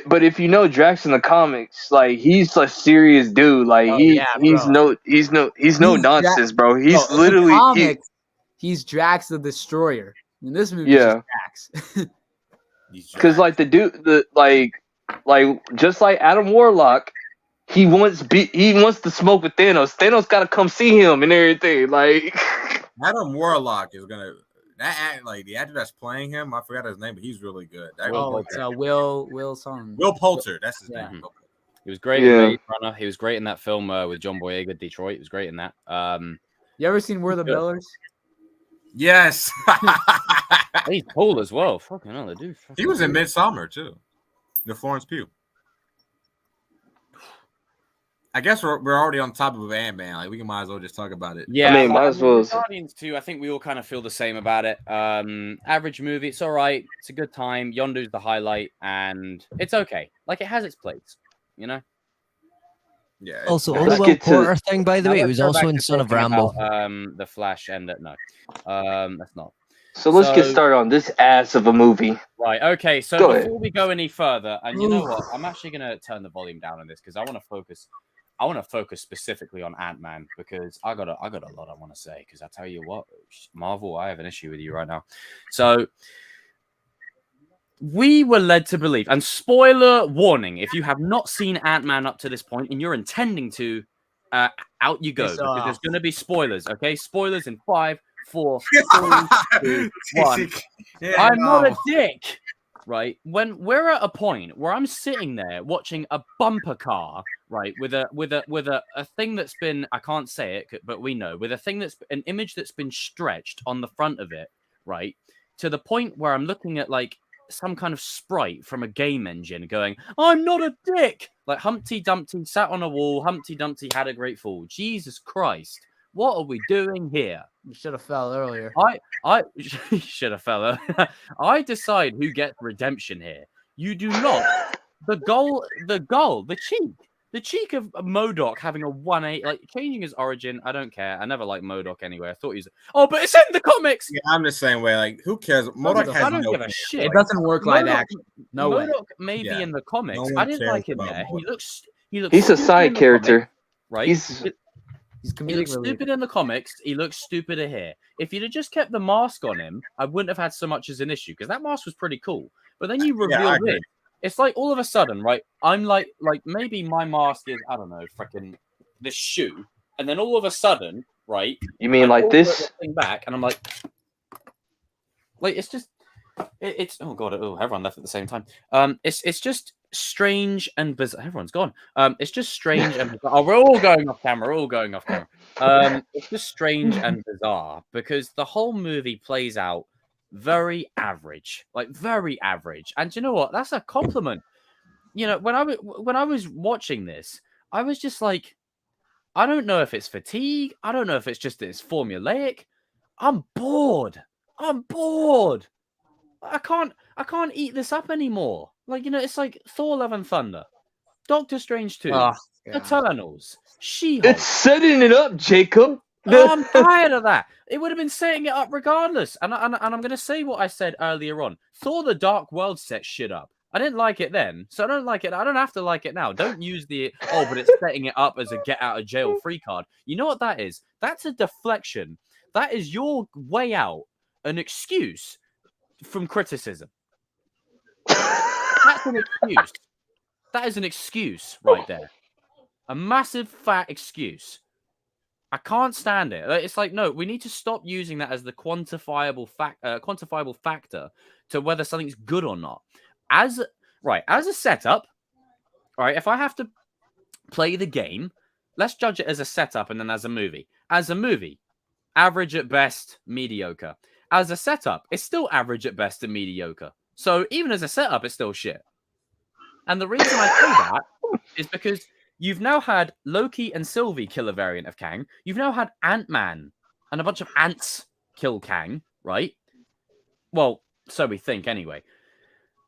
But if you know Drax in the comics, like he's a serious dude. Like he's no nonsense, bro. He's literally
he's Drax the Destroyer. In this movie,
yeah,
Drax.
Because like like just like Adam Warlock, he wants to smoke with Thanos. Thanos got to come see him and everything. Like
Adam Warlock is gonna the actor that's playing him. I forgot his name, but he's really good.
It's Will something.
Will Poulter. That's his name.
He was great in Blade Runner. He was great in that film with John Boyega, Detroit. He was great in that.
You ever seen We're the Millers?
Yes.
He's cool as well. Fucking hell, the dude.
He was in Midsommar too. The Florence Pugh. I guess we're already on top of Ant-Man. Like we might as well just talk about it.
Yeah,
I mean, might as well.
Guardians 2, I think we all kind of feel the same about it. Average movie. It's all right. It's a good time. Yondu's the highlight, and it's okay. Like it has its place, you know.
Yeah.
Also, on the Will Porter thing, by the way, it was also in Son of Rambo.
The Flash and no, that's not.
So let's get started on this ass of a movie.
Right. Okay. So before we go any further, and you know what, I'm actually gonna turn the volume down on this because I want to focus. I want to focus specifically on Ant-Man because I got a lot I want to say. Because I tell you what, Marvel, I have an issue with you right now. So we were led to believe, and spoiler warning: if you have not seen Ant-Man up to this point and you're intending to, out you go because there's going to be spoilers. Okay, spoilers in 5, 4, 3, 2, 1. I'm not a dick. Right, when we're at a point where I'm sitting there watching a bumper car, right, with a thing that's been, I can't say it, but we know, with a thing that's an image that's been stretched on the front of it, right, to the point where I'm looking at like some kind of sprite from a game engine going, I'm not a dick. Like Humpty Dumpty sat on a wall, Humpty Dumpty had a great fall. Jesus Christ, what are we doing here?
You should have fell earlier.
I should have fell. I decide who gets redemption here. You do not. The cheek of MODOK having a 1-8, like changing his origin. I don't care. I never liked MODOK anyway. I thought he was. Oh, but it's in the comics.
Yeah, I'm the same way. Like, who cares? MODOK has
I don't give a shit.
It doesn't work like that. No way.
MODOK may be in the comics. I didn't like him there. He looks.
He's a side character,
right? He looks stupid in the comics. He looks stupider here. If you'd have just kept the mask on him, I wouldn't have had so much as an issue because that mask was pretty cool. But then you reveal this. It's like all of a sudden, right? I'm like maybe my mask is, I don't know, freaking this shoe. And then all of a sudden, right?
You mean like this?
Thing back, and I'm like it's just, it's oh god, everyone left at the same time. It's just strange and bizarre. Everyone's gone. It's just strange and bizarre. Oh, we're all going off camera. It's just strange and bizarre because the whole movie plays out very average, like very average. And you know what? That's a compliment. You know, when I was watching this, I was just like, I don't know if it's fatigue. I don't know if it's just that it's formulaic. I'm bored. I can't eat this up anymore. Like, you know, it's like Thor: Love and Thunder, Doctor Strange 2, Eternals, She-Hulk.
It's setting it up, Jacob.
Oh, I'm tired of that. It would have been setting it up regardless. And I'm going to say what I said earlier on. Thor: The Dark World set shit up. I didn't like it then, so I don't like it. I don't have to like it now. Don't use but it's setting it up as a get out of jail free card. You know what that is? That's a deflection. That is your way out, an excuse from criticism. That's an excuse. That is an excuse right there. A massive fat excuse. I can't stand it. It's like, no, we need to stop using that as the quantifiable factor to whether something's good or not. As a setup, all right, if I have to play the game, let's judge it as a setup and then as a movie. As a movie, average at best, mediocre. As a setup, it's still average at best and mediocre. So even as a setup, it's still shit. And the reason I say that is because you've now had Loki and Sylvie kill a variant of Kang. You've now had Ant-Man and a bunch of ants kill Kang, right? Well, so we think anyway.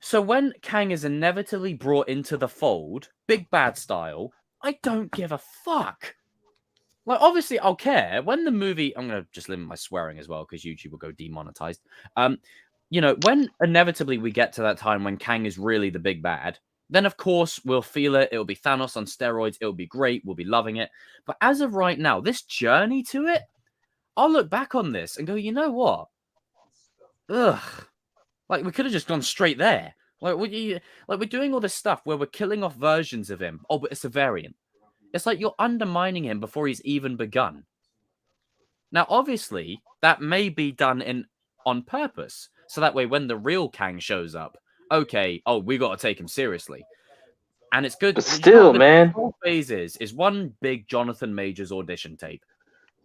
So when Kang is inevitably brought into the fold, big bad style, I don't give a fuck. Like, obviously, I'll care when the movie. I'm gonna just limit my swearing as well because YouTube will go demonetized. You know, when inevitably we get to that time when Kang is really the big bad, then of course we'll feel it. It'll be Thanos on steroids. It'll be great. We'll be loving it. But as of right now, this journey to it, I'll look back on this and go, you know what? Ugh. Like, we could have just gone straight there. Like, we're doing all this stuff where we're killing off versions of him. Oh, but it's a variant. It's like you're undermining him before he's even begun. Now, obviously, that may be done on purpose. So that way, when the real Kang shows up, okay, oh, we got to take him seriously. And it's good.
But still, man.
The whole phase is one big Jonathan Majors audition tape.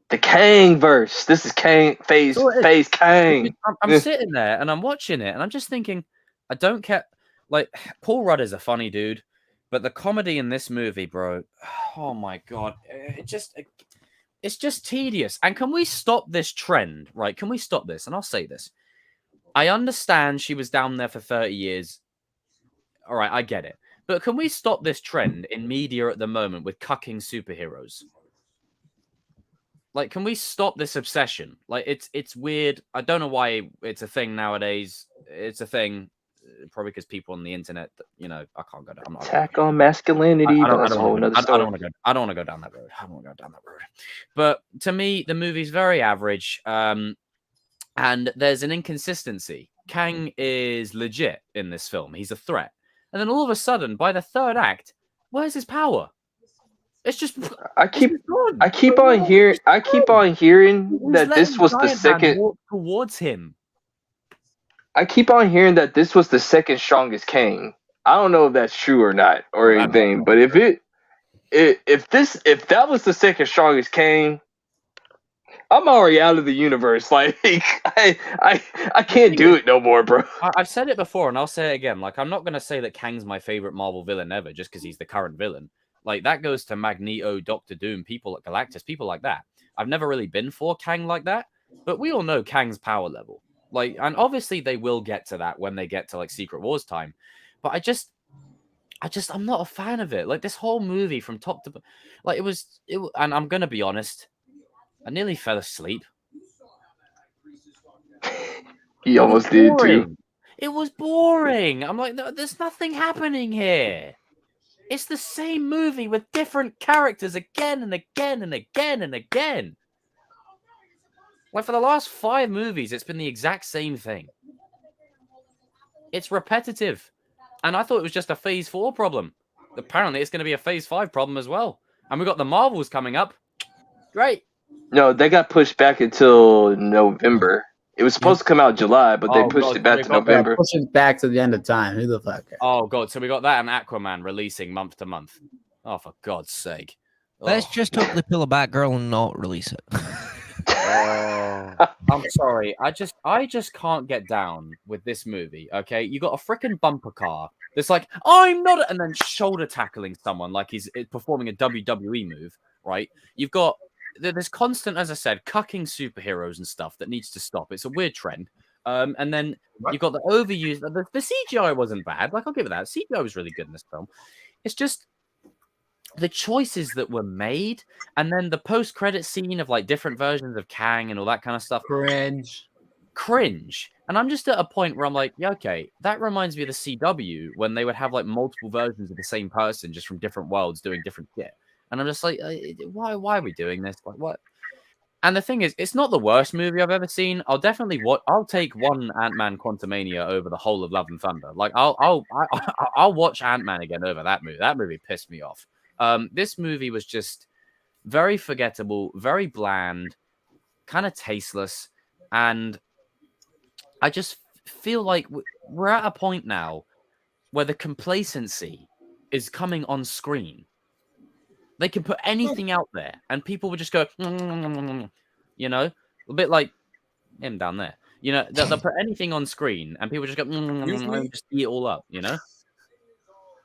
The Kang verse. This is Kang phase Kang.
I'm sitting there and I'm watching it and I'm just thinking, I don't care. Like, Paul Rudd is a funny dude, but the comedy in this movie, bro, oh my God, it's just tedious. And can we stop this trend, right? Can we stop this? And I'll say this. I understand she was down there for 30 years. All right, I get it. But can we stop this trend in media at the moment with cucking superheroes? Like, can we stop this obsession? Like, it's weird. I don't know why it's a thing nowadays. It's a thing probably because people on the internet, you know, I can't go down.
Attack on masculinity. That's a whole nother story.
I don't want to go down that road. I don't want to go down that road. But to me, the movie's very average. And there's an inconsistency. Kang is legit in this film. He's a threat. And then all of a sudden, by the third act, where's his power? It's just
I keep on hearing that this was the second
towards him.
I keep on hearing that this was the second strongest Kang. I don't know if that's true or not or anything, but if that was the second strongest Kang, I'm already out of the universe. Like, I can't do it no more, bro.
I've said it before and I'll say it again. Like, I'm not gonna say that Kang's my favorite Marvel villain ever just because he's the current villain. Like, that goes to Magneto, Doctor Doom, people like Galactus, people like that. I've never really been for Kang like that, but we all know Kang's power level. Like, and obviously they will get to that when they get to like Secret Wars time. But I'm not a fan of it. Like, this whole movie from top to, like, and I'm gonna be honest, I nearly fell asleep.
He almost did too.
It was boring. I'm like, no, there's nothing happening here. It's the same movie with different characters again and again and again and again. Like, for the last 5 movies, it's been the exact same thing. It's repetitive. And I thought it was just a Phase 4 problem. Apparently, it's going to be a Phase 5 problem as well. And we've got the Marvels coming up. Great.
No, they got pushed back until November. It was supposed to come out July, but they pushed it back to November.
Push it back to the end of time. Who the fuck?
Oh, God. So we got that and Aquaman releasing month to month. Oh, for God's sake.
Let's just hope they pull a Batgirl and not release it.
I'm sorry. I just can't get down with this movie, okay? You got a freaking bumper car that's like, I'm not... And then shoulder tackling someone like he's performing a WWE move, right? You've got... There's constant, as I said, cucking superheroes and stuff that needs to stop. It's a weird trend. And then you've got the overuse. The CGI wasn't bad. Like, I'll give it that. CGI was really good in this film. It's just the choices that were made, and then the post-credit scene of like different versions of Kang and all that kind of stuff. Cringe. And I'm just at a point where I'm like, yeah, okay, that reminds me of the CW when they would have like multiple versions of the same person just from different worlds doing different shit. And I'm just like, why are we doing this? Like, what? And the thing is, it's not the worst movie I've ever seen. I'll take one Ant-Man Quantumania over the whole of Love and Thunder. Like, I'll watch Ant-Man again over that movie. That movie pissed me off. This movie was just very forgettable, very bland, kind of tasteless, and I just feel like we're at a point now where the complacency is coming on screen. They can put anything out there, and people would just go, you know, a bit like him down there. You know, they'll put anything on screen, and people just go, and just eat it all up. You know.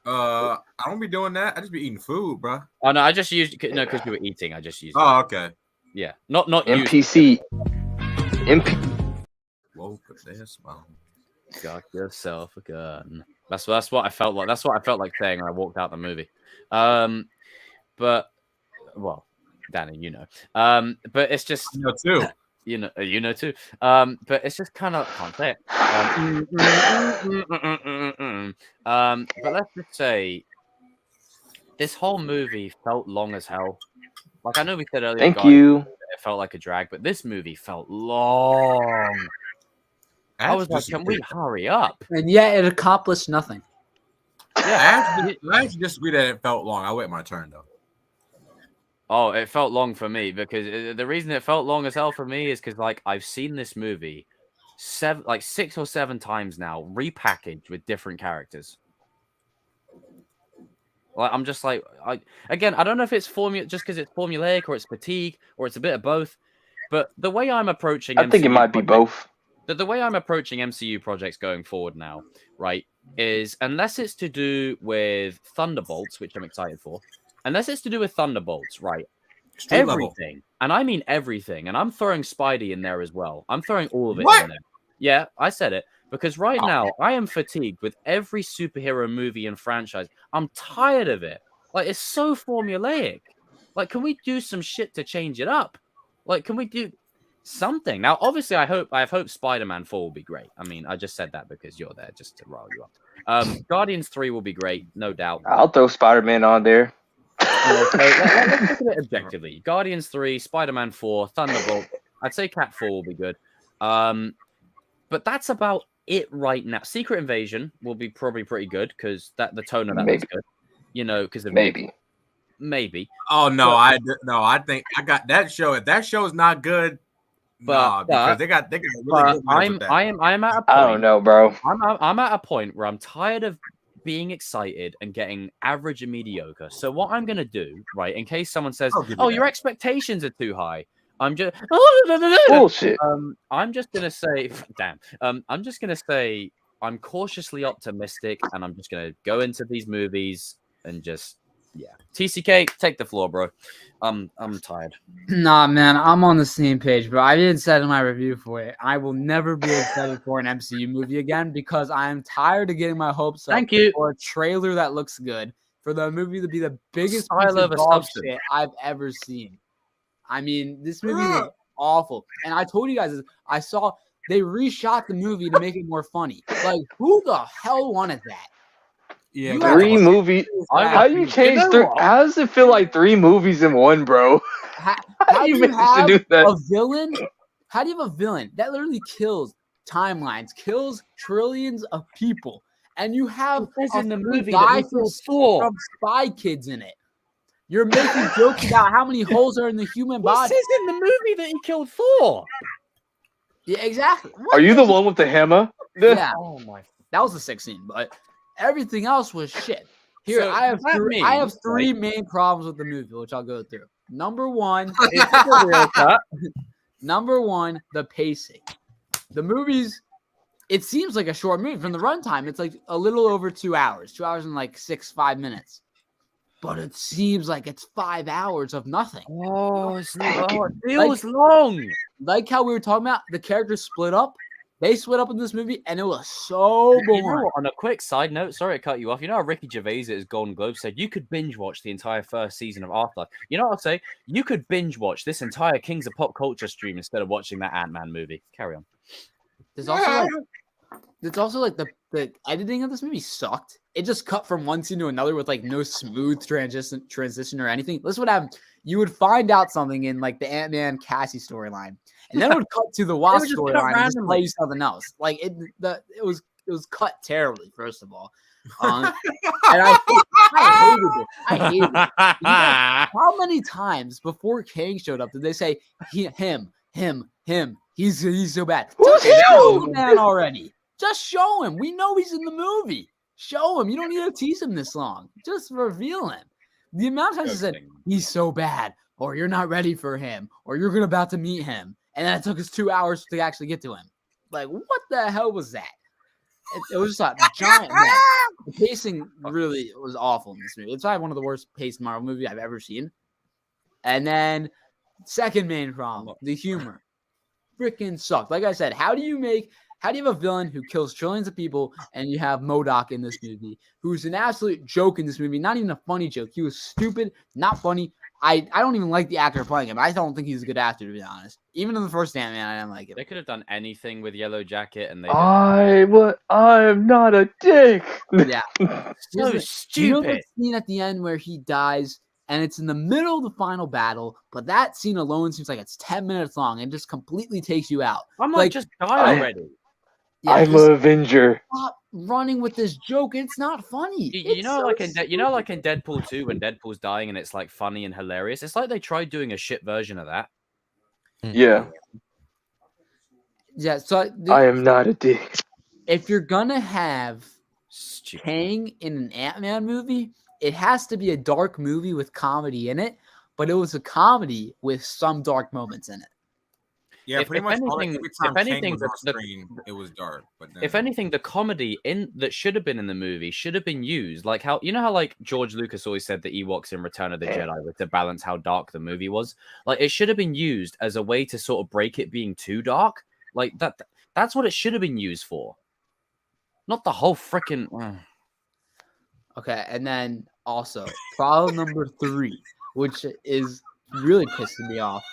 I don't be doing that. I just be eating food, bro.
Oh no, I just used because you were eating. I just used.
Oh, okay.
Yeah, not
NPC.
Whoa, put this on.
Got yourself a gun. That's what I felt like. That's what I felt like saying when I walked out the movie. But, well, Danny, you know. But it's just
You know too.
you know too. But it's just kind of can't say it. But let's just say this whole movie felt long as hell. Like I know we said earlier,
Thank you.
It felt like a drag, but this movie felt long. I was like, can we hurry up?
And yet it accomplished nothing.
Yeah,
I actually disagree that it felt long. I wait my turn though.
Oh, it felt long for me because the reason it felt long as hell for me is because like I've seen this movie 6 or 7 times now, repackaged with different characters. Like I'm just like I don't know if it's just because it's formulaic or it's fatigue or it's a bit of both. But the way I'm approaching,
I think it might be both.
The way I'm approaching MCU projects going forward now, right, is unless it's to do with Thunderbolts, which I'm excited for. Unless it's to do with Thunderbolts, right? Everything. And I mean everything. And I'm throwing Spidey in there as well. I'm throwing all of it in there. Yeah, I said it. Because right now, I am fatigued with every superhero movie and franchise. I'm tired of it. Like, it's so formulaic. Like, can we do some shit to change it up? Like, can we do something? Now, obviously, I hope Spider-Man 4 will be great. I mean, I just said that because you're there, just to rile you up. Guardians 3 will be great, no doubt.
I'll throw Spider-Man on there.
Let's look at it objectively. Guardians 3, Spider-Man 4, Thunderbolt. I'd say Cat 4 will be good. But that's about it right now. Secret Invasion will be probably pretty good because the tone of that is good. You know, because of
maybe.
Oh no, I think I got that show. If that show is not good, because they got really good.
I am at a point.
I don't know, bro.
I'm at a point where I'm tired of being excited and getting average and mediocre. So what I'm gonna do, right, in case someone says, "Oh, your expectations are too high," I'm just
bullshit.
I'm just gonna say, damn. I'm just gonna say I'm cautiously optimistic, and I'm just gonna go into these movies and just TCK, take the floor, bro. I'm tired.
Nah, man, I'm on the same page, bro. I didn't say in my review for it. I will never be excited for an MCU movie again because I am tired of getting my hopes up for a trailer that looks good, for the movie to be the biggest piece of dog shit I've ever seen. I mean, this movie was awful. And I told you guys, I saw they reshot the movie to make it more funny. Like, who the hell wanted that?
Yeah,
3 movies. How do you change 3? How does it feel like 3 movies in one, bro?
How do you manage to do that? A villain? How do you have a villain that literally kills timelines, kills trillions of people, and you have
in the movie
guy from Spy Kids in it? You're making jokes about how many holes are in the human body.
This is in the movie that he killed Thor.
Yeah, exactly.
Are you the one with the hammer?
Yeah. Oh my. That was the sex scene, but everything else was shit. Here, so I have three main problems with the movie, which I'll go through. Number one, the pacing. The movies, it seems like a short movie from the runtime. It's like a little over 2 hours, 2 hours and like 5 minutes. But it seems like it's 5 hours of nothing.
Oh, it feels long.
Like how we were talking about, the characters split up. They split up in this movie, and it was so boring.
You know what, on a quick side note, sorry to cut you off. You know how Ricky Gervais at his Golden Globe said you could binge watch the entire first season of Afterlife. You know what I'll say? You could binge watch this entire Kings of Pop Culture stream instead of watching that Ant-Man movie. Carry on.
There's also like the editing of this movie sucked. It just cut from one scene to another with like no smooth transition or anything. Listen what happened. You would find out something in like the Ant-Man Cassie storyline, and then it would cut to the Wasp storyline and just play you something else. Like it was cut terribly, first of all. And I hated it. You know, how many times before Kang showed up did they say him? He's so bad. Just show him, man, already. Just show him. We know he's in the movie. Show him. You don't need to tease him this long. Just reveal him. The amount of times he said he's so bad, or you're not ready for him, or you're about to meet him, and then it took us 2 hours to actually get to him. Like, what the hell was that? It was just a giant mess. The pacing really was awful in this movie. It's probably one of the worst paced Marvel movies I've ever seen. And then, second main problem, the humor. Freaking sucked. Like I said, how do you have a villain who kills trillions of people and you have MODOK in this movie, who's an absolute joke in this movie, not even a funny joke. He was stupid, not funny, I don't even like the actor playing him. I don't think he's a good actor, to be honest. Even in the first Ant-Man, I didn't like it.
They could have done anything with Yellow Jacket, and they
I'm not a dick.
Yeah.
so
stupid. You know
stupid.
the scene at the end where he dies and it's in the middle of the final battle, but that scene alone seems like it's 10 minutes long and just completely takes you out.
I'm like, just die already.
Yeah,
I'm an Avenger.
Stop running with this joke. It's not funny.
You know, like in Deadpool 2 when Deadpool's dying and it's like funny and hilarious. It's like they tried doing a shit version of that.
Yeah.
Yeah. So
I am not a dick.
If you're gonna have Kang in an Ant-Man movie, it has to be a dark movie with comedy in it. But it was a comedy with some dark moments in it.
Yeah, pretty much. If anything, it was dark. But
if anything, the comedy that should have been in the movie should have been used. Like how like George Lucas always said the Ewoks in Return of the Jedi were to balance how dark the movie was. Like it should have been used as a way to sort of break it being too dark. Like that. That's what it should have been used for. Not the whole freaking.
Okay, and then also problem number 3, which is really pissing me off.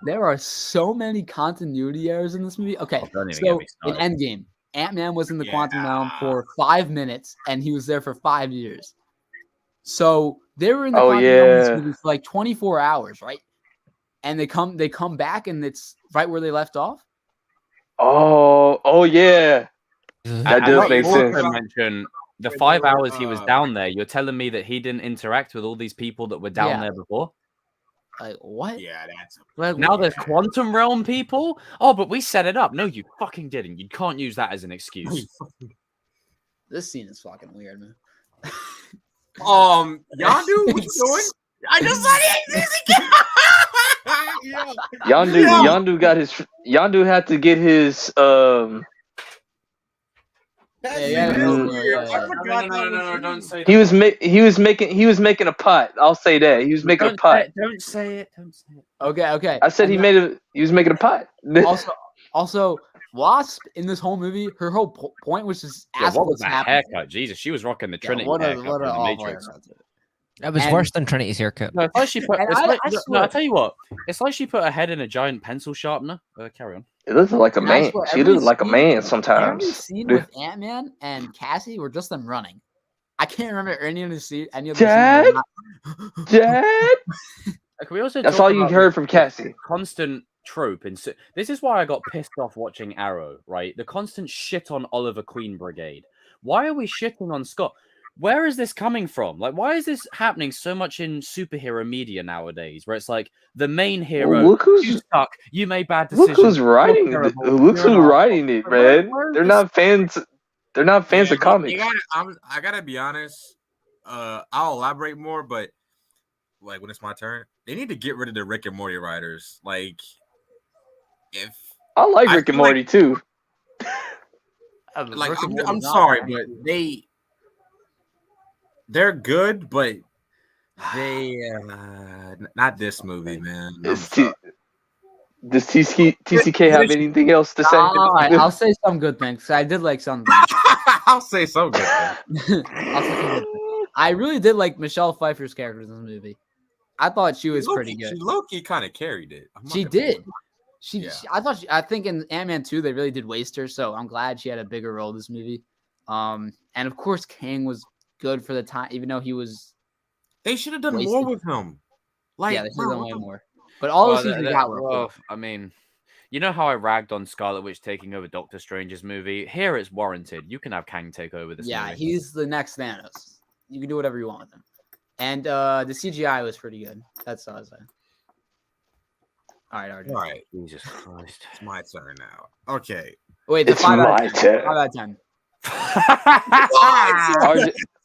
There are so many continuity errors in this movie. Okay, so in Endgame, Ant-Man was in the quantum realm for 5 minutes, and he was there for 5 years. So they were in the quantum realm in this movie for like 24 hours, right? And they come back, and it's right where they left off.
Oh yeah, that does make sense.
Mention the 5 hours he was down there. You're telling me that he didn't interact with all these people that were down there before?
Like what?
Yeah, that's
now there's quantum realm people. Oh, but we set it up. No, you fucking didn't. You can't use that as an excuse.
This scene is fucking weird, man.
Yondu, what you doing? I just saw it.
Yondu had to get his
No, don't say that.
He was making a pot. I'll say that. He was making a pot.
Don't say it.
Okay.
I said he was making a pot.
Also, Wasp in this whole movie, her whole point was just ask
what was that haircut? Jesus, she was rocking the Trinity haircut from the Matrix.
That was worse than Trinity's haircut.
No, it's like she put. I'll tell you what. It's like she put her head in a giant pencil sharpener. Carry on.
It looks like a man. She looks like a man sometimes.
Every scene with Ant-Man and Cassie were just them running. I can't remember any of the scenes.
Dad.
Can we also
That's all you heard from Cassie.
Constant trope, and this is why I got pissed off watching Arrow. Right, the constant shit on Oliver Queen Brigade. Why are we shitting on Scott? Where is this coming from? Like, why is this happening so much in superhero media nowadays? Where it's like the main hero, you suck, you made bad decisions.
Look who's writing it. Look who's writing it, man. They're not fans. They're not fans of comics.
I gotta be honest. I'll elaborate more, but like when it's my turn, they need to get rid of the Rick and Morty writers. Like, if
I like Rick and Morty too.
Like, I'm sorry, but they're good, but they not this movie, man.
Does TCK have anything else to say?
I'll say some good things. I did like some things.
I'll say some good things.
I really did like Michelle Pfeiffer's character in this movie. I thought she was pretty good.
She low-key kind of carried it.
She did. I think in Ant-Man 2 they really did waste her, so I'm glad she had a bigger role in this movie. And of course Kang was good for the time, even though he was.
They should have done more with him. Like,
yeah, they should have done way more. But all the scenes we got were cool.
I mean, you know how I ragged on Scarlet Witch taking over Doctor Strange's movie? Here it's warranted. You can have Kang take over this movie.
Yeah, he's the next Thanos. You can do whatever you want with him. And the CGI was pretty good. That's all I was saying. All right, RJ.
All right.
Jesus Christ.
It's my turn now. Okay.
Wait, the 5 out of 10. 5 out of 10.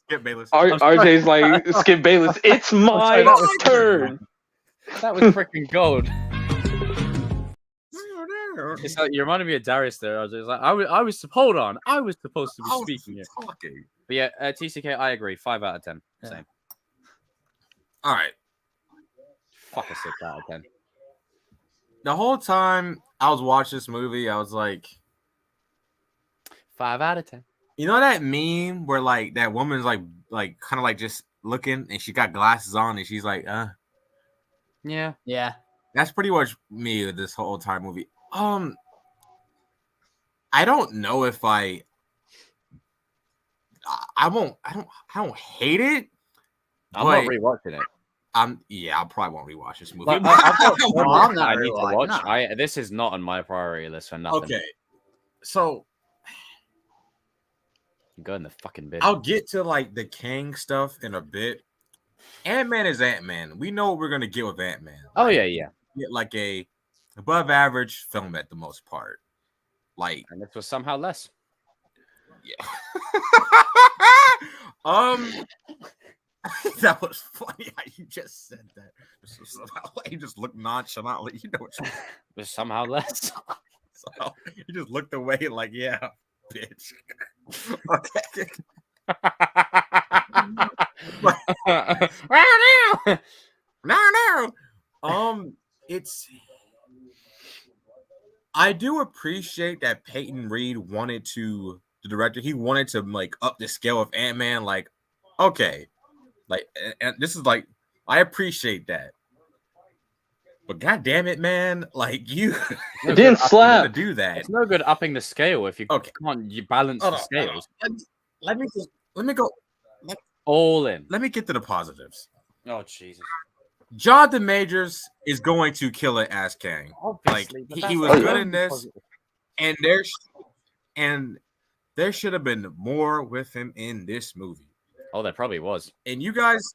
Skip Bayless.
RJ's like, Skip Bayless. It's my turn.
That was freaking gold. It's like, you reminded me of Darius there. I was like, I was hold on. I was supposed to be speaking here. But yeah, TCK, I agree. 5 out of 10.
Yeah.
Same.
All right.
Fuck a 6 out of 10.
The whole time I was watching this movie, I was like,
5 out of 10.
You know that meme where like that woman's like kind of like just looking and she got glasses on and she's like,
Yeah.
That's pretty much me with this whole entire movie. I don't know if I don't hate it.
I'm not rewatching it.
I probably won't rewatch this movie.
Like, I've got
I'm not
I need to watch.
no.
This is not on my priority list for nothing.
Okay, so
go in the fucking bin.
I'll get to like the Kang stuff in a bit. Ant-Man is Ant-Man. We know what we're gonna get with Ant-Man.
Oh yeah.
Get like a above average film at the most part. Like,
and this was somehow less.
Yeah. That was funny how you just said that. You just looked nonchalantly. You know what you
was somehow less.
So you just looked away like, yeah, bitch. Okay. No. I do appreciate that Peyton Reed wanted to, the director, he wanted to like up the scale of Ant-Man. Like, okay, like, and this is like, I appreciate that. But god damn it, man! Like you,
it didn't slap
to do that.
It's no good upping the scale if you can't. You balance the scales.
Let me go.
All in.
Let me get to the positives.
Oh Jesus!
Jonathan Majors is going to kill it as Kang.
Obviously,
like he was good in this, and there should have been more with him in this movie.
Oh, there probably was.
And you guys,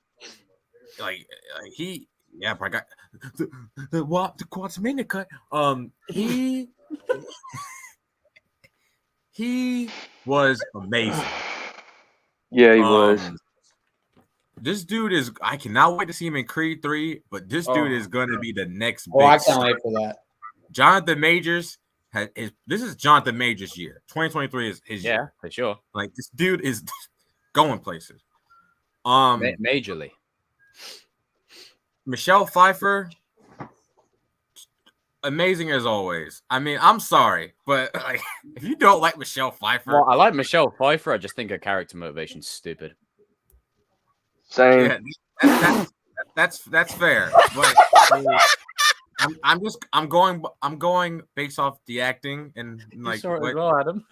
like he. Yeah, but I got the Quantumania cut. He was amazing.
Yeah, he was.
This dude is. I cannot wait to see him in Creed 3. But this dude is going to be the next.
Oh, I can't wait for that.
Jonathan Majors this is Jonathan Majors' year. 2023 is his year.
Yeah, for sure.
Like this dude is going places.
Majorly.
Michelle Pfeiffer, amazing as always. I mean, I'm sorry, but like, if you don't like Michelle Pfeiffer,
well, I like Michelle Pfeiffer. I just think her character motivation's stupid.
Same.
Yeah, that's fair. But I'm going based off the acting and like.
Sorry, well, Adam.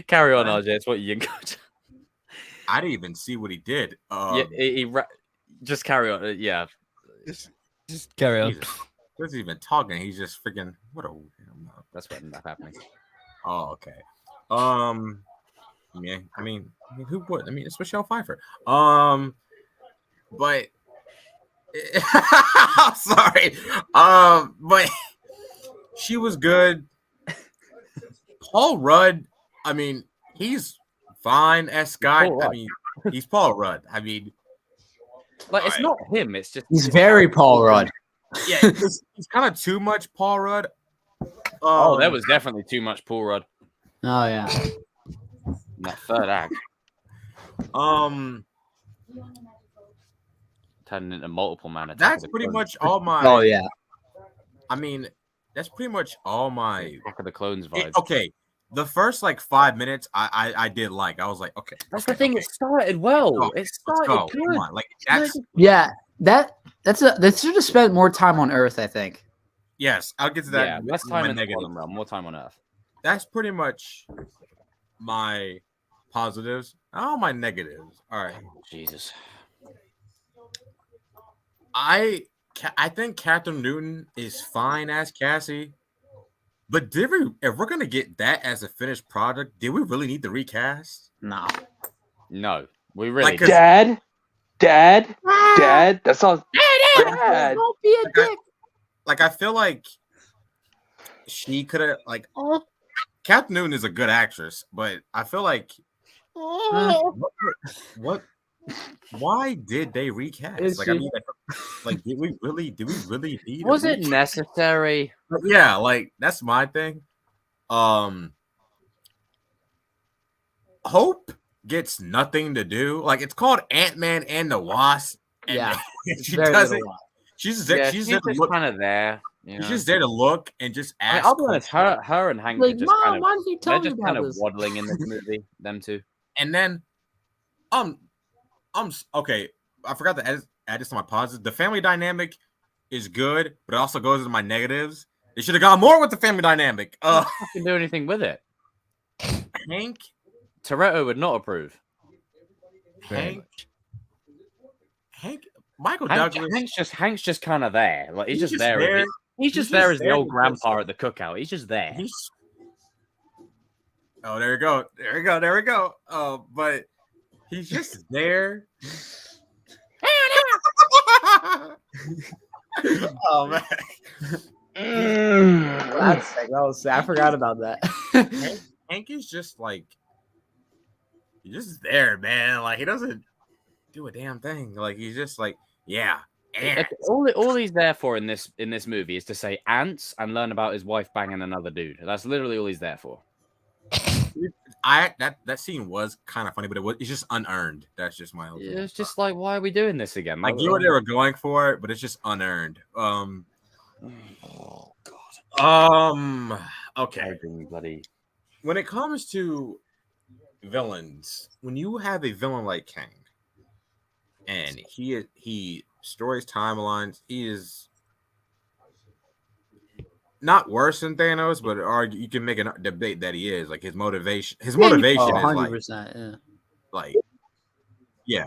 Carry on, RJ. It's what you got.
I didn't even see what he did.
Yeah, he just carry on. Yeah,
just carry on.
He wasn't even talking. He's just freaking.
That's what ended up happening.
Oh, okay. Yeah. I mean, who would? I mean, it's Michelle Pfeiffer. But I'm sorry. But she was good. Paul Rudd. I mean, he's fine as Scott. I mean, he's Paul Rudd. I mean,
like it's not him. It's just
he's very Paul Rudd.
Yeah, it's kind of too much Paul Rudd.
Oh, that was definitely too much Paul Rudd.
Oh yeah.
That third act. Turning into multiple man attacks.
That's pretty much all my.
Oh yeah.
I mean, that's pretty much all my.
Attack of the Clones vibes.
Okay. The first like 5 minutes, I did like. I was like, okay.
That's the thing. It started well. It started good.
Come on, like that's
they should have spent more time on Earth. I think.
Yes, I'll get to that.
Yeah, less time in the bottom realm, more time on Earth.
That's pretty much my positives. Oh, my negatives. All right.
Jesus.
I think Catherine Newton is fine as Cassie. But if we're gonna get that as a finished product, did we really need the recast?
No,
we really.
Like,
Dad. That's all. Dad.
Don't be a dick.
I feel like she could have Catherine Newton is a good actress, but I feel like what? Why did they recast? I mean, did we really need?
Was it necessary?
Yeah, that's my thing. Hope gets nothing to do. Like it's called Ant-Man and the Wasp. And
yeah,
she doesn't. She's just
kind of there. You know?
She's just there to look and just ask.
I'll be honest, her and Hank are just
Mom, why did you tell me about this?
Waddling in this movie. Them two.
And then, okay. I forgot to add this to my positives. The family dynamic is good, but it also goes into my negatives. They should have gone more with the family dynamic.
I can do anything with it.
Hank
Toretto would not approve.
Hank Michael Douglas.
Hank's just kind of there. Like he's just there.
there.
He's just there as the old grandpa at the cookout. He's just there.
Oh, there we go. There we go. But he's just there. Oh man.
That's sick. That was sad. I forgot about that.
Hank is just like he's just there, man. Like he doesn't do a damn thing. Like he's just like, yeah.
All he's there for in this movie is to say ants and learn about his wife banging another dude. That's literally all he's there for.
That scene was kind of funny, but it's just unearned. That's just my opinion.
It's just like, why are we doing this again?
Like, you know what they were going for, but it's just unearned.
Oh God.
Okay. When it comes to villains, when you have a villain like Kang, and he destroys timelines, he is not worse than Thanos, but you can make a debate that he is. Like his motivation is
100%,
like, yeah.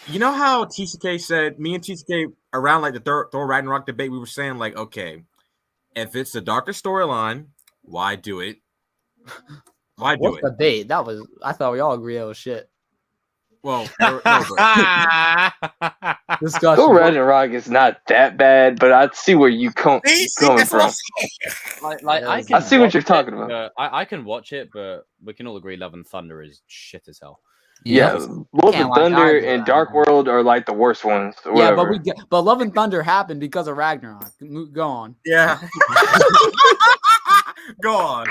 You know how TCK said, me and TCK around like the Thor Ragnarok debate, we were saying like, okay, if it's a darker storyline, why do it? Why do
What's
it?
the debate? I thought we all agree that was shit.
Well,
Discussion.
Thor Ragnarok is not that bad, but I see where you coming from.
I
see what you're talking about.
I can watch it, but we can all agree Love and Thunder is shit as hell.
Yeah, Love and Thunder and Dark World are like the worst ones.
Yeah, but Love and Thunder happened because of Ragnarok. Go on.
Yeah. Go on.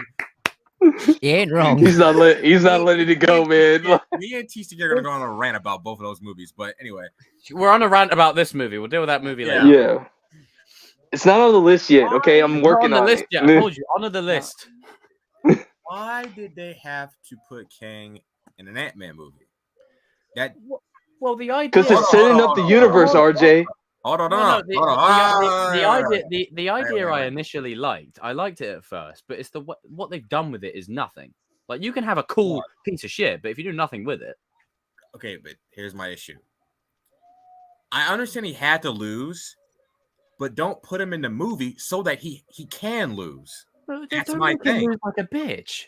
He ain't wrong.
He's not letting it go, man.
Me and TCK are gonna go on a rant about both of those movies, but anyway,
we're on a rant about this movie. We'll deal with that movie later.
Yeah, it's not on the list yet. Okay, I'm working on
list
it.
Yet. I told you, honor the list.
Why did they have to put Kang in an Ant-Man movie?
Well, the idea
because it's setting up the universe, RJ.
Hold on.
The idea I initially liked. I liked it at first, but it's what they've done with it is nothing. Like you can have a cool piece of shit, but if you do nothing with it,
okay. But here's my issue. I understand he had to lose, but don't put him in the movie so that he can lose. That's
don't
my
make him
thing.
lose like a bitch.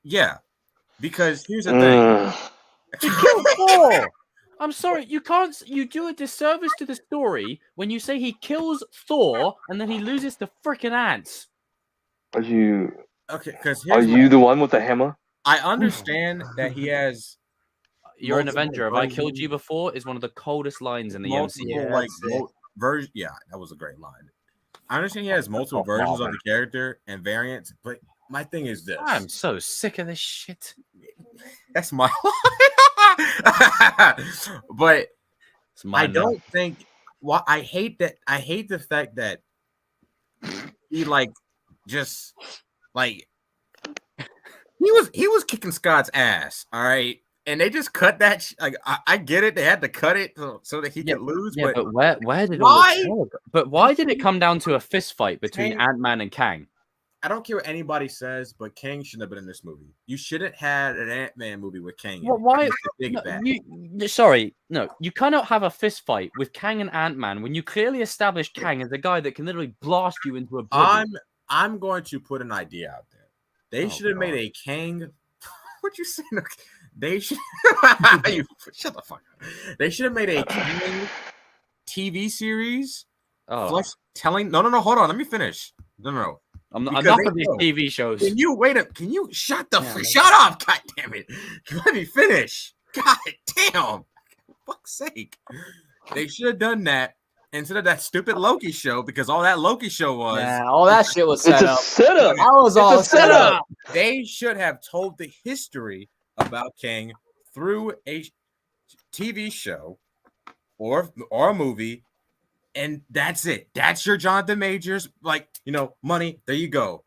Yeah, because here's the thing.
He killed Thor. I'm sorry, you can't. You do a disservice to the story when you say he kills Thor and then he loses the freaking ants.
Are you
okay? Because
are you the one with the hammer?
I understand that he has.
You're an Avenger. Have I killed you before? Is one of the coldest lines in the MCU.
Version. Yeah, that was a great line. I understand he has multiple versions of the character and variants, but my thing is this:
I'm so sick of this shit.
That's my but I don't think I hate that. I hate the fact that he just he was kicking Scott's ass, all right, and they just cut that. I get it; they had to cut it so that he could lose.
Yeah, but where did why did it come down to a fist fight between Ant-Man and Kang?
I don't care what anybody says, but Kang shouldn't have been in this movie. You shouldn't have had an Ant-Man movie with Kang.
Well, why? You cannot have a fist fight with Kang and Ant-Man when you clearly established Kang as a guy that can literally blast you into a.
I'm going to put an idea out there. They should have made a Kang. What you saying? They should. Shut the fuck up. They should have made a Kang TV series.
Oh,
telling. No. Hold on. Let me finish. No.
Enough of these TV shows.
Can you wait up? Can you shut up? God damn it! Let me finish. God damn! For fuck's sake! They should have done that instead of that stupid Loki show because all that Loki show was.
Yeah, all that shit was set up.
Setup.
That was all set up.
They should have told the history about Kang through a TV show or a movie. And that's it. That's your Jonathan Majors, money. There you go.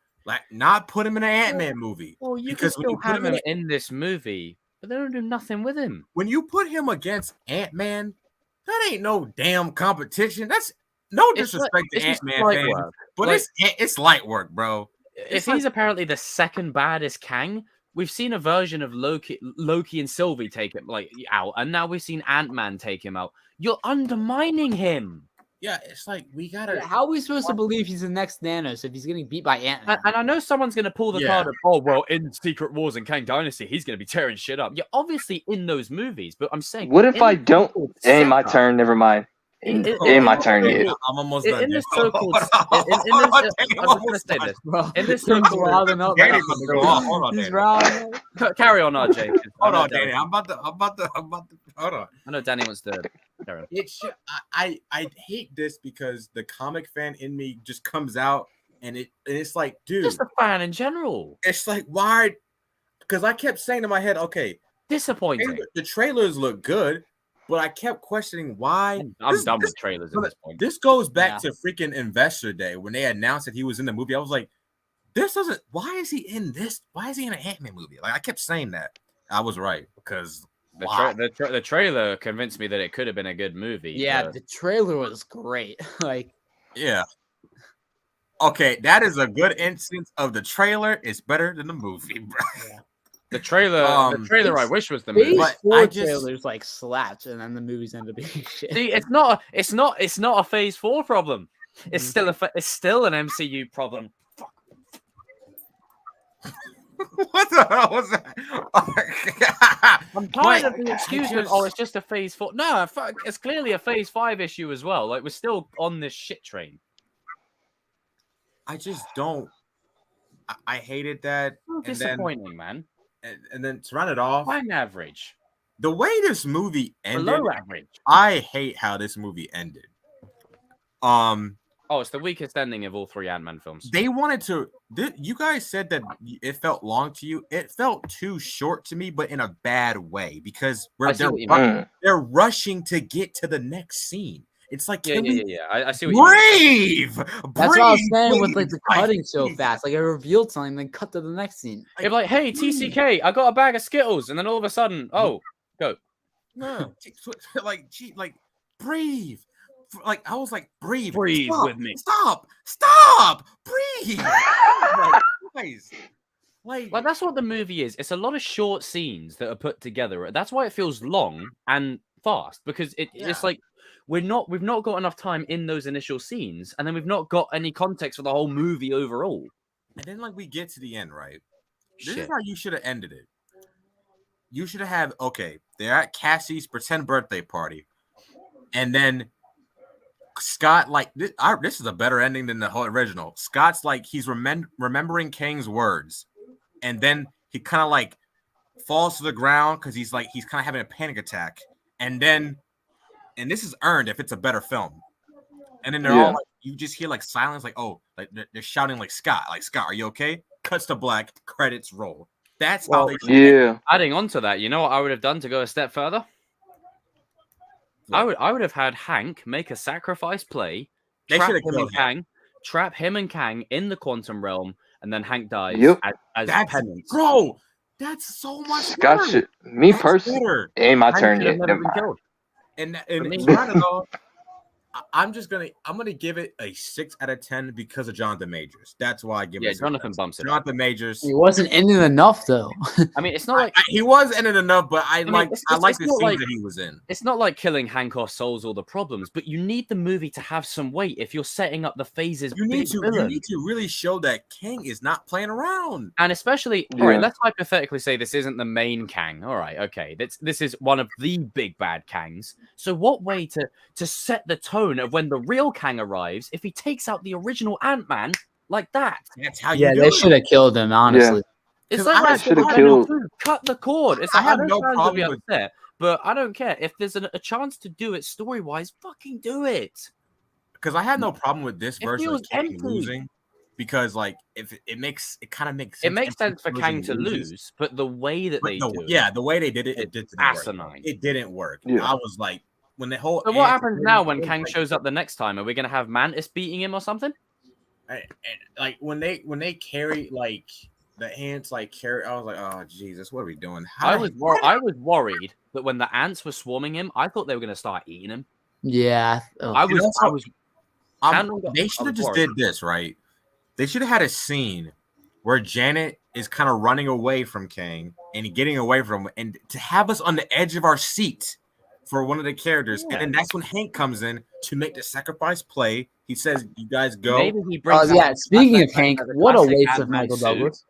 Not put him in an Ant-Man movie.
Well, you can still have him in this movie but they don't do nothing with him.
When you put him against Ant-Man, that ain't no damn competition. That's no disrespect to Ant-Man fans, but like, it's light work, bro.
If he's apparently the second baddest Kang, we've seen a version of Loki and Sylvie take him out, and now we've seen Ant-Man take him out. You're undermining him.
Yeah, it's like we gotta.
Yeah, how are we supposed to believe he's the next Thanos if he's getting beat by Ant-Man?
And I know someone's going to pull the card of, oh, well, in Secret Wars and Kang Dynasty, he's going to be tearing shit up. You're obviously in those movies, but I'm saying...
What if I don't... It ain't my turn, never mind. It ain't my turn yet.
I'm almost done.
In this so-called... I'm just going to say this. In this so-called...
He's round.
Carry on, RJ.
Hold on, Danny. I'm about to... Hold on.
I know Danny wants to... Carry on.
I hate this because the comic fan in me just comes out and it's like, dude...
Just a fan in general.
It's like, why... Because I kept saying in my head, okay...
Disappointing.
The trailers look good, but I kept questioning why.
I'm done with trailers at this point.
This goes back to freaking Investor Day when they announced that he was in the movie. I was like, this doesn't. Why is he in this? Why is he in an Ant-Man movie? Like I kept saying that. I was right because
the trailer convinced me that it could have been a good movie.
Yeah, the trailer was great. Like,
yeah. Okay, that is a good instance of the trailer. It's better than the movie, bro.
Yeah.
The trailer I wish was the movie.
Phase 4 trailers like slapped, and then the movies end up being shit.
See, it's not a Phase 4 problem. It's still an MCU problem. Fuck.
What the hell was that?
I'm tired of the excuse of it's just a Phase 4. No, it's clearly a Phase 5 issue as well. Like we're still on this shit train.
I just don't. I hated that.
Disappointing, man.
And then to round it off,
fine average.
The way this movie ended,
below average.
I hate how this movie ended.
It's the weakest ending of all three Ant-Man films.
They wanted to. You guys said that it felt long to you. It felt too short to me, but in a bad way because they're rushing to get to the next scene. It's like
I see what
Brave.
That's what I was saying with like the cutting so fast. Like it revealed something, then cut to the next scene.
It's like, hey, TCK, I got a bag of Skittles, and then all of a sudden, go.
No, like breathe. Like I was like, breathe
with me.
Stop, breathe. Guys.
Like that's what the movie is. It's a lot of short scenes that are put together. That's why it feels long and fast because it's like. We've not got enough time in those initial scenes, and then we've not got any context for the whole movie overall.
And then, like, we get to the end, right? This is how you should have ended it. You should have they're at Cassie's pretend birthday party, and then Scott, like, this is a better ending than the whole original. Scott's like he's remembering Kang's words, and then he kind of like falls to the ground because he's kind of having a panic attack, and then. And this is earned if it's a better film. And then they're all like, you just hear like silence, like, oh, like they're shouting like Scott, are you okay? Cuts to black, credits roll. That's how they
Adding on to that, you know what I would have done to go a step further? I would have had Hank make a sacrifice play, trap him and Kang in the quantum realm, and then Hank dies as penance.
Bro, that's so much
better. Me personally, ain't my turn yet.
And I'm gonna give it a 6 out of 10 because of Jonathan Majors. That's why I give it.
Yeah, Jonathan bumps it.
Jonathan Majors.
He wasn't in it enough though.
I mean, it's not like
he was in it enough, but I like the scenes that he was in.
It's not like killing Hank off solves all the problems, but you need the movie to have some weight if you're setting up the phases.
You need to really show that Kang is not playing around,
and especially all right. Let's hypothetically say this isn't the main Kang. All right, okay, this is one of the big bad Kangs. So what way to set the tone of when the real Kang arrives if he takes out the original Ant-Man like that?
That's how you do
they
it.
should have killed him, honestly.
Yeah.
It's like I should have killed. Cut the cord. It's like,
I have no problem with
that, but I don't care if there's a chance to do it story-wise. Fucking do it.
Because I had no problem with this version of Kang
empty.
losing. Because like if it kind of makes sense.
It makes sense for Kang to lose, but the way that they do
the way they did it, it didn't
asinine.
Work. It didn't work.
Yeah.
I was like, when the whole.
So what happens now when Kang shows up the next time? Are we gonna have Mantis beating him or something?
And like when they carry like the ants like carry. I was like, oh Jesus, what are we doing?
I was worried that when the ants were swarming him, I thought they were going to start eating him.
Yeah.
They should have just did this, right? They should have had a scene where Janet is kind of running away from Kang and getting away from him, and to have us on the edge of our seat for one of the characters, and then that's when Hank comes in to make the sacrifice play. He says, "You guys go."
Maybe he brings.
Speaking of Hank, what a waste of Michael Douglas.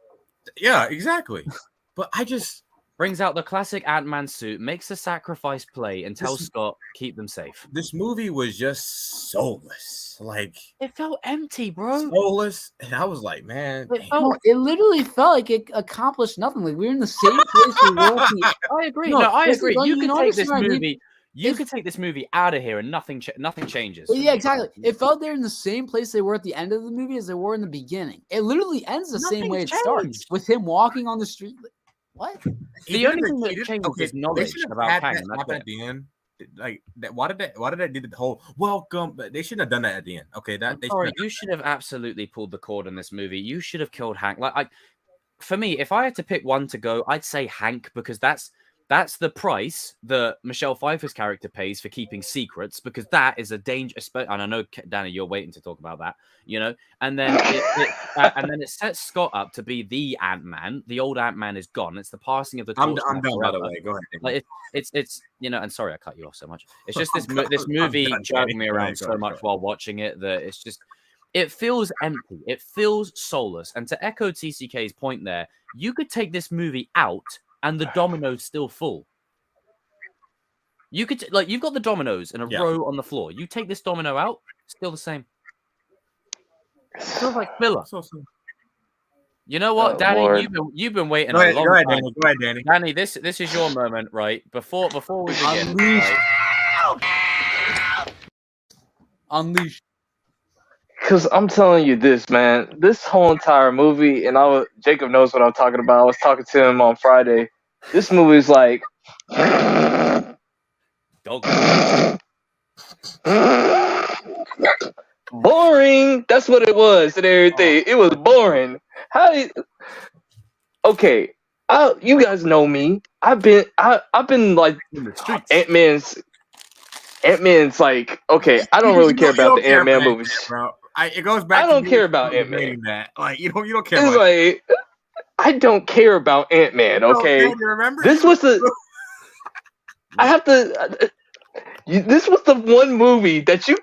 Yeah, exactly. But I just
brings out the classic Ant-Man suit, makes a sacrifice play, and tells Scott, "Keep them safe."
This movie was just soulless. Like
it felt empty, bro.
Soulless, and I was like, man,
it literally felt like it accomplished nothing. Like we were in the same place we were.
I agree. No, I agree. You could take this movie. You could take this movie out of here and nothing changes.
Yeah, exactly. It felt they're in the same place they were at the end of the movie as they were in the beginning. It literally ends the same way it starts, with him walking on the street. What?
The only thing that changes is knowledge about Kang.
At the end. Like that, why did they do the whole welcome? But they shouldn't have done that at the end. Okay,
you should have absolutely pulled the cord in this movie. You should have killed Hank. For me, if I had to pick one to go, I'd say Hank, because that's the price that Michelle Pfeiffer's character pays for keeping secrets, because that is a danger. And I know, Danny, you're waiting to talk about that, and then it sets Scott up to be the Ant-Man. The old Ant-Man is gone. It's the passing of the torch.
I'm done, by the way. Go ahead.
Like it's and sorry I cut you off so much. It's just this movie jerking me around so much while watching it that it's just, it feels empty. It feels soulless. And to echo TCK's point there, you could take this movie out and the dominoes still fall. You could you've got the dominoes in a row on the floor. You take this domino out, still the same. It feels like filler. You know what, Danny? You've been waiting a long time.
Go ahead, Danny.
Danny, this is your moment, right? Before we begin, right?
Unleashed.
Because I'm telling you this, man. This whole entire movie, and Jacob knows what I'm talking about. I was talking to him on Friday. This movie is like boring. That's what it was and everything. It was boring. Okay, you guys know me. I've been like Ant-Man's like, okay, I don't really care about the Ant-Man movies.
Bro. It goes back.
I don't care about Ant-Man.
Like you don't care.
It's like I don't care about Ant-Man. Okay,
you remember?
This was the. I have to. This was the one movie that you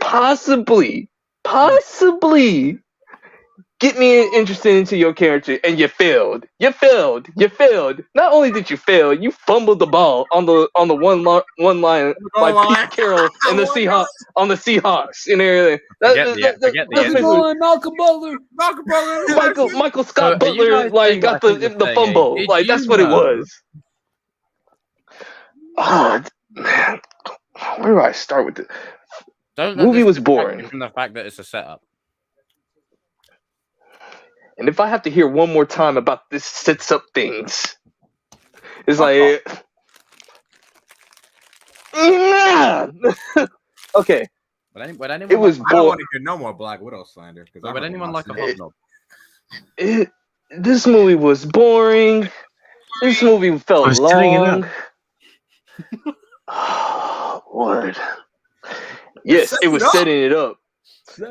possibly get me interested into your character, and you failed. You failed. Not only did you fail, you fumbled the ball on the one line by Pete Carroll and the Seahawks on the Seahawks and everything.
Malcolm Butler.
Michael Scott Butler got the fumble. That's what it was. Oh man, where do I start with this? The movie was boring.
From the fact that it's a setup.
And if I have to hear one more time about this sets up things, it's like, okay. It was.
I don't want to hear no more Black Widow slander.
Would anyone like a hobnob?
This movie was boring. This movie felt long. Oh, Lord. Yes, it was setting it up.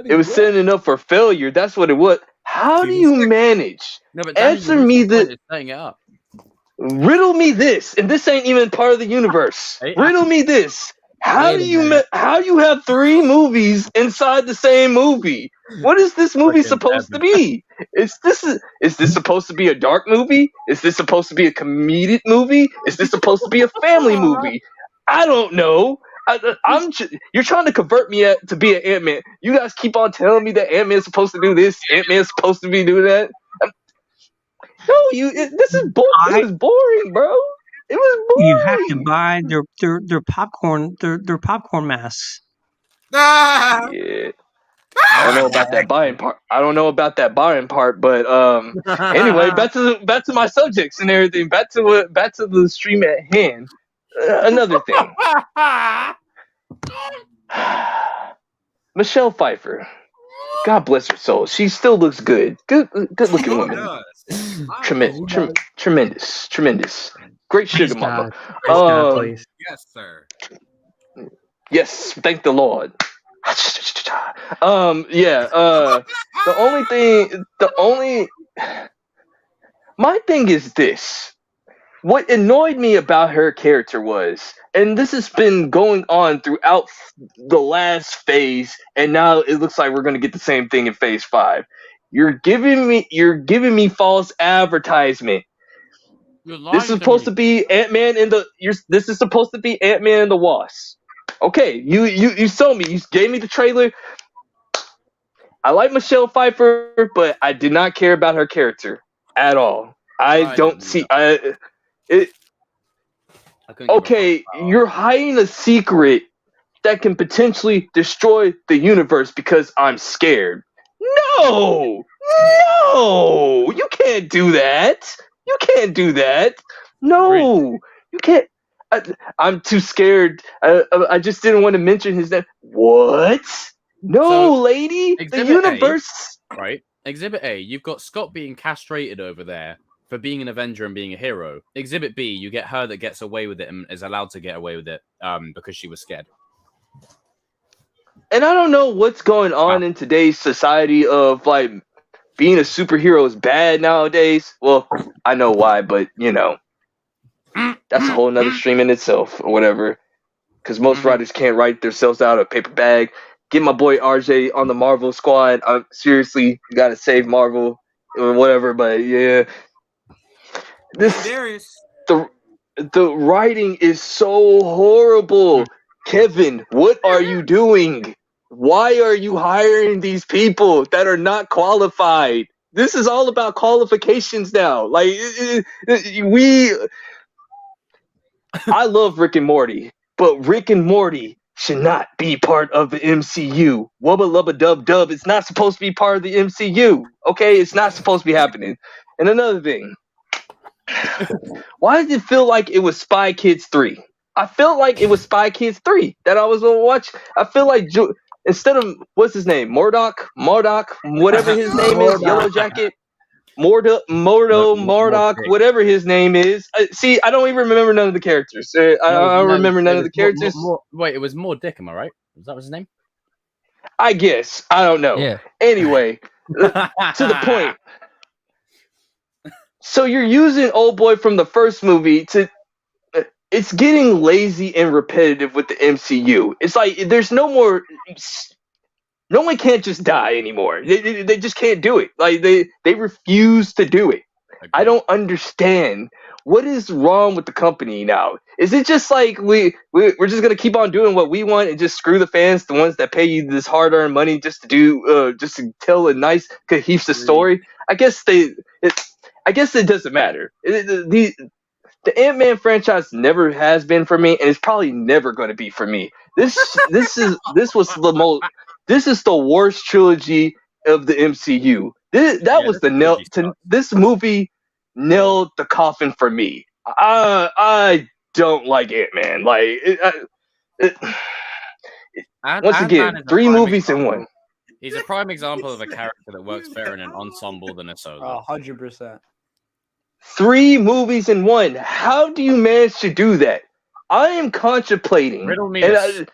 It was setting it up for failure. That's what it was. How do you manage?
No, but
answer me this.
Setting it up.
Riddle me this, and this ain't even part of the universe. Riddle me this. How do you have 3 movies inside the same movie? What is this movie supposed to be? Is this supposed to be a dark movie? Is this supposed to be a comedic movie? Is this supposed to be a family movie? I don't know. You're trying to convert me to be an Ant-Man. You guys keep on telling me that Ant-Man's supposed to do this, Ant-Man's supposed to be doing that. This is boring. It was boring, bro. It was boring.
You have to buy their popcorn, their popcorn masks.
Yeah. I don't know about that buying part, but anyway, back to my subjects and everything. Back to the stream at hand. Another thing. Michelle Pfeiffer. God bless her soul. She still looks good. Good looking woman. Tremendous. Great
Praise
sugar mama.
God. Praise God, please.
Yes, sir.
Yes, thank the Lord. My thing is this. What annoyed me about her character was, and this has been going on throughout the last phase, and now it looks like we're going to get the same thing in phase 5. You're giving me false advertisement. This is supposed to be Ant-Man this is supposed to be Ant-Man and the Wasp. Okay, you sold me. You gave me the trailer. I like Michelle Pfeiffer, but I did not care about her character at all. Okay, you're hiding a secret that can potentially destroy the universe because I'm scared. No, you can't do that. No, you can't. I'm too scared. I just didn't want to mention his name. What? No, lady. The universe.
Right. Exhibit A, you've got Scott being castrated over there for being an Avenger and being a hero. Exhibit B, you get her that gets away with it and is allowed to get away with it because she was scared.
And I don't know what's going on in today's society of like being a superhero is bad nowadays. Well, I know why, but you know, that's a whole nother stream in itself or whatever. Because most writers can't write themselves out of a paper bag. Get my boy RJ on the Marvel squad. I'm seriously gotta save Marvel or whatever. But yeah, the writing is so horrible. Kevin, what are you doing? Why are you hiring these people that are not qualified? This is all about qualifications now. Like I love Rick and Morty, but Rick and Morty should not be part of the MCU. Wubba lubba dub dub. It's not supposed to be part of the MCU. Okay, it's not supposed to be happening. And another thing, why did it feel like it was Spy Kids 3? I felt like it was Spy Kids 3 that I was gonna watch. I feel like instead of what's his name, Mordock, whatever his name is, Yellow Jacket. Mordock, whatever his name is. See, I don't even remember none of the characters. I don't remember none of the characters.
Wait, it was Dick, am I right? Was that his name?
I guess. I don't know.
Yeah.
Anyway, to the point. So you're using old boy from the first movie to... It's getting lazy and repetitive with the MCU. It's like there's no more... No one can't just die anymore. They just can't do it. Like they refuse to do it. Okay. I don't understand. What is wrong with the company now? Is it just like we're just gonna keep on doing what we want and just screw the fans, the ones that pay you this hard-earned money just to do just to tell a nice cohesive story? I guess it doesn't matter. The Ant-Man franchise never has been for me, and it's probably never going to be for me. This is the worst trilogy of the MCU. This movie nailed the coffin for me. I don't like Ant-Man. Once again, 3 movies in one.
He's a prime example of a character that works better in an ensemble than a solo.
100%.
3 movies in one. How do you manage to do that? I am contemplating.
Riddle me this.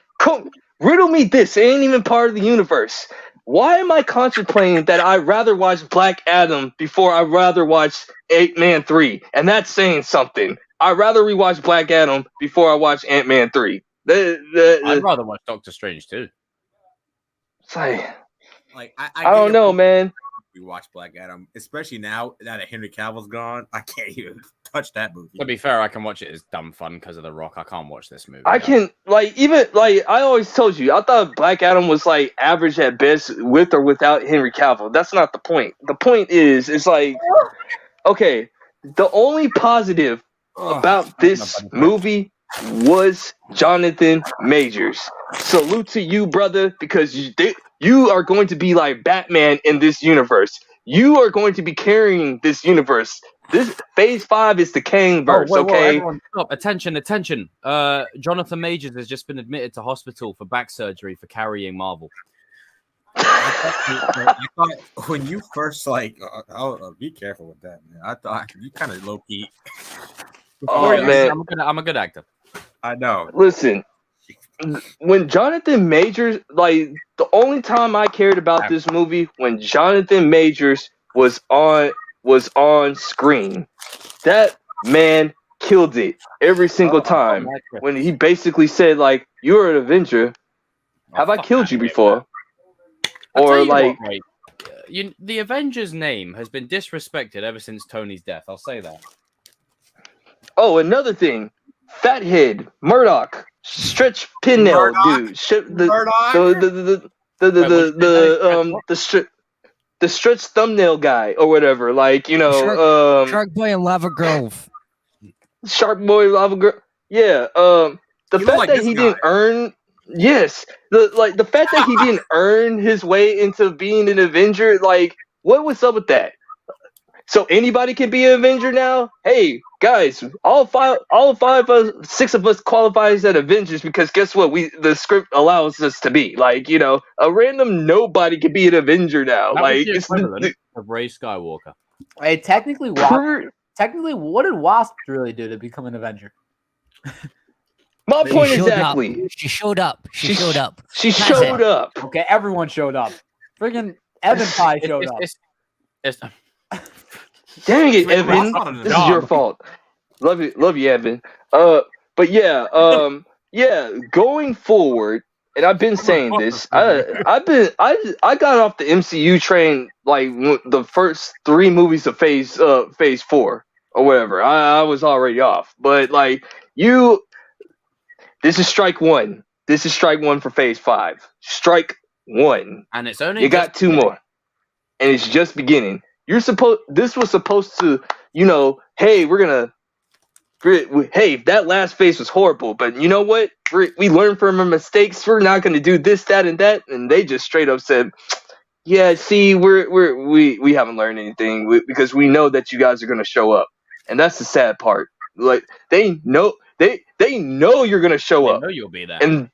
Riddle me this. It ain't even part of the universe. Why am I contemplating that I'd rather watch Black Adam before I'd rather watch Ant-Man 3? And that's saying something. I'd rather rewatch Black Adam before I watch Ant-Man 3.
I'd rather watch Doctor Strange too.
It's like I don't know, man.
We watch Black Adam, especially now that Henry Cavill's gone. I can't even touch that movie.
To be fair, I can watch it as dumb fun because of The Rock. I can't watch this movie.
I always told you, I thought Black Adam was like average at best with or without Henry Cavill. That's not the point. The point is, it's like, okay, the only positive about this movie was Jonathan Majors. Salute to you, brother, because you are going to be like Batman in this universe. You are going to be carrying this universe. This phase 5 is the Kang-verse, okay?
Everyone stop. Attention. Jonathan Majors has just been admitted to hospital for back surgery for carrying Marvel.
I thought when you first like, be careful with that, man. I thought you kind of low key.
Oh man,
I'm a good actor.
I know.
Listen, when Jonathan Majors, like the only time I cared about this movie when Jonathan Majors was on screen, that man killed it every single time. When he basically said like, "You're an Avenger. Have I killed you before?" Or like,
the Avengers name has been disrespected ever since Tony's death. I'll say that.
oh, another thing, Fathead, Murdoch, Stretch Pinnell, dude, the stretch thumbnail guy or whatever, like
Shark Boy and Lava Girl.
Shark Boy, Lava Girl, yeah. The fact that he didn't earn, yes, the fact that he didn't earn his way into being an Avenger, like, what was up with that? So anybody can be an Avenger now? Hey, guys, all five of us, 6 of us qualifies as Avengers because guess what? The script allows us to be. Like, a random nobody can be an Avenger now.
That
like,
it's of Ray Skywalker.
Hey, technically, what did Wasp really do to become an Avenger?
My point exactly.
She showed up. She showed up.
She showed up.
Okay, everyone showed up. Friggin' Evan Pye showed up.
Dang it, Evan! This is your fault. Love you, Evan. But yeah, Going forward, and I've been saying this. I got off the MCU train like the first 3 movies of Phase 4 or whatever. I was already off, but like this is strike one. This is strike one for Phase 5. Strike one,
and it's only
you got 2 more, and it's just beginning. This was supposed to, hey, hey, that last phase was horrible, but you know what? We learned from our mistakes. We're not going to do this, that, and that. And they just straight up said, yeah, see, we haven't learned anything because we know that you guys are going to show up. And that's the sad part. Like, they know you're going to show up.
They know you'll be there.
And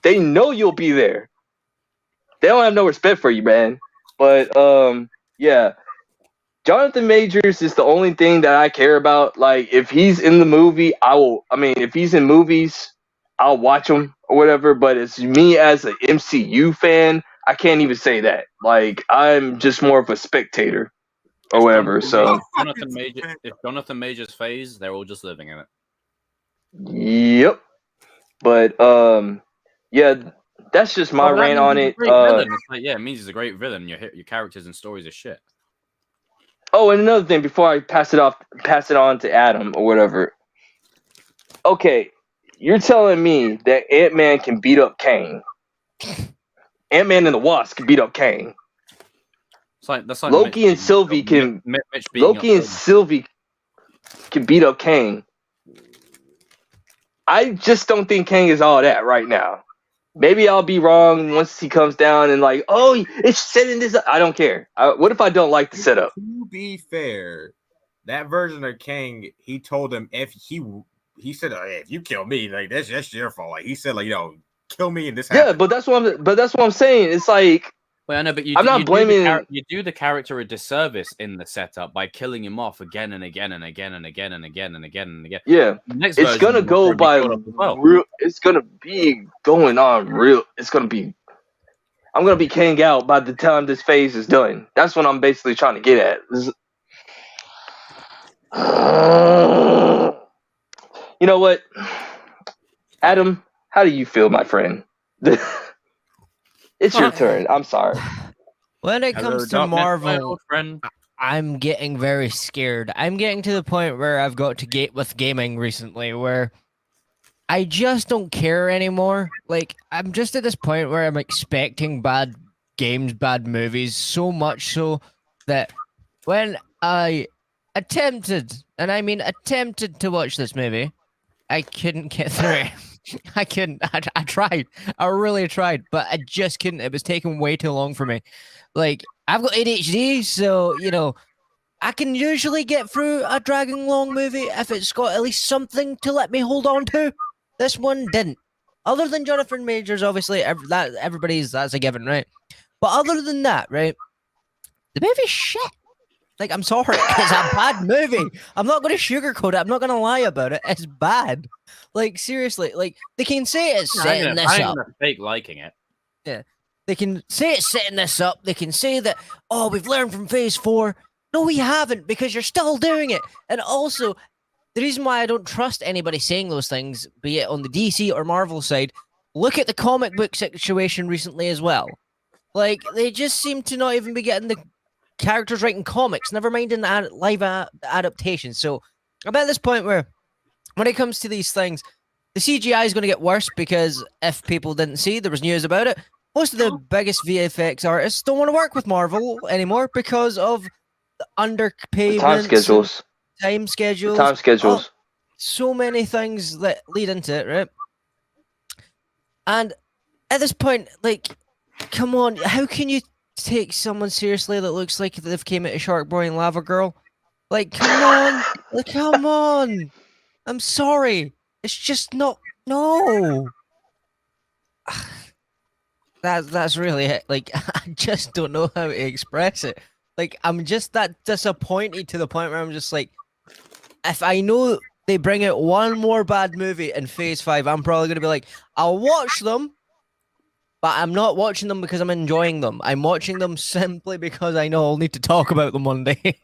they know you'll be there. They don't have no respect for you, man. But, yeah. Jonathan Majors is the only thing that I care about. Like, if he's in the movie, if he's in movies, I'll watch him or whatever. But it's me as an MCU fan, I can't even say that. Like, I'm just more of a spectator or whatever. So,
if Jonathan Majors phase, they're all just living in it.
Yep. But, yeah, that's just my rant on it.
It means he's a great villain. Your characters and stories are shit.
Oh, and another thing before I pass it on to Adam or whatever. Okay, you're telling me that Ant-Man can beat up Kang. Ant-Man and the Wasp can beat up Kang.
That's like
Loki and Sylvie can beat up Kang. I just don't think Kang is all that right now. Maybe I'll be wrong once he comes down and like, oh, it's setting this up. I don't care. What if I don't like the setup?
To be fair, that version of Kang, he told him he said, if you kill me, like that's your fault. Like he said, like kill me and this.
Yeah, but that's what I'm saying. It's like,
well, I know, but
I'm not blaming.
You do the character a disservice in the setup by killing him off again and again and again and again and again and again and again.
Yeah, it's gonna go by real. It's gonna be going on real. I'm gonna be Kang out by the time this phase is done. That's what I'm basically trying to get at. You know what, Adam? How do you feel, my friend? It's your turn. I'm sorry.
When it comes to Marvel, I'm getting very scared. I'm getting to the point where I've got to gate with gaming recently, where I just don't care anymore. Like, I'm just at this point where I'm expecting bad games, bad movies, so much so that when I attempted to watch this movie, I couldn't get through it. I couldn't. I tried. I really tried, but I just couldn't. It was taking way too long for me. Like, I've got ADHD, so, I can usually get through a dragging long movie if it's got at least something to let me hold on to. This one didn't. Other than Jonathan Majors, obviously, that's a given, right? But other than that, right, the movie's shit. Like, I'm sorry, it's a bad movie. I'm not going to sugarcoat it. I'm not going to lie about it. It's bad. Like, seriously, like, they can say it's setting this up.
Fake liking it.
Yeah. They can say it's setting this up. They can say that, oh, we've learned from phase 4. No, we haven't, because you're still doing it. And also, the reason why I don't trust anybody saying those things, be it on the DC or Marvel side, look at the comic book situation recently as well. Like, they just seem to not even be getting the characters writing comics, never mind in live adaptations. So I'm at this point where, when it comes to these things, the CGI is going to get worse, because if people didn't see, there was news about it. Most of the biggest VFX artists don't want to work with Marvel anymore because of the underpayment, time schedules. So many things that lead into it, right? And at this point, like, come on, how can you take someone seriously that looks like they've came out of Shark Boy and Lava Girl? Like, come on. Like, come on. I'm sorry. It's just not, no. That's really it. Like, I just don't know how to express it. Like, I'm just that disappointed to the point where I'm just like, if I know they bring out one more bad movie in phase 5, I'm probably going to be like, I'll watch them, but I'm not watching them because I'm enjoying them. I'm watching them simply because I know I'll need to talk about them one day.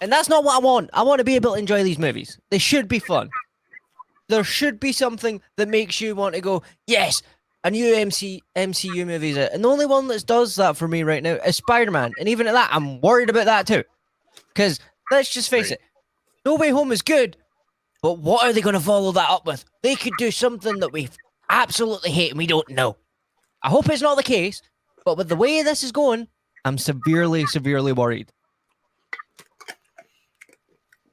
And that's not what I want. I want to be able to enjoy these movies. They should be fun. There should be something that makes you want to go, yes, a new MCU movie's out. And the only one that does that for me right now is Spider-Man. And even at that, I'm worried about that too. Because, let's just face it, No Way Home is good, but what are they going to follow that up with? They could do something that we absolutely hate and we don't know. I hope it's not the case, but with the way this is going, I'm severely, severely worried.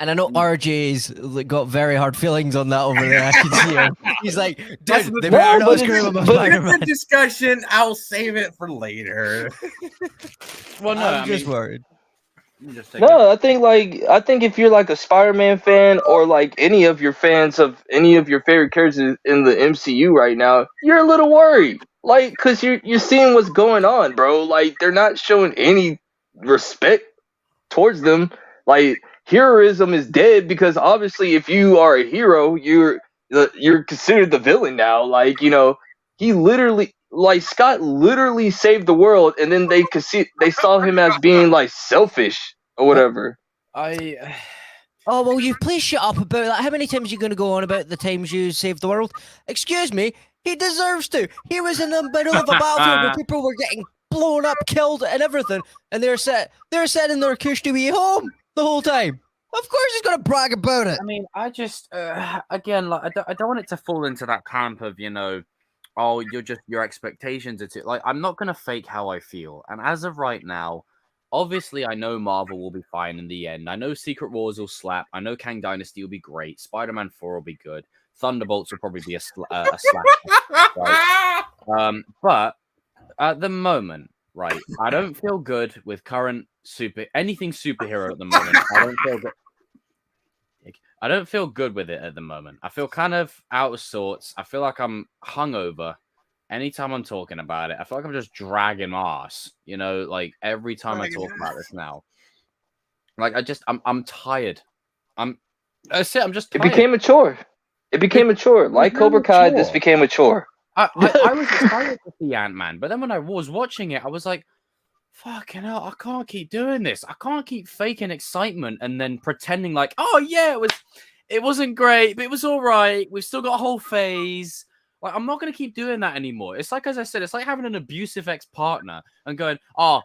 And I know RJ's got very hard feelings on that over there. I can see him. He's like, dude, they better not screw him about Spider-Man.
Discussion, I'll save it for later.
Well, no,
I'm just worried.
No, I think if you're like a Spider-Man fan or like any of your fans of any of your favorite characters in the MCU right now, you're a little worried. Like, cause you're seeing what's going on, bro. Like, they're not showing any respect towards them. Like, heroism is dead, because obviously if you are a hero, you're considered the villain now. Like, you know, Scott literally saved the world, and then they saw him as being like selfish or whatever.
Oh, well, you please shut up about that. How many times are you going to go on about the times you saved the world? Excuse me, he deserves to. He was in the middle of a battlefield where people were getting blown up, killed, and everything, and they're sitting in their cushy wee home the whole time. Of course he's going to brag about it.
I mean, I just, again, like, I don't want it to fall into that camp of, you know, oh, your expectations are too, like, I'm not going to fake how I feel. And as of right now, obviously, I know Marvel will be fine in the end. I know Secret Wars will slap. I know Kang Dynasty will be great. Spider-Man 4 will be good. Thunderbolts will probably be a slap. Right? But at the moment, right, I don't feel good with current anything superhero at the moment. I don't feel good. I don't feel good with it at the moment. I feel kind of out of sorts. I feel like I'm hungover anytime I'm talking about it. I feel like I'm just dragging my ass, you know, like every time I talk about this now. Like, I'm tired. That's it. I'm just tired.
It became a chore. Like Cobra Kai, this became a chore.
I was excited to see Ant-Man, but then when I was watching it, I was like, fucking hell, I can't keep doing this. I can't keep faking excitement and then pretending like, oh yeah, it wasn't great, but it was all right. We've still got a whole phase. Like, I'm not going to keep doing that anymore. It's like, as I said, it's like having an abusive ex-partner and going, oh,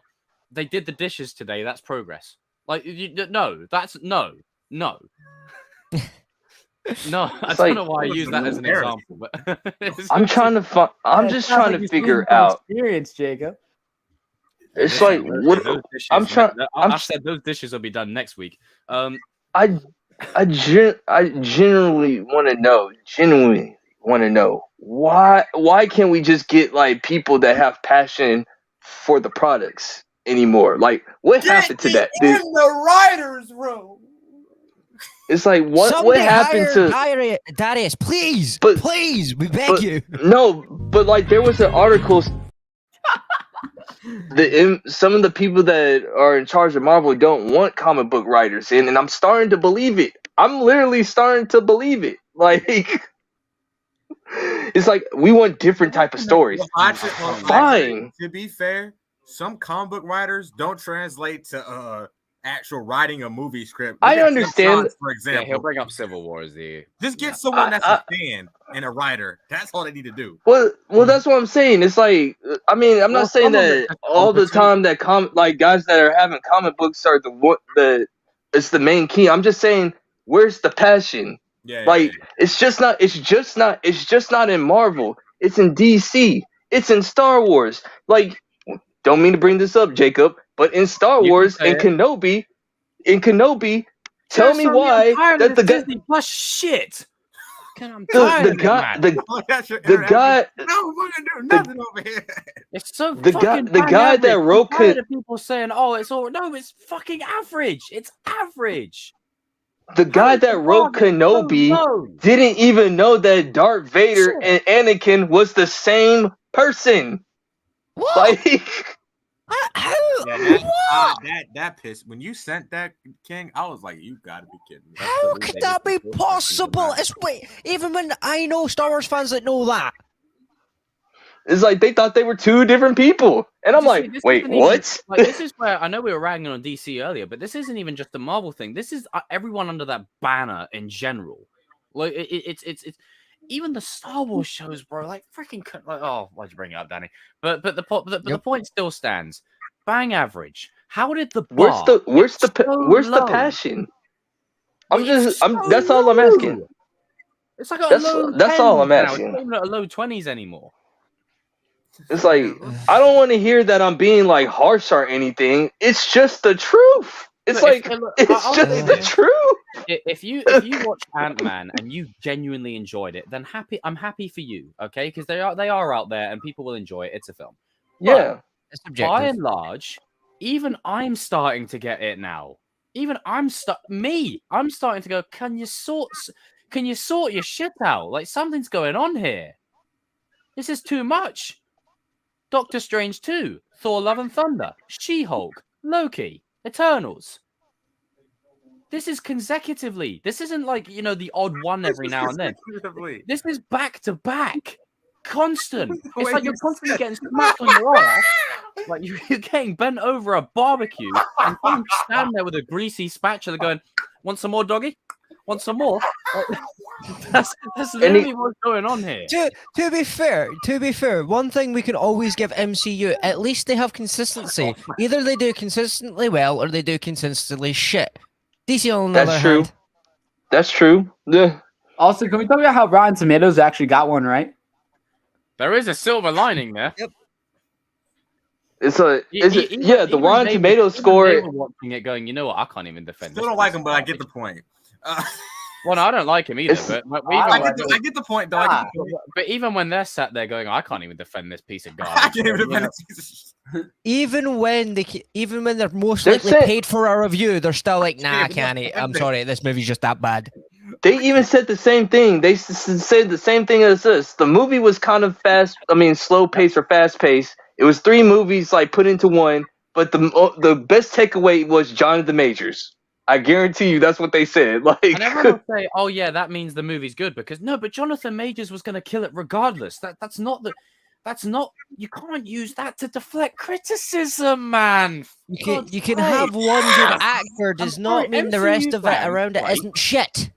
they did the dishes today. That's progress. Like, no. No, I don't know why I use that as an example, but
I'm just trying to figure out
experience, Jacob.
It's like what
I said those dishes will be done next week.
I genuinely want to know why can't we just get like people that have passion for the products anymore? Like, what happened to that?
In the writers' room.
It's like what happened to
Darius? Please, we beg you.
No, but like there was an article some of the people that are in charge of Marvel don't want comic book writers in, and I'm starting to believe it. I'm literally starting to believe it. Like, it's like we want different type of stories. Fine.
To be fair, some comic book writers don't translate to actual writing a movie script.
I understand.
For example,
he'll bring up Civil War as the.
Just get someone that's a fan and a writer. That's all they need to do.
Well, that's what I'm saying. It's like, I mean, I'm not saying that all the time that guys that are having comic books are it's the main key. I'm just saying, where's the passion? It's just not in Marvel. It's in DC. It's in Star Wars. Like, don't mean to bring this up, Jacob, but in Star Wars and Kenobi, tell me why that the guy
Disney Plus shit.
The guy that wrote
people saying, "Oh, it's all no, it's fucking average. It's average."
The guy that wrote Kenobi didn't even know that Darth Vader and Anakin was the same person.
What?
Like,
that pissed. When you sent that, King, I was like, you gotta be kidding me.
How could that be possible? Even when I know Star Wars fans that know that.
It's like they thought they were two different people. And I'm like, wait, what?
This is where I know we were ragging on DC earlier, but this isn't even just the Marvel thing. This is everyone under that banner in general. Like, it's even the Star Wars shows, bro. Like, freaking, like, oh, why'd you bring it up, Danny? But the point still stands. Bang average. How did the bar
where's the passion? That's all I'm asking.
It's like that's
all I'm asking.
It's not even at a low 20s anymore.
It's like, I don't want to hear that I'm being like harsh or anything. It's just the truth. It's it's just the truth.
If you watch Ant-Man and you genuinely enjoyed it, then I'm happy for you, okay? Because they are out there and people will enjoy it. It's a film.
Yeah.
But by and large, even I'm starting to get it now. Even I'm starting to go, can you sort your shit out? Like, something's going on here. This is too much. Doctor Strange 2, Thor Love and Thunder, She-Hulk, Loki, Eternals. This is consecutively. This isn't like, the odd one every now and then. This is back to back. Constant. It's like you're constantly getting smacked on your ass. Like you're getting bent over a barbecue and you stand there with a greasy spatula going, want some more, doggy? Want some more? That's literally what's going on here.
To be fair, one thing we can always give MCU, at least they have consistency. Either they do consistently well or they do consistently shit. DC on the other hand.
That's true. Yeah.
Also, can we talk about how Rotten Tomatoes actually got one right?
There is a silver lining there.
Yep.
The Rotten Tomatoes score.
They were watching it, going, you know what? I can't even defend.
Still don't like him, but I get the point.
Well, no, I don't like him either. But
I get the point, though.
But even when they're sat there going, I can't even defend this piece of garbage.
Even when they're most likely paid for a review, they're still like, nah, I can't. I'm sorry, this movie's just that bad.
They even said the same thing. They said the same thing as us. The movie was kind of slow paced or fast paced. It was 3 movies like put into one, but the best takeaway was Jonathan Majors. I guarantee you that's what they said. Like,
and everyone will say, "Oh yeah, that means the movie's good," because no, but Jonathan Majors was going to kill it regardless. That's not. You can't use that to deflect criticism, man.
You can have one good actor does not mean the rest of it around it isn't shit.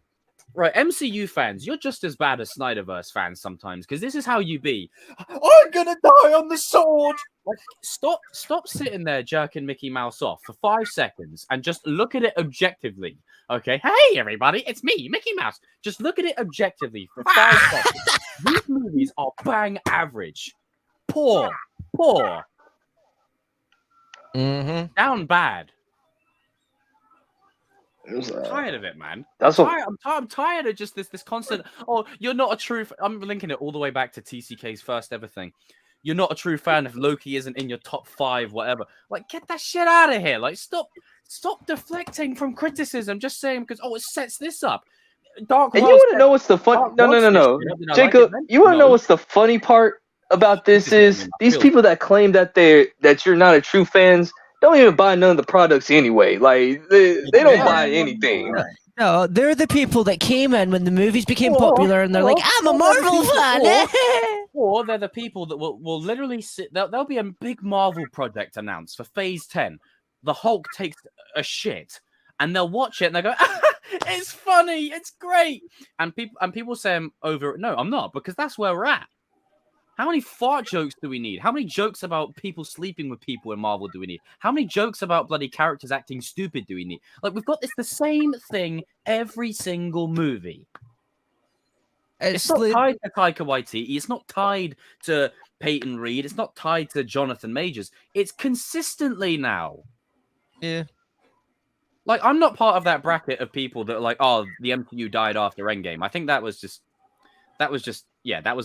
Right, MCU fans, you're just as bad as Snyderverse fans sometimes, because this is how you be. I'm gonna die on the sword. Like, stop sitting there jerking Mickey Mouse off for 5 seconds and just look at it objectively. Okay, hey everybody, it's me, Mickey Mouse. Just look at it objectively for 5 seconds. These movies are bang average, poor, down bad. I'm tired of it, man. I'm tired of just this constant. Oh, you're not a true. I'm linking it all the way back to TCK's first ever thing. You're not a true fan if Loki isn't in your top 5, whatever. Like, get that shit out of here. Like, stop deflecting from criticism. Just saying because it sets this up.
And you want to know what's the fun? No. Jacob, you want to know what's the funny part? about this is these people that claim that you're not a true fans don't even buy none of the products anyway. Like they don't buy anything.
No, they're the people that came in when the movies became popular, and they're like, "I'm a Marvel fan."
Or they're the people that will literally sit. There'll be a big Marvel project announced for Phase 10. The Hulk takes a shit, and they'll watch it and they go, "It's funny, it's great," and people say I'm over. No, I'm not, because that's where we're at. How many fart jokes do we need? How many jokes about people sleeping with people in Marvel do we need? How many jokes about bloody characters acting stupid do we need? Like, we've got the same thing every single movie. It's not tied to Taika Waititi. It's not tied to Peyton Reed. It's not tied to Jonathan Majors. It's consistently now.
Yeah.
Like, I'm not part of that bracket of people that are like, oh, the MCU died after Endgame. I think that was a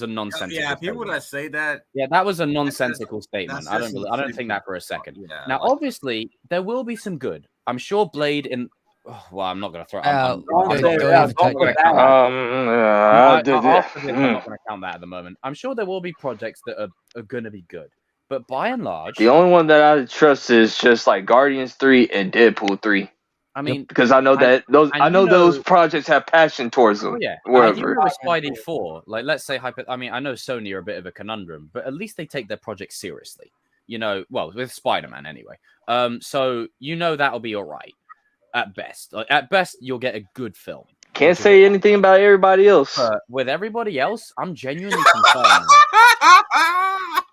nonsensical
people
statement.
that say that.
Yeah, that was a nonsensical statement. I don't think that for a second.
Yeah,
now, obviously, there will be some good. I'm sure Blade in. Oh, well, I'm not going to throw. I'm not going to count that at the moment. I'm sure there will be projects that are going to be good, but by and large,
the only one that I trust is just like Guardians 3 and Deadpool 3.
I mean,
because I know that those projects have passion towards them.
Oh, yeah,
wherever.
Spidey 4, like, let's say I mean, I know Sony are a bit of a conundrum, but at least they take their projects seriously. You know, well, with Spider-Man anyway. So that'll be all right at best. Like, at best, you'll get a good film.
Can't say anything about everybody else.
With everybody else, I'm genuinely concerned.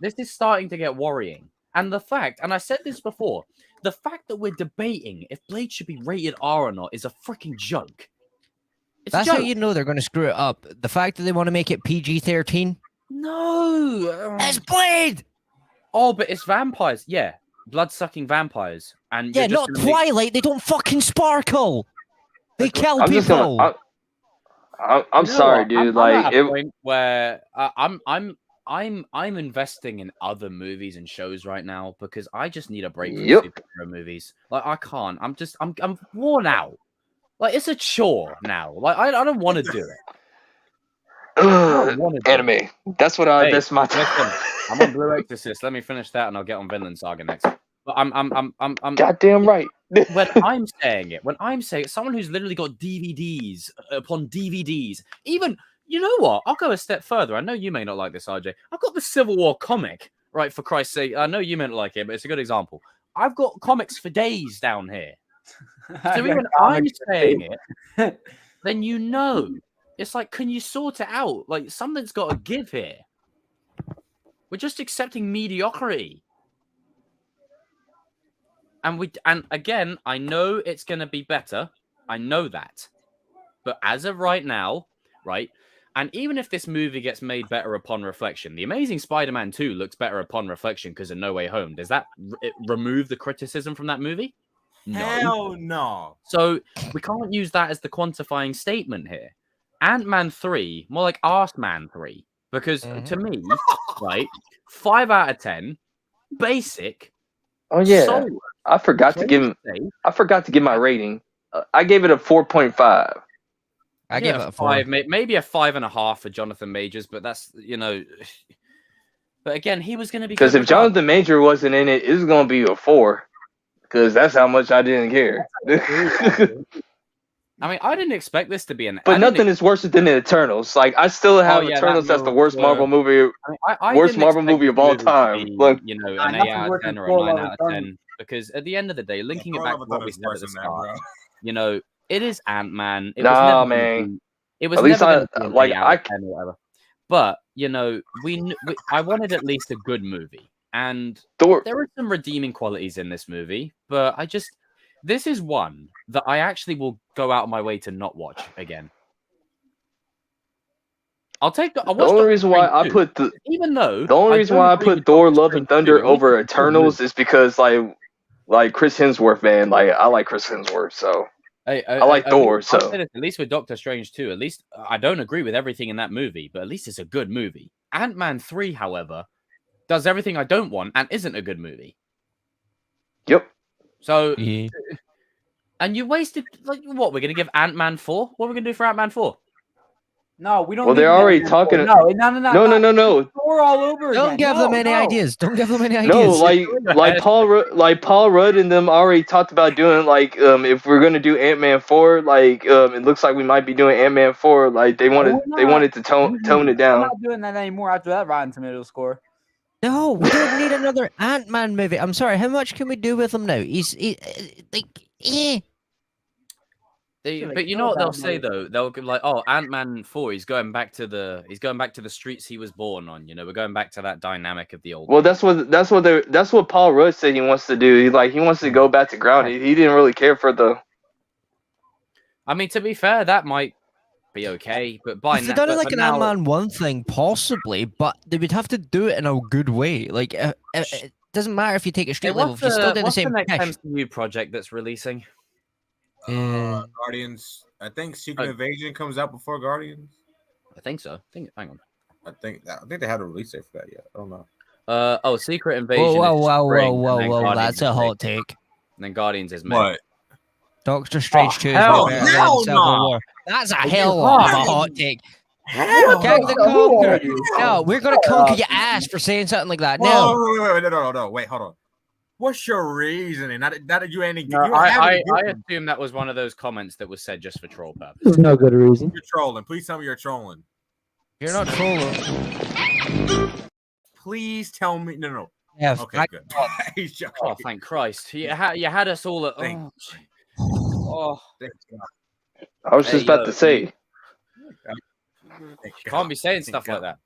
This is starting to get worrying, and I said this before. The fact that we're debating if Blade should be rated R or not is a freaking joke.
That's how you know they're going to screw it up. The fact that they want to make it PG-13.
No,
it's Blade.
Oh, but it's vampires. Yeah, blood-sucking vampires. And
yeah, not Twilight. They don't fucking sparkle. They kill people.
I'm sorry, dude.
I'm at a point where I'm investing in other movies and shows right now because I just need a break from superhero movies. Like, I can't. I'm worn out. Like, it's a chore now. Like, I don't want to do it.
Anime. That's what I invest my time.
Listen, I'm on Blue Exorcist. Let me finish that and I'll get on Vinland Saga next. But I'm
goddamn right.
when I'm saying it, someone who's literally got DVDs upon DVDs, even. You know what? I'll go a step further. I know you may not like this, RJ. I've got the Civil War comic, right? For Christ's sake. I know you may not like it, but it's a good example. I've got comics for days down here. So even I'm saying it, then you know. It's like, can you sort it out? Like, something's got to give here. We're just accepting mediocrity. And again, I know it's going to be better. I know that. But as of right now, right? And even if this movie gets made better upon reflection, The Amazing Spider-Man 2 looks better upon reflection because of No Way Home. Does that remove the criticism from that movie? No.
Hell no.
So we can't use that as the quantifying statement here. Ant-Man 3, more like Arse-Man 3. Because to me, right, 5 out of 10, basic.
Oh, yeah. I forgot to give my rating. I gave it a 4.5.
I give it a
5, maybe a 5.5 for Jonathan Majors, but that's, but again, he was going to be.
Because if Jonathan Major wasn't in it, it's going to be a 4. Because that's how much I didn't care.
I mean, I didn't expect this to be an.
But nothing is worse than the Eternals. Like, I still have Eternals as the worst Marvel movie, worst Marvel movie of all time.
An 8 out of 10 or a 9 out of 10. Because at the end of the day, linking it back to what we said at the start, it is Ant-Man. It was never it was at least never I can or whatever. But I wanted at least a good movie, and there are some redeeming qualities in this movie. But this is one that I actually will go out of my way to not watch again. I'll take the
only reason why I put the only reason why I put Thor: Love and Thunder over Eternals is because like Chris Hemsworth, man. Like, I like Chris Hemsworth, so. I like Thor, so
at least with Doctor Strange 2, at least I don't agree with everything in that movie, but at least it's a good movie. Ant-Man 3, however, does everything I don't want and isn't a good movie.
Yep.
So, and you wasted, like, what? We're going to give Ant-Man 4? What are we going to do for Ant-Man 4?
No, we don't.
Well,
need
they're already
Ant-Man
talking.
4. No. Thor all over
Don't
again.
give them any
No.
ideas. Don't give them any ideas.
No, like Paul Rudd and them already talked about doing if we're gonna do Ant-Man 4, it looks like we might be doing Ant-Man 4. Like they wanted to tone it down.
We're not doing that anymore after that Rotten Tomatoes score.
No, we don't need another Ant-Man movie. I'm sorry. How much can we do with him now?
But you know what they'll say though? They'll be like, "Oh, Ant-Man 4. He's going back to the streets he was born on. You know, we're going back to that dynamic of the old."
Well, that's what Paul Rudd said he wants to do. He wants to go back to ground. He didn't really care for the.
I mean, to be fair, that might be okay, but by
if they done it like an Ant-Man 1 thing, possibly, but they would have to do it in a good way. Like, it doesn't matter if you take a street level. If you still do the same.
What's the next MCU project that's releasing?
Guardians. I think Secret Invasion comes out before Guardians.
I think so. Hang on.
I think they had a release date for that yet. I don't know.
Secret Invasion.
Whoa! That's a hot take.
And then Guardians is May.
What?
Doctor Strange 2 is
hell
Civil
no.
War. That's a hell of a hot take. King the Conqueror. No, we're gonna conquer your ass for saying something like that. No.
Wait, hold on. What's your reasoning? Not that you ain't.
I assume that was one of those comments that was said just for troll purposes.
There's no good reason.
You're trolling. Please tell me you're trolling.
You're not trolling.
Please tell me. No.
Yeah.
Okay, good. He's joking.
Oh, thank Christ! You had us all at. Oh.
I was just about to say.
Can't be saying stuff like that.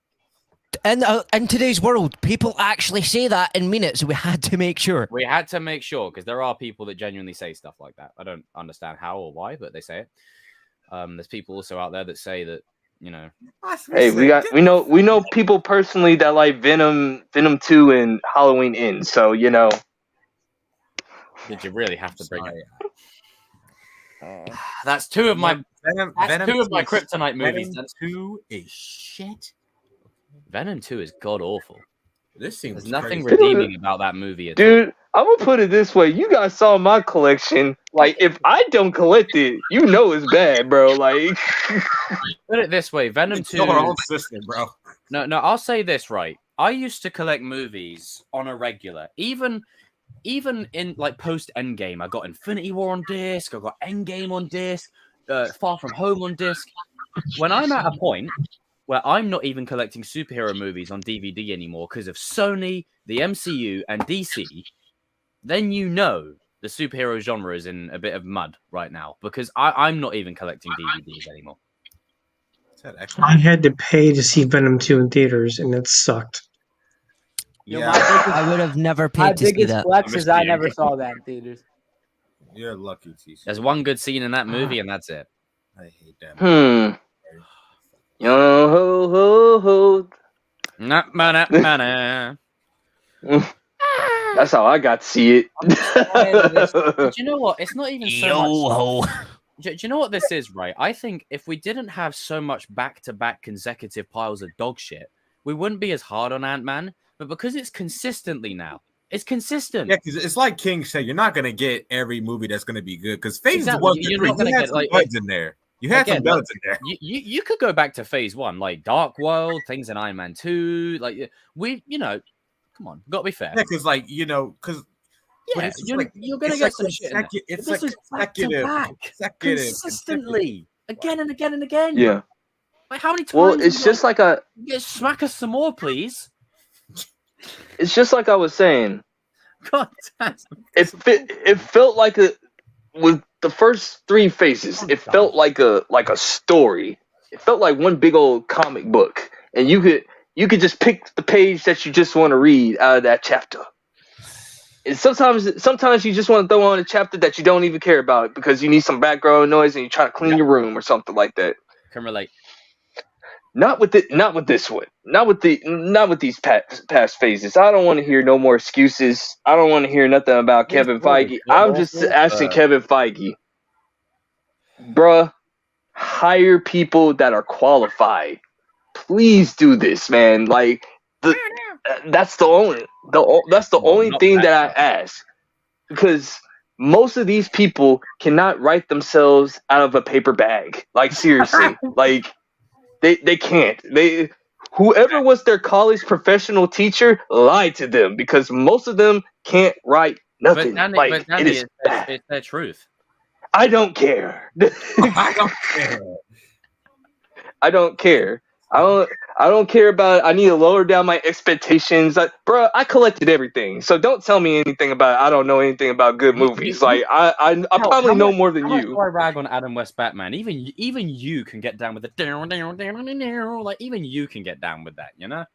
In today's world, people actually say that and mean it, so we had to make sure.
We had to make sure because there are people that genuinely say stuff like that. I don't understand how or why, but they say it. There's people also out there that say that, you know.
Hey, we know people personally that like Venom 2 and Halloween Ends, so you know.
Did you really have to bring it? That's two of my Kryptonite movies.
Venom 2 is shit.
Venom 2 is god awful.
There's
nothing redeeming about that movie at
all. I'm gonna put it this way: you guys saw my collection. Like, if I don't collect it, you know it's bad, bro. Like,
put it this way: Venom 2.
Our own system, bro.
No. I'll say this right. I used to collect movies on a regular, even in like post Endgame. I got Infinity War on disc. I got Endgame on disc. Far From Home on disc. When I'm at a point where I'm not even collecting superhero movies on DVD anymore because of Sony, the MCU, and DC, then you know the superhero genre is in a bit of mud right now because I'm not even collecting DVDs anymore.
I had to pay to see Venom 2 in theaters, and it sucked.
Yeah, I would have never paid to see that.
My biggest flex is I never saw that in theaters.
You're lucky, TC.
There's one good scene in that movie, and that's it.
I hate that.
Yo ho ho ho. That's how I got to see it.
Do you know what? It's not even so much. Do you know what this is, right? I think if we didn't have so much back-to-back consecutive piles of dog shit, we wouldn't be as hard on Ant-Man. But because it's consistently now, it's consistent.
Yeah, because it's like King said, you're not going to get every movie that's going to be good. Because Phase 1
you're not going to get
some buds in there. You had some buds in there.
You could go back to Phase 1, like Dark World, things in Iron Man 2. Like, come on, got to be fair.
Yeah, because, like, because...
Yeah, you're going to get some shit in there.
It's
this
like
is back consistently, again and again and again.
Yeah.
Like, how many times?
Well, it's just like
smack us some more, please.
It's just like I was saying.
God damn.
It felt like with the first 3 phases, it felt like a story. It felt like one big old comic book, and you could just pick the page that you just want to read out of that chapter. And sometimes you just want to throw on a chapter that you don't even care about because you need some background noise and you're trying to clean your room or something like that.
Can relate.
Not with this one. Not with these past phases. I don't want to hear no more excuses. I don't want to hear nothing about Kevin Feige. I'm just asking Kevin Feige, bruh, hire people that are qualified. Please do this, man. Like that's the only thing that I ask, because most of these people cannot write themselves out of a paper bag. Like, seriously, like. They can't. Whoever was their college professional teacher lied to them because most of them can't write nothing.
But Danny, it's their truth.
I don't care.
I don't care.
I don't care. I don't care about. I need to lower down my expectations. Bro, I collected everything, so don't tell me anything about. I don't know anything about good movies. Like I probably know more than you.
I rag on Adam West Batman. Even you can get down with the like even you can get down with that. You know,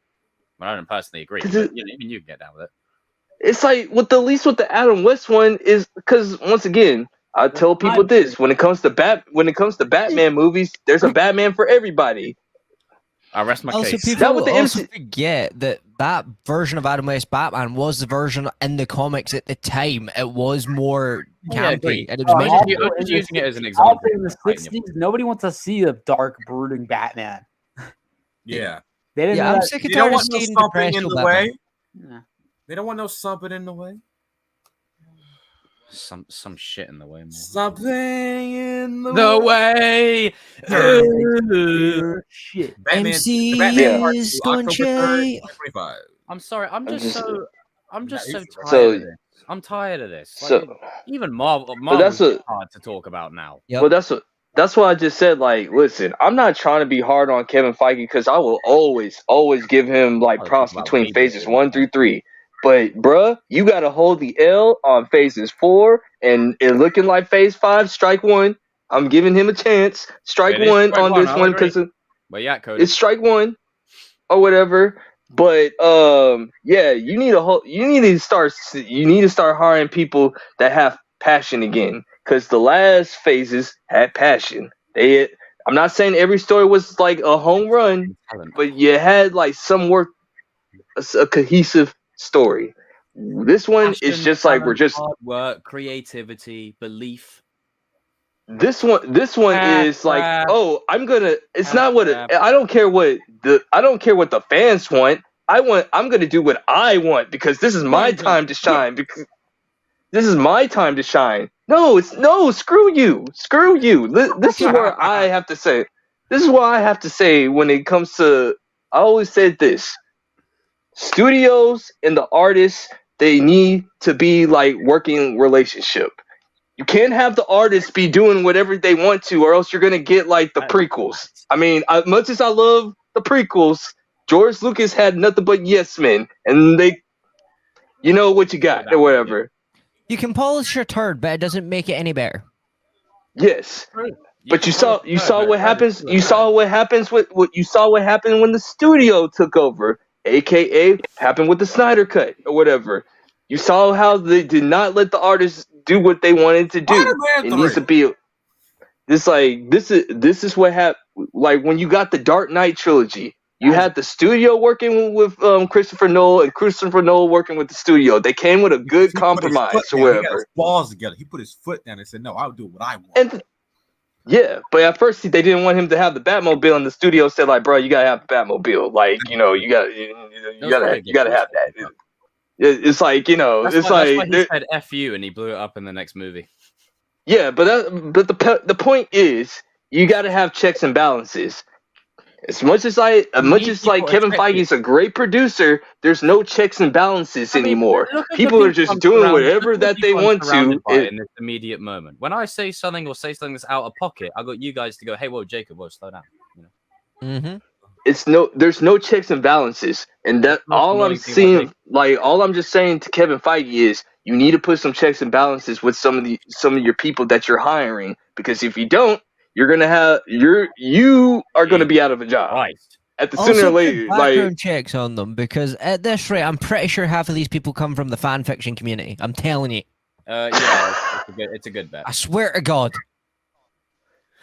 well, I don't personally agree, but even you can get down with it.
It's like with the Adam West one is because once again. I tell people this when it comes to Batman movies, there's a Batman for everybody.
I rest my
also,
case.
People also forget that version of Adam West Batman was the version in the comics at the time. It was more campy. And it was
just using it as an example.
In the 60s, nobody wants to see a dark, brooding Batman.
Yeah.
They didn't
I'm sick and tired of seeing
something in the
Batman.
way.
Yeah.
They don't want no something in the way.
Some shit in the way, man.
Something in
the way.
Shit.
MC is going to
I'm sorry. I'm just so tired of this. I'm tired of this. Like, even Marvel is hard to talk about now.
Yep. Well, that's what I just said. Like, listen, I'm not trying to be hard on Kevin Feige because I will always give him like props between phases 1 through 3. But, bruh, you got to hold the L on phases 4 and it looking like phase 5, strike 1. I'm giving him a chance. Strike 1 on this one because it's strike 1 or whatever. But yeah, you need to start hiring people that have passion again because the last phases had passion. I'm not saying every story was like a home run, but you had like some work, a cohesive story. This one is just like we're just
hard work, creativity, belief.
This one is like, I'm gonna. It's not what I don't care what the fans want. I'm gonna do what I want because this is my time to shine. Because this is my time to shine. No, screw you. This is where I have to say. This is what I have to say when it comes to. I always said this. Studios and the artists, they need to be like working relationship. You can't have the artists be doing whatever they want to, or else you're gonna get like the prequels. I mean, as much as I love the prequels, George Lucas had nothing but yes men, and they, you know what you got or whatever.
You can polish your turd, but it doesn't make it any better.
Yes. But you saw what happens. You saw what happened when the studio took over. AKA happened with the Snyder Cut or whatever. You saw how they did not let the artists do what they wanted to do. It needs to be this is what happened. Like when you got the Dark Knight trilogy, you had the studio working with Christopher Nolan and Christopher Nolan working with the studio. They came with a good compromise or whatever.
He got his balls together. He put his foot down and said, "No, I'll do what I want."
And yeah, but at first they didn't want him to have the Batmobile, and the studio said, "Like, bro, you gotta have the Batmobile. Like, you know, you gotta have that." It's like, you know,
that's why he said "F you" and he blew it up in the next movie.
Yeah, but the point is, you gotta have checks and balances. As much as Kevin Feige is a great producer, there's no checks and balances anymore. People are just doing whatever that they want to
in this immediate moment. When I say something or say something that's out of pocket, I got you guys to go, "Hey, whoa, Jacob, whoa, slow down." You know?
There's no checks and balances, and that all I'm just saying to Kevin Feige is you need to put some checks and balances with some of your people that you're hiring, because if you don't, you are gonna be out of a job.
Right.
At the sooner or later,
background checks on them, because at this rate, I'm pretty sure half of these people come from the fan fiction community. I'm telling you.
Yeah, it's a good bet.
I swear to God.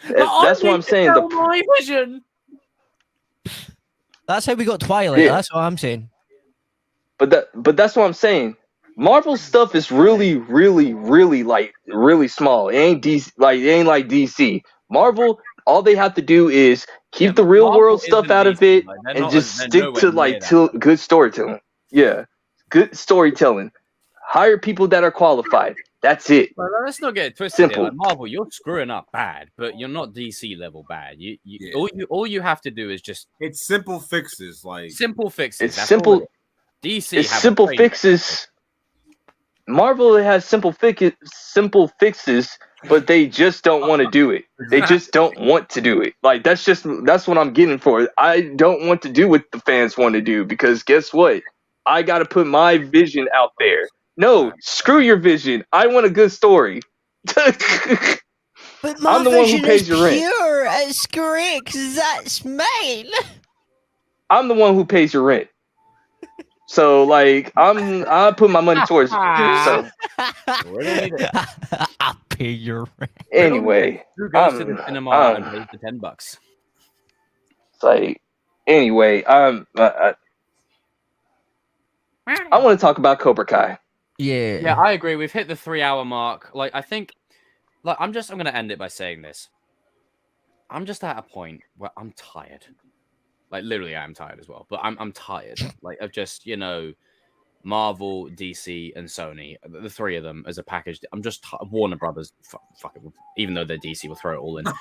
That's what I'm saying.
My vision.
That's how we got Twilight. Yeah. That's what I'm saying.
But that's what I'm saying. Marvel stuff is really, really, really really small. It ain't DC, it ain't like DC. Marvel, all they have to do is keep the real world stuff out of it and just stick to good storytelling. Yeah, good storytelling. Hire people that are qualified. That's it.
Well, let's not get it twisted. Here.
Simple.
Like, Marvel, you're screwing up bad, but you're not DC level bad. All you have to do is just
It's simple fixes, like
simple fixes.
It's
That's
simple.
all it is. DC
It's
have a
simple
training.
fixes. Marvel has simple fixes, but they just don't want to do it. They just don't want to do it. Like that's what I'm getting for. I don't want to do what the fans want to do because guess what? I got to put my vision out there. No, screw your vision. I want a good story.
But my
I'm the one who
vision
pays
is
your rent.
pure. It's great because that's mine.
I'm the one who pays your rent. So like I put my money towards it. So
I pay your rent.
anyway,
Who goes to the cinema and pays the $10?
It's like anyway, I want to talk about Cobra Kai.
Yeah, I agree. We've hit the 3-hour mark. Like, I think, like, I'm gonna end it by saying this. I'm just at a point where I'm tired. Like, literally, I'm tired as well. But I'm tired. Like, of just, Marvel, DC, and Sony, the three of them as a package. I'm just Warner Brothers. Fuck it. Even though they're DC, we'll throw it all in. They're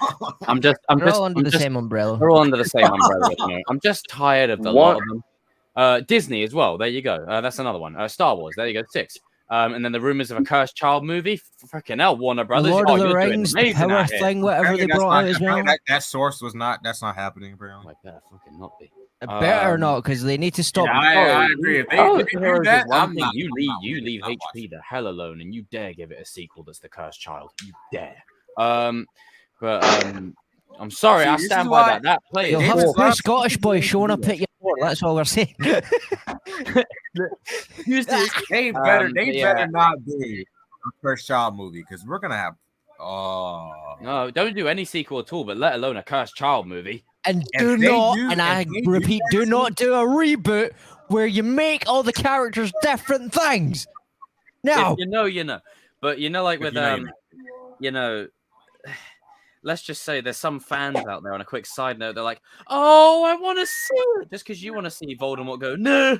all under the same umbrella.
They're all under the same umbrella. I'm just tired of the lot of them. Disney as well. There you go. That's another one. Star Wars. There you go. 6. And then the rumors of a cursed child movie. Freaking hell, Warner Brothers.
Lord of the Rings, the power thing, whatever they brought out as well.
That source that's not happening, bro.
Like that fucking not be.
It better not, because they need to stop.
Yeah, I agree. If they do that,
you leave HP the hell alone, and you dare give it a sequel that's the cursed child. You dare. I'm sorry. I stand by that. That play.
You'll have two Scottish boys showing up at your door. That's all we're saying.
They better not be a first child movie because we're gonna have.
No, don't do any sequel at all, but let alone a cursed child movie.
And do not do a reboot where you make all the characters different things. No,
If you know. But like with let's just say there's some fans out there. On a quick side note, they're like, "Oh, I want to see it." Just because you want to see Voldemort go no,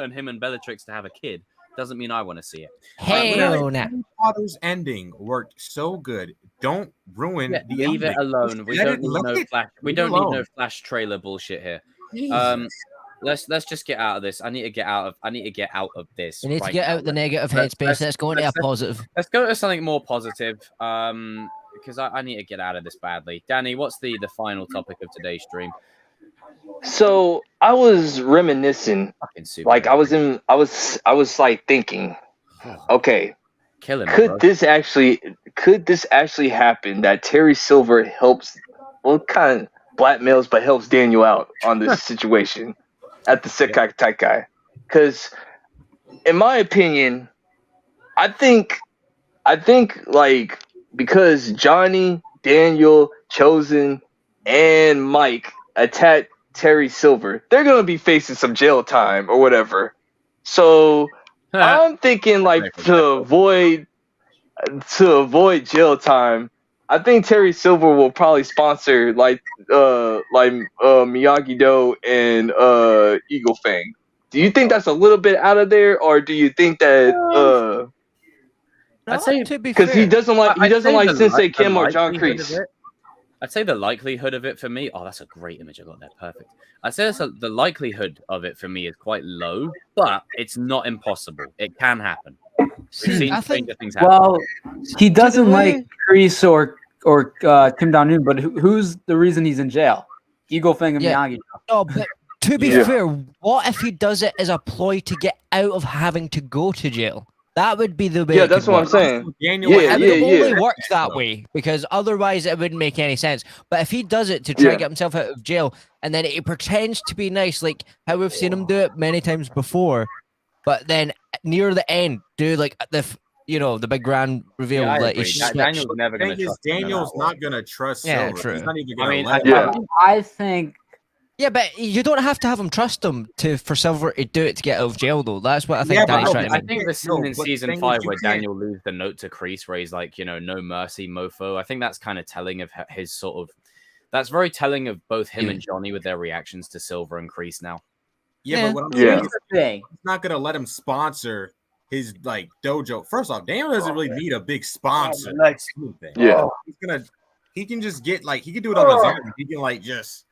and him and Bellatrix to have a kid, doesn't mean I want to see it.
Hell no.
Harry Potter's ending worked so good. Don't ruin the
leave it
ending.
alone. We don't need no flash. We don't need no flash trailer bullshit here. Let's just get out of this. I need to get out of this.
We need to get out the negative headspace. Let's go into a positive.
Let's go to something more positive. Because I need to get out of this badly. Danny, what's the final topic of today's stream?
So I was reminiscing. Like I was like thinking, okay, could this actually happen that Terry Silver helps, kind of blackmails but helps Daniel out on this situation at the Sekai Taikai? Because in my opinion, I think like because Johnny, Daniel, Chosen, and Mike attacked Terry Silver, they're gonna be facing some jail time or whatever. So I'm thinking like to avoid jail time, I think Terry Silver will probably sponsor like Miyagi-Do and Eagle Fang. Do you think that's a little bit out of there, or do you think that
I'd say
because he doesn't like Sensei Kim or John Kreese?
I'd say the likelihood of it for me. Oh, that's a great image. I got that perfect. I'd say the likelihood of it for me is quite low, but it's not impossible. It can happen. We've seen stranger things happen.
Well, he doesn't like Kreese or Kim Jong-un, but who's the reason he's in jail? Eagle Fang and Miyagi.
No, but to be fair, what if he does it as a ploy to get out of having to go to jail? That would be the way.
Yeah, that's what I'm saying.
It only works that way because otherwise it wouldn't make any sense. But if he does it to try and get himself out of jail, and then he pretends to be nice, like how we've seen him do it many times before, but then near the end, do like the big grand reveal that he's
Daniel's never going to trust.
Daniel's not going to trust Silver.
True.
He's not even going to
I think.
Yeah, but you don't have to have him trust him for Silver to do it to get out of jail, though. That's what I think Danny's trying to
I
make.
think the scene in season 5 where Daniel leaves the note to Kreese where he's like, no mercy, mofo. I think that's kind of telling of his sort of... That's very telling of both him and Johnny with their reactions to Silver and Kreese now.
But what I'm saying is he's not going to let him sponsor his like dojo. First off, Daniel doesn't really need a big sponsor.
Yeah.
He can just get like he can do it on his own. He can like just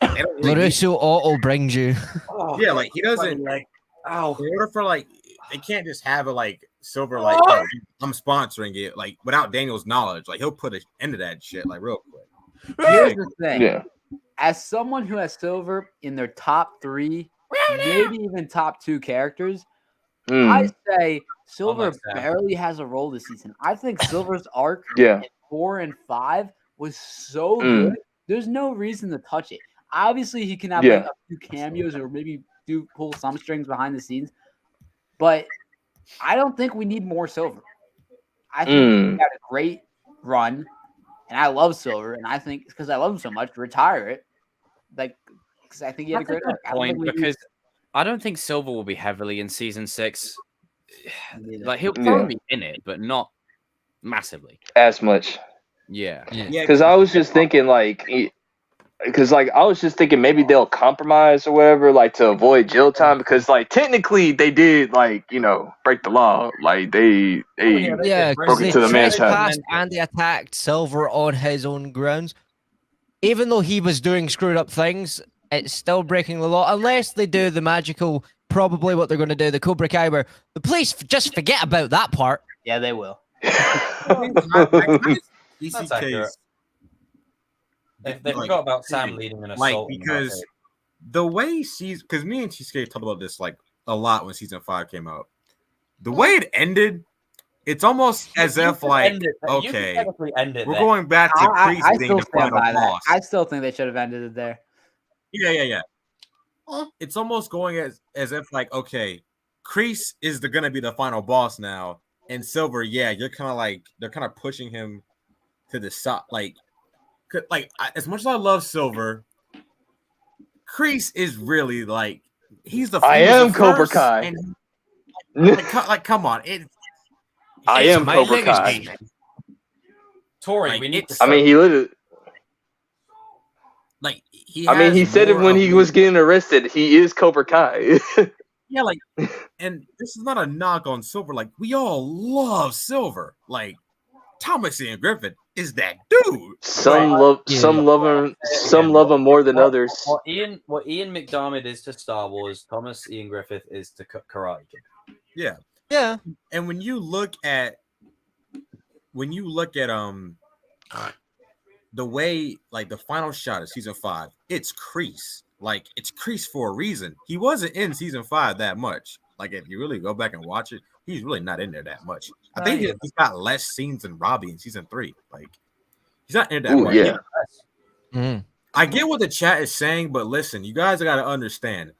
Larusso Auto brings you.
yeah, like he doesn't like in order for like they can't just have a like Silver like I'm sponsoring it like without Daniel's knowledge. Like he'll put an end to that shit like real quick.
Here's the thing.
Yeah.
As someone who has Silver in their top 3, maybe even top 2 characters, I say Silver barely has a role this season. I think Silver's arc in 4 and 5 was so good. There's no reason to touch it. Obviously, he can have like a few cameos or maybe pull some strings behind the scenes, but I don't think we need more Silver. I think we had a great run, and I love Silver, and I think because I love him so much, retire it. Like, because I think he had a great
point. Because I don't think Silver will be heavily in season 6. Like he'll probably be in it, but not massively
as much.
Yeah.
Because I was just thinking like. Because like I was just thinking maybe they'll compromise or whatever, like to avoid jail time. Because like technically they did like break the law, like they broke into the man's house
and they attacked Silver on his own grounds. Even though he was doing screwed up things, it's still breaking the law unless they do the magical. Probably what they're going to do, the Cobra Kai, where the police just forget about that part.
Yeah, they will.
They forgot about Sam leading an assault.
Like, because the way because me and TSK talked about this like a lot when season 5 came out. The way it ended, it's almost as if like okay, we're going back to Kreese being the final boss.
I still think they should have ended it there.
Yeah. It's almost going as if like okay, Kreese is gonna be the final boss now, and Silver, you're kind of like they're kind of pushing him to the side, like as much as I love Silver, Kreese is really like he's the.
I am Cobra Kai.
And, like, come on,
I am Cobra Kai.
Tori, we need.
I mean, he literally.
Like
he said it when he was getting arrested. He is Cobra Kai.
Yeah, like, and this is not a knock on Silver. Like, we all love Silver. Like, Thomas Ian Griffith is that dude.
Some love him more than others.
What Ian McDiarmid is to Star Wars, Thomas Ian Griffith is to Karate Kid.
Yeah. And when you look at the way like the final shot of season 5, it's Kreese. Like it's Kreese for a reason. He wasn't in season 5 that much. Like if you really go back and watch it, he's really not in there that much. I think he's got less scenes than Robbie in season 3. Like he's not in there that much.
Yeah.
I get what the chat is saying, but listen, you guys got to understand.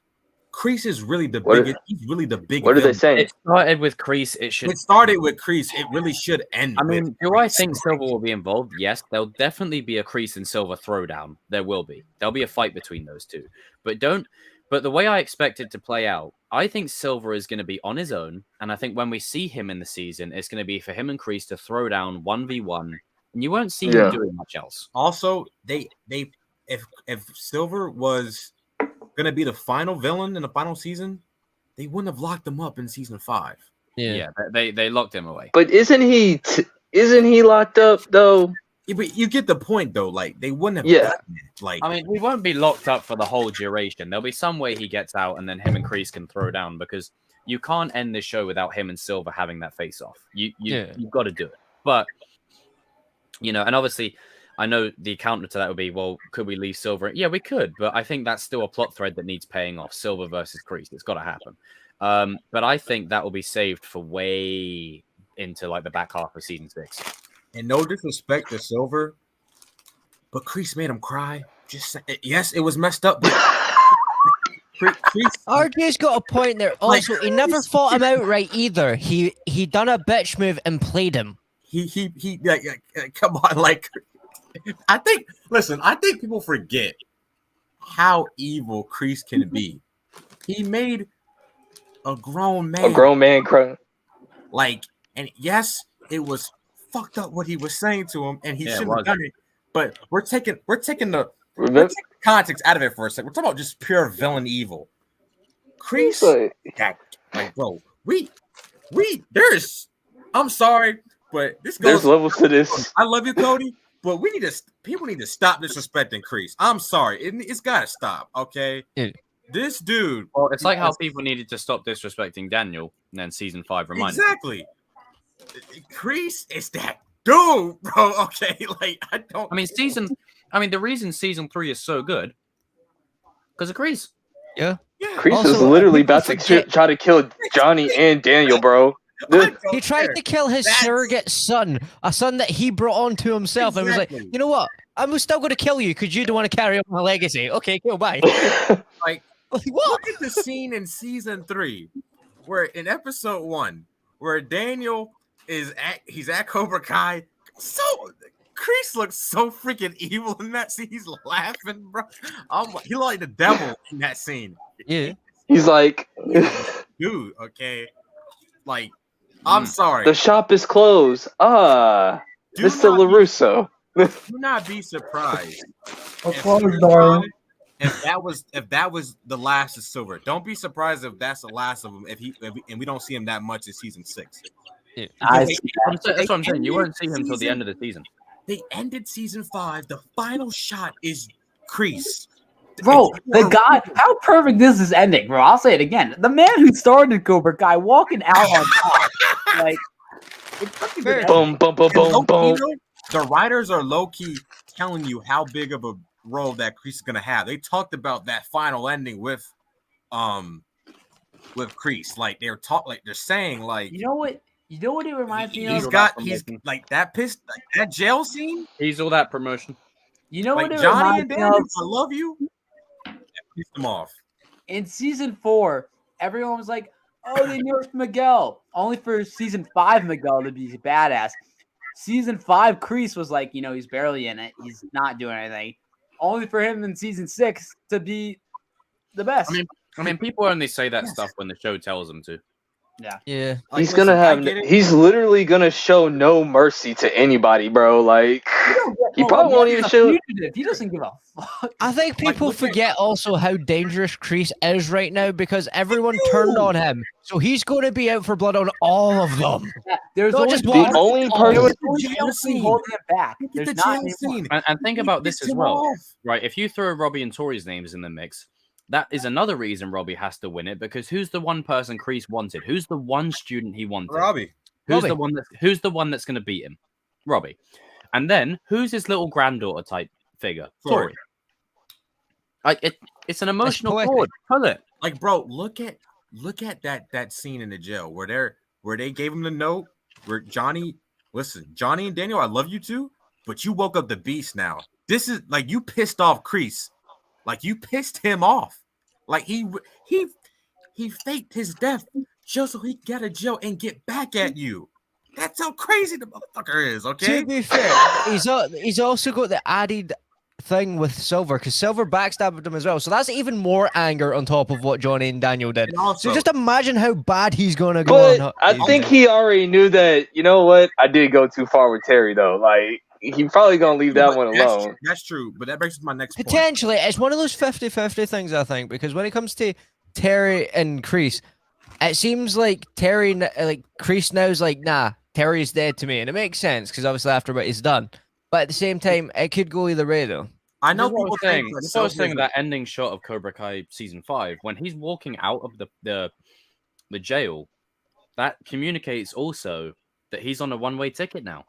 Kreese is really the biggest. He's really the biggest.
What are they saying?
It started with Kreese. It
started with Kreese. It really should end.
I mean, do I think Silver will be involved? Yes, there'll definitely be a Kreese and Silver throwdown. There will be. There'll be a fight between those two. But the way I expect it to play out, I think Silver is going to be on his own, and I think when we see him in the season, it's going to be for him and Kreese to throw down 1v1, and you won't see him doing much else.
Also, if Silver was going to be the final villain in the final season, they wouldn't have locked him up in season 5.
Yeah, they locked him away.
But isn't he locked up though?
Yeah, but you get the point though. Like they wouldn't have.
Yeah.
Like
I mean, we won't be locked up for the whole duration. There'll be some way he gets out, and then him and Kreese can throw down because you can't end this show without him and Silver having that face off. You've got to do it. But and obviously. I know the counter to that would be, well, could we leave Silver? Yeah, we could, but I think that's still a plot thread that needs paying off. Silver versus Kreese. It's got to happen. But I think that will be saved for way into like the back half of season 6.
And no disrespect to Silver, but Kreese made him cry. Yes, it was messed up. But
Kreese, RJ's got a point there. Also, he never fought him outright either. He done a bitch move and played him.
He come on, like. I think people forget how evil Kreese can be. He made a grown man
cry.
Like, and yes, it was fucked up what he was saying to him, and he shouldn't have done it. But we're taking the context out of it for a second. We're talking about just pure villain evil. Kreese, like bro, I'm sorry, but
there's levels to this.
I love you, Cody, but people need to stop disrespecting Kreese. I'm sorry, it's got to stop. Okay, this dude.
Well, it's like how people needed to stop disrespecting Daniel, and then season 5 reminded.
Exactly. Kreese is that dude, bro. Okay, like I don't.
I mean, the reason season 3 is so good because of Kreese.
Yeah.
Kreese is literally about to try to kill Johnny and Daniel, bro.
He tried to kill his surrogate son, a son that he brought on to himself, and was like, you know what? I'm still going to kill you because you don't want to carry on my legacy. Okay, cool, bye.
Like, what? Look at the scene in season 3, where in episode 1, where Daniel he's at Cobra Kai. So Kreese looks so freaking evil in that scene. He's laughing, bro. He like the devil in that scene.
Yeah.
He's like,
dude, okay. Like, I'm sorry.
The shop is closed. Mr. LaRusso.
Do not be surprised. If that was the last of Silver. Don't be surprised if that's the last of him. And we don't see him that much in season 6.
Yeah. That's what I'm saying. You won't see him until the end of the season.
They ended season 5. The final shot is Kreese.
Bro, the guy, how perfect is this ending, bro? I'll say it again. The man who started Cobra Kai walking out on top. Like,
boom, boom, boom, boom, boom.
The writers are low-key telling you how big of a role that Kreese is gonna have. They talked about that final ending with Kreese. Like they're saying, like,
you know what it reminds me of?
He's like that that jail scene.
He's all that promotion.
You know
like
what it
Johnny
reminds
and
me
Daniel,
of?
I love you. Pissed them off.
In season 4, everyone was like, "Oh, they nerfed Miguel," only for season 5 Miguel to be badass. Season 5 Kreese was like, he's barely in it. He's not doing anything. Only for him in season 6 to be the best.
I mean, people only say that stuff when the show tells them to.
Yeah.
Like,
he's literally gonna show no mercy to anybody, bro. Like he probably won't even show.
He doesn't give a fuck.
I think people forget also how dangerous Kreese is right now because everyone turned on him. So he's going to be out for blood on all of them.
Yeah, there's
not
only
just
the
one.
only person.
holding it back. There's not
scene.
And think about this as well, right? If you throw Robbie and Tori's names in the mix, that is another reason Robbie has to win it because who's the one person Kreese wanted? Who's the one student he wanted?
Robbie.
Who's the one that's going to beat him? Robbie. And then who's his little granddaughter type figure? Tori. Like it's an emotional chord. Pull it.
Like, bro, look at that scene in the jail where they gave him the note where Johnny and Daniel, I love you too, but you woke up the beast now. This is like you pissed off Kreese. Like you pissed him off. Like he faked his death just so he could get out of jail and get back at you. That's how crazy the motherfucker is, okay?
To be fair, he's also got the added thing with Silver because Silver backstabbed him as well. So that's even more anger on top of what Johnny and Daniel did. So just imagine how bad he's going to go.
But I think he already knew that, you know what? I did go too far with Terry, though. Like, he's probably going to leave that one alone.
That's true. But that brings me to my next point.
Potentially, it's one of those 50-50 things, I think, because when it comes to Terry and Kreese, it seems like Kreese now's like, nah, Terry's dead to me. And it makes sense because obviously after what he's done. But at the same time, it could go either way, though.
I know
people
people
saying
think
I was saying that ending shot of Cobra Kai season 5 when he's walking out of the jail, that communicates also that he's on a one-way ticket now.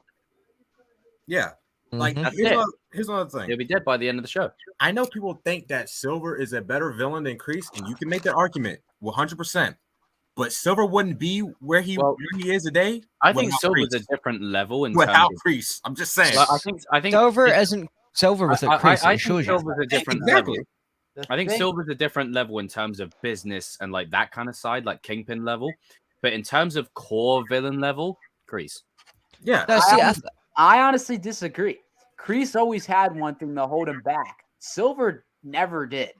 Yeah, like here's another thing.
He'll be dead by the end of the show.
I know people think that Silver is a better villain than Kreese, and you can make that argument 100%. But Silver wouldn't be where he is today.
I think Silver's a different level in
without
terms of
Kreese. I'm just saying.
I think
Silver isn't Silver with a Kreese.
I think Silver's a different level. I think
thing-
Silver's a different level in terms of business and like that kind of side, like Kingpin level. But in terms of core villain level, Kreese.
Yeah.
No, see,
I honestly disagree. Kreese always had one thing to hold him back. Silver never did.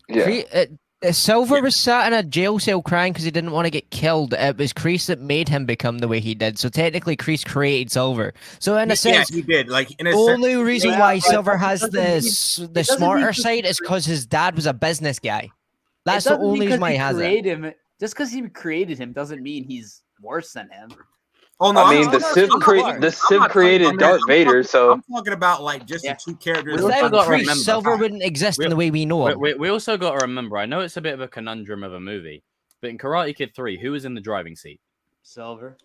Yeah.
Silver was sat in a jail cell crying because he didn't want to get killed. It was Kreese that made him become the way he did. So technically, Kreese created Silver. So in a sense,
he did. Like in a
the only reason why Silver
but
has the smarter side is because his dad was a business guy. That's the only reason why he has it.
Just because he created him doesn't mean he's worse than him.
Oh no!
I mean, the Sith created Darth Vader, so
I'm talking about like just the two characters.
Without Chris, Silver wouldn't exist in the way we know him.
We also got to remember. I know it's a bit of a conundrum of a movie, but in Karate Kid 3, who was in the driving seat?
Silver.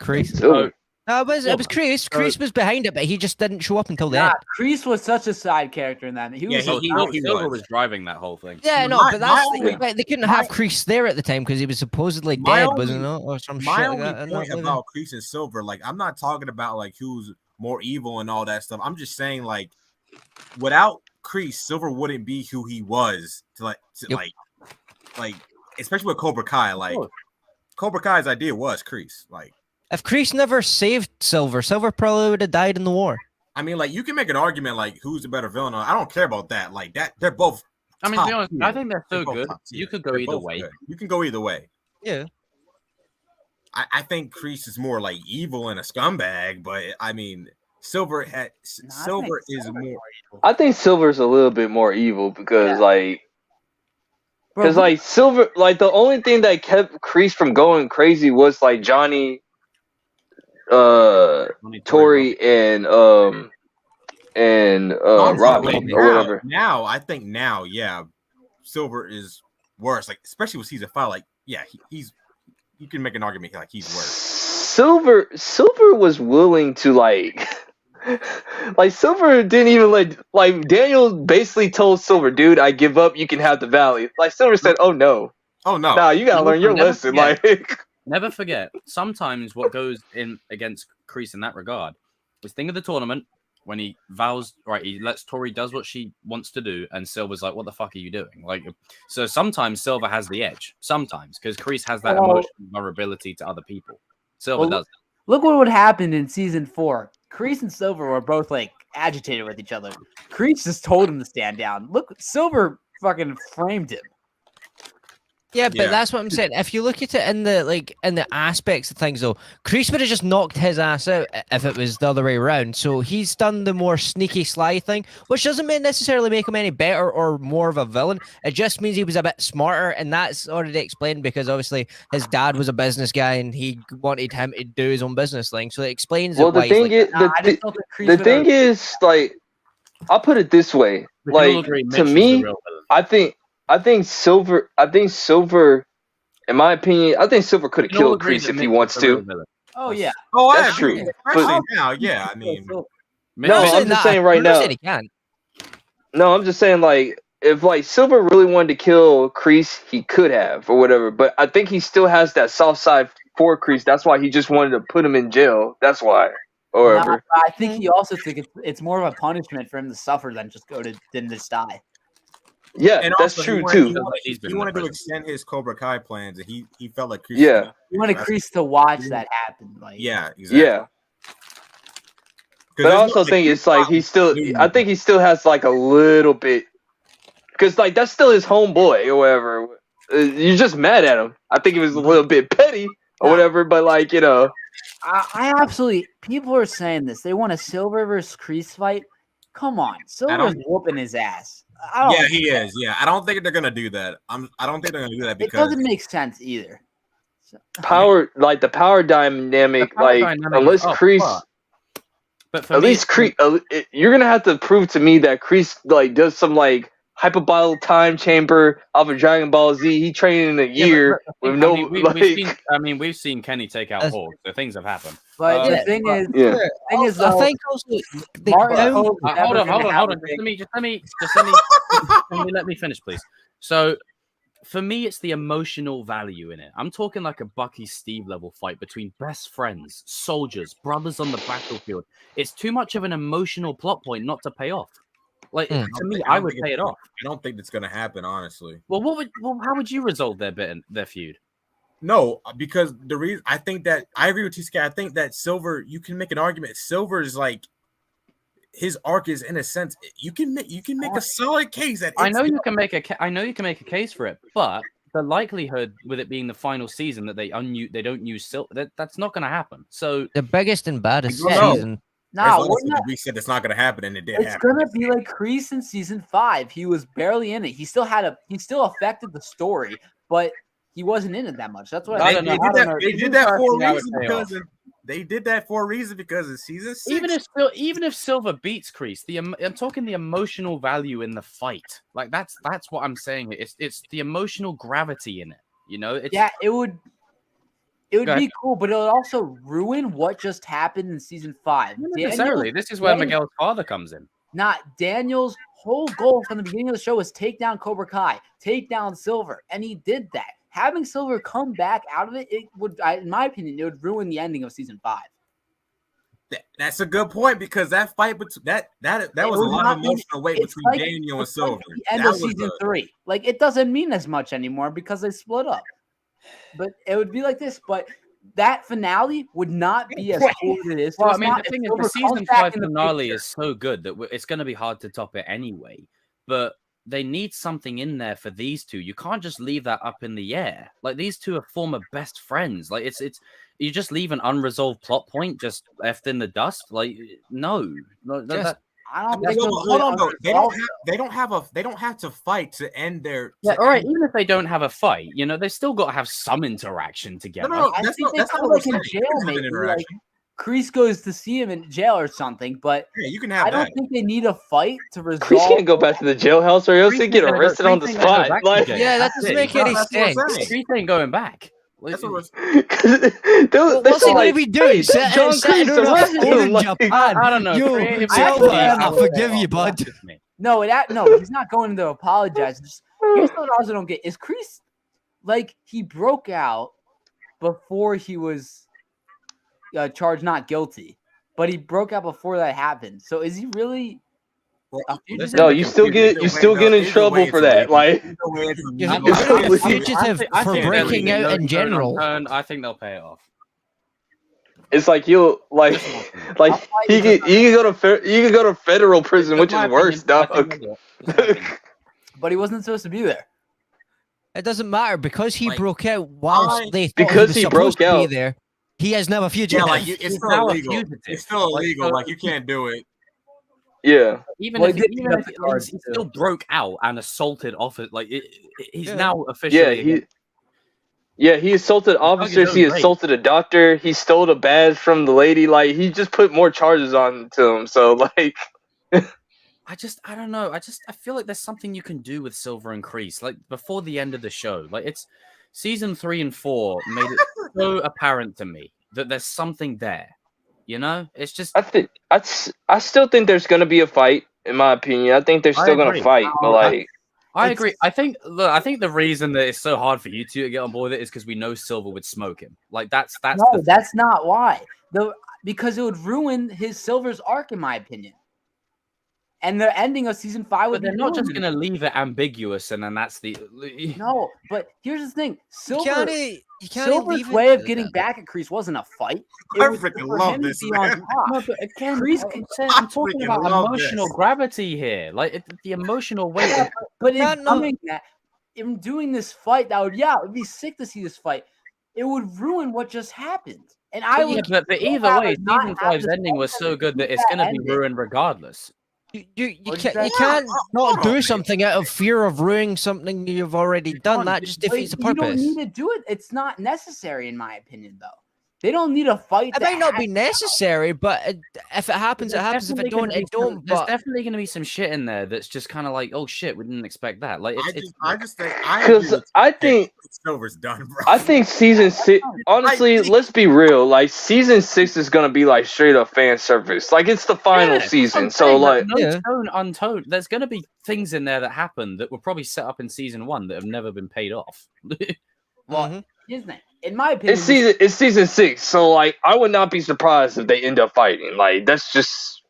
Chris.
Silver.
No, it was Chris. Chris was behind it, but he just didn't show up until the end.
Chris was such a side character in that. He
Silver was driving that whole thing.
Yeah, no, but they couldn't have Chris there at the time because he was supposedly dead, wasn't it? Or some shit like that.
My only point about Chris and Silver, like, I'm not talking about like who's more evil and all that stuff. I'm just saying, like, without Chris, Silver wouldn't be who he was like especially with Cobra Kai. Like, Cobra Kai's idea was Chris. Like,
if Chris never saved Silver, Silver probably would have died in the war.
I mean, like, you can make an argument like who's the better villain. I don't care about that. Like that, they're both.
I mean, to be honest, I think they're so good. You could go either way.
Good. You can go either way.
Yeah.
I think Chris is more like evil and a scumbag, but I mean, Silver is more.
I think Silver's a little bit more evil because like Silver, like the only thing that kept Chris from going crazy was like Johnny, Tori, and Robbie or whatever.
I think now, Silver is worse. Like, especially with season 5. Like, he's. You can make an argument like he's worse.
Silver was willing to like Silver didn't even like Daniel basically told Silver, dude, I give up. You can have the valley. Like Silver said, oh no, nah, you gotta learn your lesson.
Never forget. Sometimes what goes in against Kreese in that regard is think of the tournament when he vows, right? He lets Tori does what she wants to do, and Silver's like, "What the fuck are you doing?" Like, so sometimes Silver has the edge. Sometimes because Kreese has that emotional vulnerability to other people. Silver does.
Look what would happen in season 4. Kreese and Silver were both like agitated with each other. Kreese just told him to stand down. Look, Silver fucking framed him.
Yeah, but that's what I'm saying. If you look at it in the aspects of things, though, Kreese would have just knocked his ass out if it was the other way around. So he's done the more sneaky, sly thing, which doesn't necessarily make him any better or more of a villain. It just means he was a bit smarter, and that's already explained because obviously his dad was a business guy and he wanted him to do his own business thing. So it explains.
Well, the thing is, like, I'll put it this way: like, to me, I think Silver, in my opinion, I think Silver could have killed Kreese if he wants to.
Oh yeah.
Oh,
that's true.
Especially now, yeah. I mean,
no, I'm just saying right now. No, I'm just saying like if like Silver really wanted to kill Kreese, he could have or whatever. But I think he still has that soft side for Kreese. That's why he just wanted to put him in jail. That's why. Or whatever.
I think he also thinks it's more of a punishment for him to suffer than just just die.
Yeah,
and
that's true too.
He wanted to extend his Cobra Kai plans, and he felt like Kreese.
Yeah,
he wanted Kreese to watch that happen. Like,
yeah, exactly.
Yeah. But I also think it's like he still. I think he still has like a little bit, because like that's still his homeboy or whatever. You're just mad at him. I think it was a little bit petty or whatever, but like
I absolutely. People are saying this. They want a Silver versus Kreese fight. Come on, Silver's whooping his ass.
Yeah, he is. Yeah, I don't think they're gonna do that. I don't think they're gonna do that because
it doesn't make sense either.
The power dynamic, unless Kreese. But for least Kreese, you're gonna have to prove to me that Kreese like does some like hyperbolic time chamber of a Dragon Ball Z. He trained in a year with no.
We've seen Kenny take out Hulk, so things have happened.
But the thing is,
I think also
hold on. Let me finish, please. So, for me, it's the emotional value in it. I'm talking like a Bucky Steve level fight between best friends, soldiers, brothers on the battlefield. It's too much of an emotional plot point not to pay off. Like to me, I would pay it off.
I don't think it's gonna happen, honestly.
Well, how would you resolve their feud?
No, because the reason I think that I agree with TSK. I think that Silver, you can make an argument. Silver is like his arc is in a sense you can make a solid case that
I know you can make a case for it, but the likelihood with it being the final season that they don't use Silver, that's not going to happen. So
the biggest and baddest season.
No,
we said it's not going to happen, and it did.
It's going to be like Kreese in season 5. He was barely in it. He still affected the story, but he wasn't in it that much. That's what
I
I
don't
think.
know.
They did that for a reason because of season 6.
Even if Silver beats Kreese, I'm talking the emotional value in the fight. Like that's what I'm saying. It's the emotional gravity in it. You know,
it would be cool, but it would also ruin what just happened in season 5.
Not necessarily. This is where Miguel's father comes in.
Not Daniel's whole goal from the beginning of the show was take down Cobra Kai, take down Silver, and he did that. Having Silver come back out of it, it would, in my opinion, it would ruin the ending of season 5.
That's a good point because that fight, that was a lot of emotional weight between Daniel and Silver.
The end of season 3, like it doesn't mean as much anymore because they split up. But it would be like this. But that finale would not be as cool as it is.
Well, I mean, the thing is, the season 5 finale is so good that it's going to be hard to top it anyway. But they need something in there for these two. You can't just leave that up in the air. Like these two are former best friends. Like it's you just leave an unresolved plot point just left in the dust. Like no,
I don't think.
Hold on, though. They don't have to fight to end their.
Yeah, all right. Even if they don't have a fight, you know, they still got to have some interaction together.
No,
I think that's not like in jail. Maybe like Kreese goes to see him in jail or something, but
yeah, you can have.
I don't think they need a fight to resolve.
Kreese can't go back to the jailhouse, or else they get arrested on the spot. Like,
yeah, that doesn't make any sense.
Kreese ain't going back.
What's he going to be doing? I
don't know.
I forgive you, bud.
No, he's not going to apologize. Here's what I also don't get: is Kreese like he broke out before he was charged not guilty, but he broke out before that happened. So is he really?
No, you still get in trouble for that. Like
you're fugitive for breaking out in general.
I think they'll pay it off.
It's like you can go to federal prison, which is worse, dog.
But he wasn't supposed to be there.
It doesn't matter because he broke out whilst they thought
because
he
broke out.
Be there. He is now a fugitive.
Yeah, like it's still illegal. It's still illegal. Like you can't do it.
Yeah.
Even if he still broke out and assaulted officers, like he's now officially.
He assaulted officers. He assaulted a doctor. He stole a badge from the lady. Like he just put more charges on to him. So like,
I don't know. I feel like there's something you can do with Silver and Kreese. Like before the end of the show, like it's season 3 and 4 made it so apparent to me that there's something there. You know, it's just.
I still think there's gonna be a fight. In my opinion, I think they're still gonna fight. But like,
I agree. I think the reason that it's so hard for you two to get on board with it is because we know Silver would smoke him. Like that's.
No, that's not why. Because it would ruin his Silver's arc, in my opinion. And the ending of season 5 would.
But they're not just gonna leave it ambiguous, and then that's the.
No, but here's the thing:
Silver's
way of getting back at Kreese wasn't a fight.
I freaking love this, man.
No, but again, I'm talking about emotional gravity here, like the emotional weight.
Yeah, but in doing this fight, it would be sick to see this fight. It would ruin what just happened, and
but either way, season 5's ending was so good that it's gonna be ruined regardless.
You can't not do something out of fear of ruining something you've already done. That just defeats the purpose.
You don't need to do it. It's not necessary, in my opinion, though. They don't need a fight.
It might not be necessary, but if it happens, it happens. If it don't, it don't.
There's definitely going to be some shit in there that's just kind of like, oh shit, we didn't expect that. Like,
I think
Silver's done, bro.
I think season 6. Honestly, let's be real. Like season 6 is gonna be like straight up fan service. Like it's the final season, so like
tone untold. There's going to be things in there that happen that were probably set up in season 1 that have never been paid off.
Well, isn't it? In my opinion,
it's season 6, so like I would not be surprised if they end up fighting. Like that's just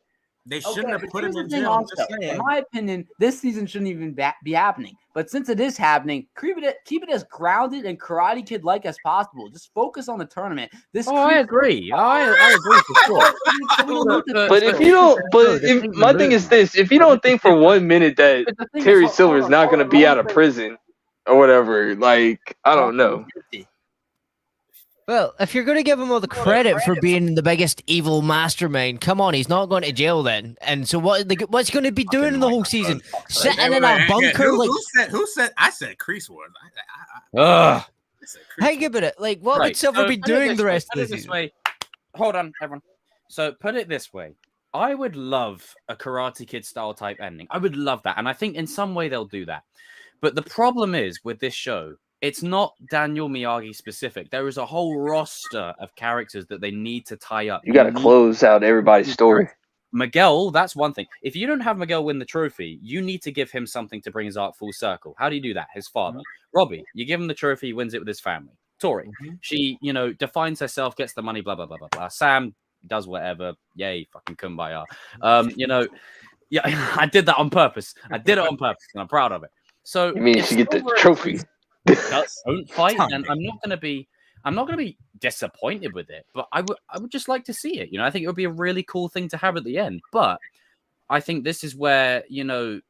they shouldn't have put him in jail. Also,
in my opinion, this season shouldn't even be happening. But since it is happening, keep it as grounded and Karate Kid like as possible. Just focus on the tournament.
I agree. I agree for sure.
But my thing is this: if you don't think for 1 minute that Terry Silver is not going to be out of prison or whatever, like I don't know.
Well, if you're going to give him all the credit for being the biggest evil mastermind, come on, he's not going to jail then. And so what's he going to be doing in the whole season? Sitting in a bunker?
Who said? I said Kreese was.
Think about it. Like, what would Silver be doing the rest of the season?
Hold on, everyone. So put it this way. I would love a Karate Kid style type ending. I would love that. And I think in some way they'll do that. But the problem is with this show, it's not Daniel Miyagi specific. There is a whole roster of characters that they need to tie up.
You got to close out everybody's story.
Miguel, that's one thing. If you don't have Miguel win the trophy, you need to give him something to bring his arc full circle. How do you do that? His father. Robbie, you give him the trophy, he wins it with his family. Tori, she, defines herself, gets the money, blah, blah, blah, blah, blah. Sam does whatever. Yay, fucking kumbaya. Yeah, I did that on purpose. I did it on purpose, and I'm proud of it. So
you mean she get the trophy?
Don't fight, and I'm not gonna be disappointed with it, but I would just like to see it. I think it would be a really cool thing to have at the end. But I think this is where, in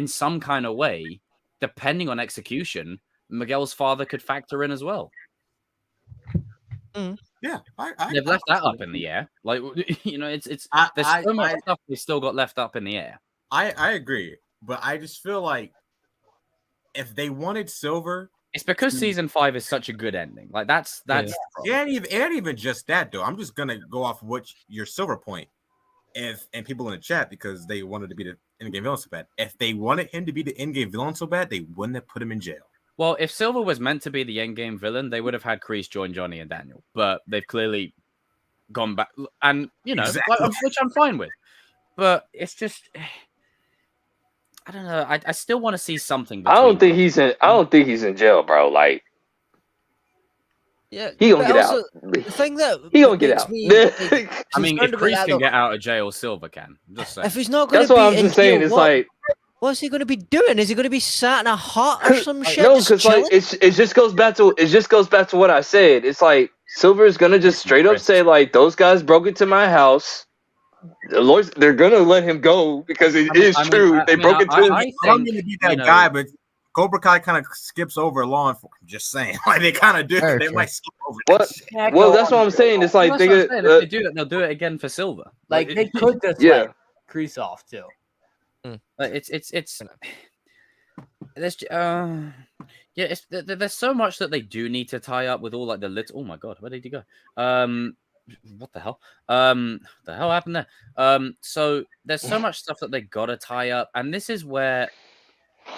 some kind of way, depending on execution, Miguel's father could factor in as well.
Yeah,
they've left that up in the air. Like, there's so much stuff they still got left up in the air.
I agree, but I just feel like if they wanted Silver,
it's because season 5 is such a good ending. Like that's
and even just that though. I'm just gonna go off what your Silver point, and people in the chat because they wanted to be the in-game villain so bad. If they wanted him to be the in-game villain so bad, they wouldn't have put him in jail.
Well, if Silver was meant to be the endgame villain, they would have had Kreese join Johnny and Daniel. But they've clearly gone back, and exactly. Which I'm fine with. But it's just, I don't know. I still want to see something.
I don't think he's in jail, bro. Like,
yeah,
he gonna get out.
The thing that
he gonna get out.
I mean, if Kreese can get out of jail, Silver can. I'm just saying.
If he's not going
that's what I'm just saying. It's like.
What's he going to be doing? Is he going to be sat in a hut or some shit?
No, because like it just goes back to what I said. It's like Silver is gonna just straight up say like those guys broke into my house. The lawyers, they're gonna let him go because it is true. They broke into.
I'm gonna be that guy, but Cobra Kai kind of skips over law enforcement. Just saying, like they kind of do. They might skip over.
Well, that's what I'm saying. It's like
if they do it, they'll do it again for Silver.
Like they could just let Kreese off too.
There's there's so much that they do need to tie up with all like the little. Oh my god, where did he go? What the hell? The hell happened there? So there's so much stuff that they gotta tie up, and this is where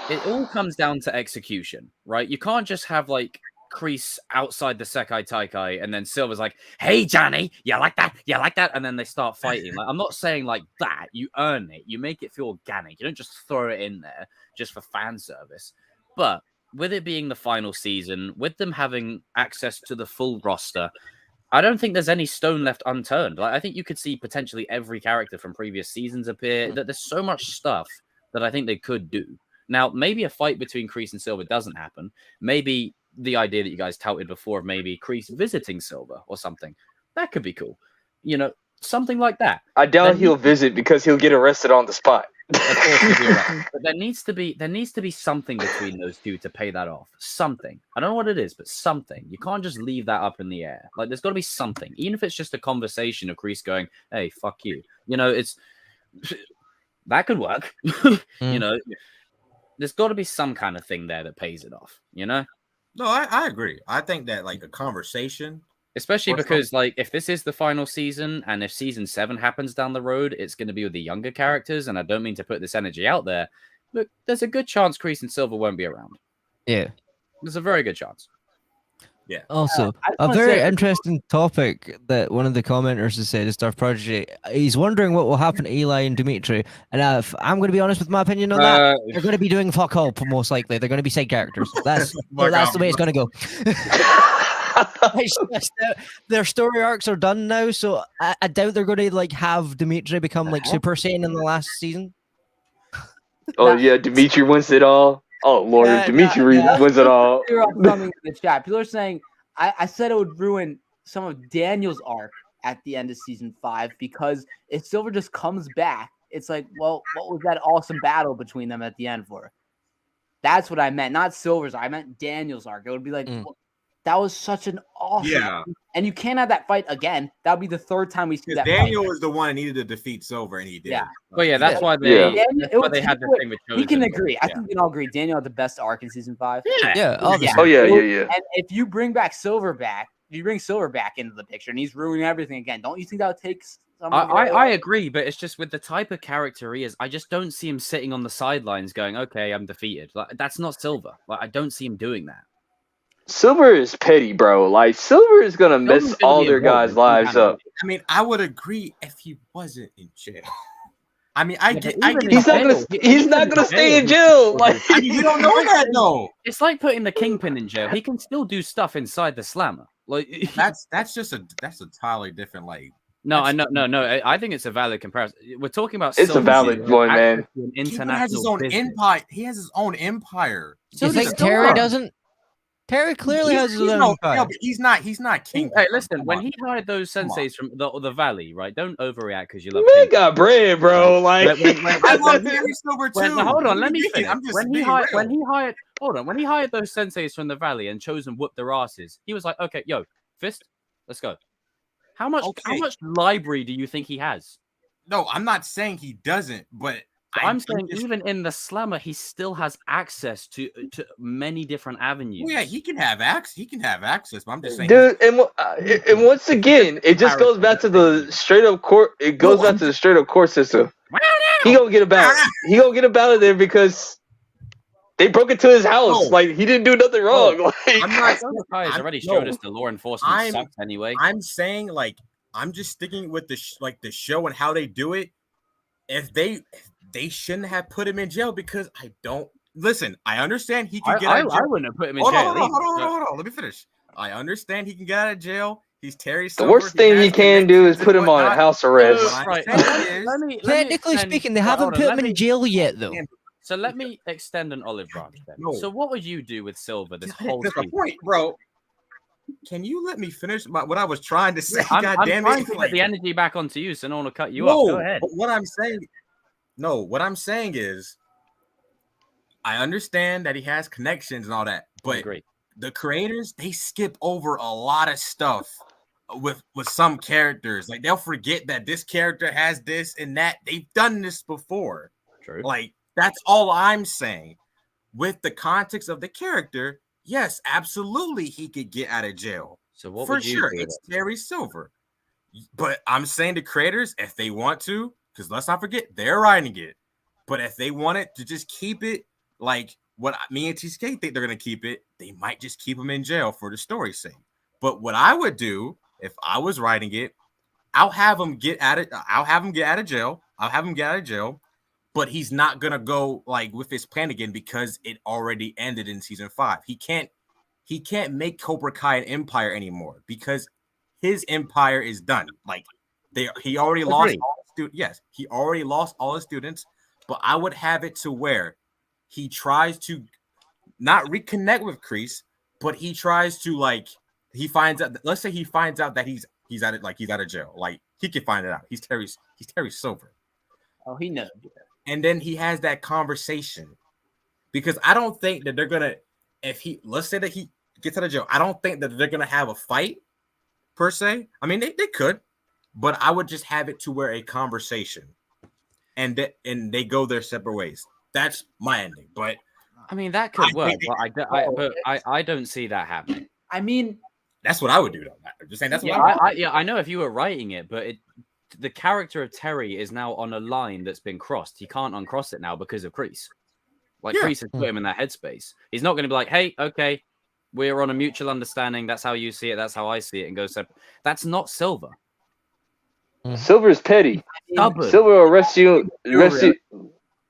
it all comes down to execution, right? You can't just have like Kreese outside the Sekai Taikai, and then Silver's like, "Hey, Johnny, you like that? You like that?" And then they start fighting. Like, I'm not saying like that. You earn it. You make it feel organic. You don't just throw it in there just for fan service. But with it being the final season, with them having access to the full roster, I don't think there's any stone left unturned. Like, I think you could see potentially every character from previous seasons appear. That there's so much stuff that I think they could do. Now, maybe a fight between Kreese and Silver doesn't happen. Maybe the idea that you guys touted before of maybe Kreese visiting Silver or something. That could be cool. Something like that.
I doubt he'll visit because he'll get arrested on the spot.
Of course you do, right? But there needs to be something between those two to pay that off. Something. I don't know what it is, but something. You can't just leave that up in the air. Like there's got to be something. Even if it's just a conversation of Kreese going, "Hey, fuck you." It's that could work. There's got to be some kind of thing there that pays it off.
No, I agree. I think that like a conversation,
especially because like if this is the final season and if season 7 happens down the road, it's going to be with the younger characters. And I don't mean to put this energy out there, but there's a good chance Kreese and Silver won't be around.
Yeah,
there's a very good chance.
Yeah.
Also, a very interesting topic that one of the commenters has said is Star Prodigy. He's wondering what will happen to Eli and Dimitri. And if I'm going to be honest with my opinion on that, they're going to be doing fuck all, most likely. They're going to be side characters. That's the way it's going to go. Their story arcs are done now, so I doubt they're going to like have Dimitri become like Super Saiyan in the last season.
Oh yeah, Dimitri wins it all. Oh Lord, Dimitri wins it all.
Coming in the chat. People are saying I said it would ruin some of Daniel's arc at the end of season 5 because if Silver just comes back, it's like, well, what was that awesome battle between them at the end for? That's what I meant, not Silver's. I meant Daniel's arc. It would be like, well, That was such an awesome.
Yeah.
And you can't have that fight again. That'll be the third time we see that.
Daniel
fight.
was the one that needed to defeat Silver, and he did.
Yeah.
Well, yeah, that's why they had the thing with Chosen.
We can agree. I think we can all agree. Daniel had the best arc in season 5.
Yeah. Obviously.
Oh yeah.
And if you bring back Silver back, you bring Silver back into the picture, and he's ruining everything again. Don't you think that would take?
I agree, but it's just with the type of character he is, I just don't see him sitting on the sidelines going, "Okay, I'm defeated." Like that's not Silver. Like I don't see him doing that.
Silver is petty, bro. Like Silver is gonna mess all their guys' lives up.
I mean, I would agree if he wasn't in jail. I mean, I get
he's not gonna stay in jail. Like
I mean, you don't know that though.
It's like putting the Kingpin in jail. He can still do stuff inside the Slammer. Like
that's a entirely different like.
No, I know, no. I think it's a valid comparison. We're talking about.
It's a valid point, man.
He has his own empire. He has his own empire.
So you think Terry doesn't? Terry clearly has his own empire.
Yeah, but he's not king.
Hey, listen, when he hired those senseis from the valley, right? Don't overreact because you love.
Man got bread, bro. Like
I love Terry Silver too.
Hold on, let me finish. When he hired those senseis from the valley and Chosen whooped their asses, he was like, "Okay, yo, Fist, let's go." How much library do you think he has?
No, I'm not saying he doesn't, but
I'm saying even in the Slammer, he still has access to many different avenues.
Well, yeah, he can have access. But I'm just saying,
dude. And once again, it just goes back to the straight up court. It goes back to the straight up court system. He gonna get about. He gonna get about there because they broke into his house.
No.
Like he didn't do nothing wrong. Like,
I'm not. He's already showed us the law enforcement sucks anyway.
I'm saying like I'm just sticking with the show and how they do it. If they shouldn't have put him in jail because I don't listen. I understand he can get out of jail.
I wouldn't have put him in jail.
Hold on. Let me finish. I understand he can get out of jail. He's Terry Silver.
The worst thing he can do is put him on house arrest.
Right.
Technically speaking, they haven't put him in jail yet, though.
So let me extend an olive branch then. No. So what would you do with Silver this whole
season? That's the point, bro. Can you let me finish what I was trying to say?
I'm trying to get the energy back onto you, so no one will cut you off. Go ahead.
But what I'm saying is, I understand that he has connections and all that, but the creators, they skip over a lot of stuff with some characters. Like they'll forget that this character has this and that. They've done this before.
True.
Like that's all I'm saying. With the context of the character, yes, absolutely, he could get out of jail.
So what
for
would you
sure,
do
it's Terry Silver. But I'm saying the creators, if they want to, because let's not forget, they're writing it. But if they wanted to just keep it like what me and TSK think they're going to keep it, they might just keep him in jail for the story's sake. But what I would do if I was writing it, I'll have him get out of jail. But he's not going to go like with his plan again because it already ended in season 5. He can't make Cobra Kai an empire anymore because his empire is done. Like he already lost all the students. Yes, he already lost all his students, but I would have it to where he tries to not reconnect with Kreese, but he tries to he finds out. Let's say he finds out that he's out of jail. Like he can find it out. He's Terry Silver.
Oh, he knows.
And then he has that conversation because I don't think that they're gonna. Let's say that he gets out of jail, I don't think that they're gonna have a fight per se. I mean, they could, but I would just have it to where a conversation, and they go their separate ways. That's my ending. But
I mean, that could work. But I don't see that happening.
I mean,
that's what I would do though. I'm just saying that's what
I know if you were writing it, but the character of Terry is now on a line that's been crossed. He can't uncross it now because of Kreese. Kreese has put him in that headspace. He's not going to be like, hey, okay, we're on a mutual understanding. That's how you see it. That's how I see it. And go separate. That's not Silver.
Silver's petty. Silver will arrest you.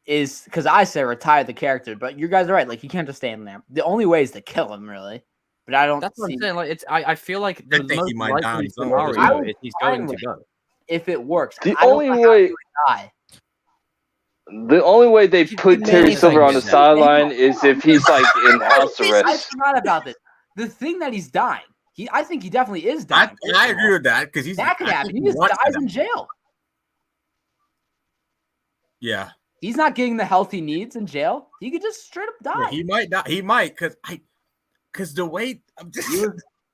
Is because I say retire the character, but you guys are right. Like you can't just stay in there. The only way is to kill him, really. But I don't.
That's what I'm saying. Like I feel like the most likely scenario is he's going to go.
If it works,
the only way they put Terry Silver on the sideline is if he's like in house arrest.
I forgot about this. The thing that he's dying. I think he definitely is dying.
I agree with that because
that could happen. He just dies in jail.
Yeah,
he's not getting the health he needs in jail. He could just straight up die.
Yeah, he might die. He might because because the way I'm just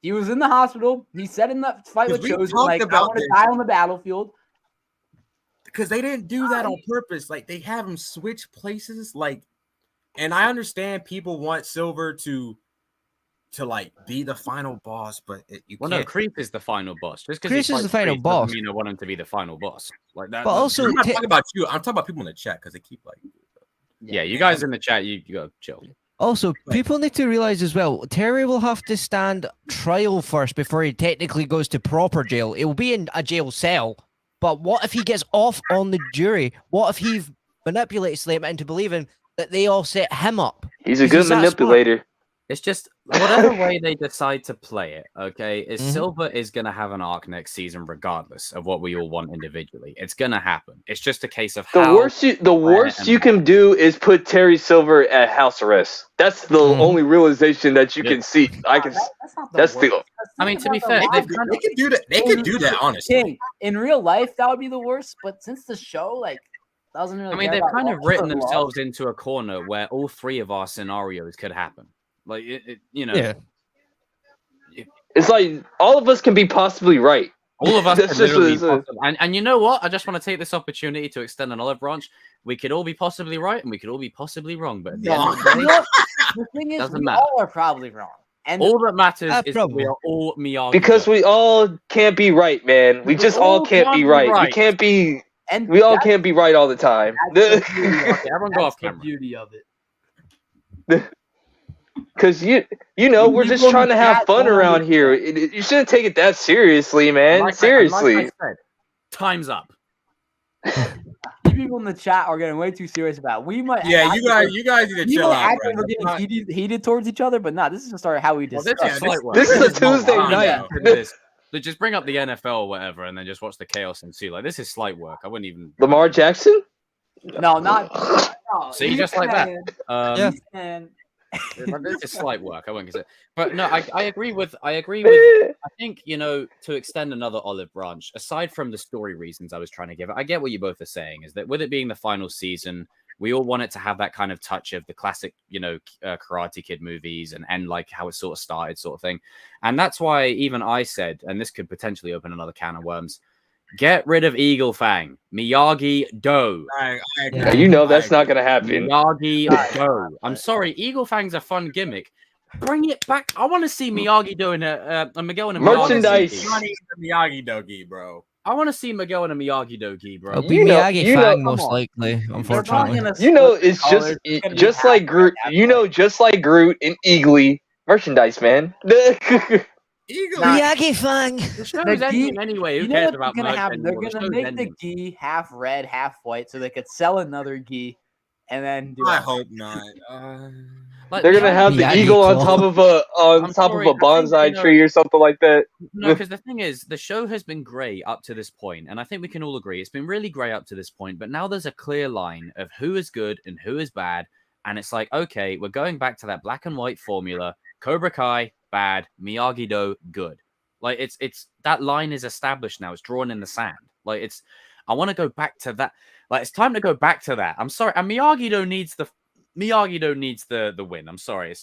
he was in the hospital. He said in the fight with Chosen, like, I want to die on the battlefield.
Because they didn't do that on purpose. Like, they have him switch places. Like, and I understand people want Silver to like be the final boss, but you can't.
No, Creep is the final boss. Just because
Chris is the final boss.
doesn't mean I want him to be the final boss. Like that.
But also,
I'm not talking about you. I'm talking about people in the chat because they keep like.
Yeah, you guys in the chat, you gotta chill.
Also, people need to realize as well, Terry will have to stand trial first before he technically goes to proper jail. It will be in a jail cell. But what if he gets off on the jury? What if he manipulates them into believing that they all set him up?
He's a good manipulator.
It's just whatever way they decide to play it, okay, is Silver is going to have an arc next season regardless of what we all want individually. It's going to happen. It's just a case of
the worst you can do is put Terry Silver at house arrest. That's the only realization that you can see. That's the.
I mean, to be fair,
they can do that. They can do that, honestly.
In real life, that would be the worst. But since the show, like, doesn't really.
I mean, they've kind of written themselves into a corner where all three of our scenarios could happen. Like, you know,
yeah.
It's like all of us can be possibly right.
All of us can literally be possible. And you know what? I just want to take this opportunity to extend an olive branch. We could all be possibly right, and we could all be possibly wrong. But at the end of the day,
the thing is,
doesn't
we
matter.
all are probably wrong. And
all that matters is that we are all Miyagi.
Because we all can't be right, man. We just all can't be right. We can't be. And we all can't be right all the time.
Okay, everyone go off camera.
The beauty of it.
Because you know, we're just trying to have fun around here. You shouldn't take it that seriously, man. Seriously.
Like I said, time's up.
People in the chat are getting way too serious about it. We might.
Yeah, you guys need to chill out.
We're getting heated towards each other, but this is just how we discuss.
This is a Tuesday night.
Just bring up the NFL or whatever, and then just watch the chaos ensue. Like, this is slight work. I wouldn't even.
Lamar Jackson?
No, not.
See, just like that.
Yeah.
This is slight work. I won't consider. But no, I agree with. I think, you know, to extend another olive branch, aside from the story reasons I was trying to give it, I get what you both are saying. Is that with it being the final season, we all want it to have that kind of touch of the classic, you know, Karate Kid movies and end like how it sort of started, sort of thing. And that's why even I said, and this could potentially open another can of worms. Get rid of Eagle Fang. Miyagi-Do.
Yeah, you know that's not going to happen.
Miyagi-Do. I'm sorry. Eagle Fang's a fun gimmick. Bring it back. I want to see Miyagi doing a Miguel and a
merchandise.
Miyagi-Do-gi, bro.
I want to see Miguel and a Miyagi-Do-gi, bro.
It'll be Miyagi Fang most likely, unfortunately.
You know, it's just like Groot. You know, just like Groot and Eagly merchandise, man.
Miyagi Fang.
The show's ending anyway. Who cares about
merch anymore? They're going to make
ending.
the gi half red, half white, so they could sell another gi, and then do
I hope not.
They're gonna have the eagle on top of a bonsai tree or something like that.
No, because the thing is, the show has been great up to this point, and I think we can all agree it's been really great up to this point. But now there's a clear line of who is good and who is bad, and it's like, okay, we're going back to that black and white formula. Cobra Kai, bad. Miyagi-Do, good. Like it's that line is established now. It's drawn in the sand. Like I want to go back to that. Like it's time to go back to that. I'm sorry, and Miyagi-Do needs the win. I'm sorry.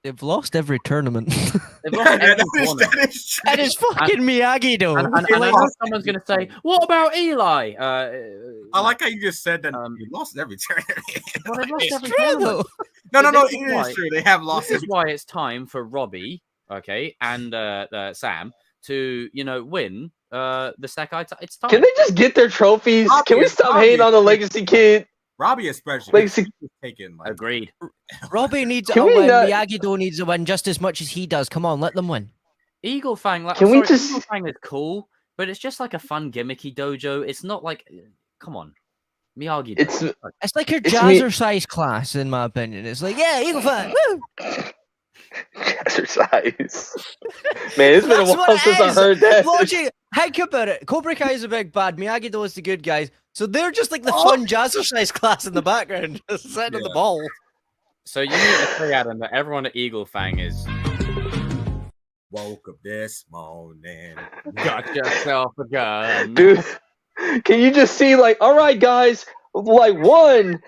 They've lost every tournament.
They've lost every tournament.
That is fucking Miyagi-Do.
And I know someone's going to say, what about Eli?
I like how you just said that you lost every tournament.
Well, they've lost every
tournament.
No, it is true. They have lost.
This is why it's time for Robbie, okay, and Sam to, you know, win the Sekai. It's time.
Can they just get their trophies? Can we stop hating on the Legacy Kid?
Robbie especially.
Legacy
taken.
Agreed.
Robbie needs a win. Miyagi-Do needs a win just as much as he does. Come on, let them win.
Eagle Fang,
Eagle
Fang is cool, but it's just like a fun gimmicky dojo. It's not like, come on, Miyagi-Do.
It's like your jazzercise class, in my opinion. It's like, yeah, Eagle Fang, woo!
Jazzercise. Man, it's been a while since I heard that.
Logic, think about it. Cobra Kai is a big bad. Miyagi-Do is the good guys. So they're just like the fun jazzercise class in the background, just sitting on the ball.
So you need to say, Adam, that everyone at Eagle Fang is...
Woke up this morning.
Got yourself a gun.
Dude, can you just see, like, all right, guys, like, one,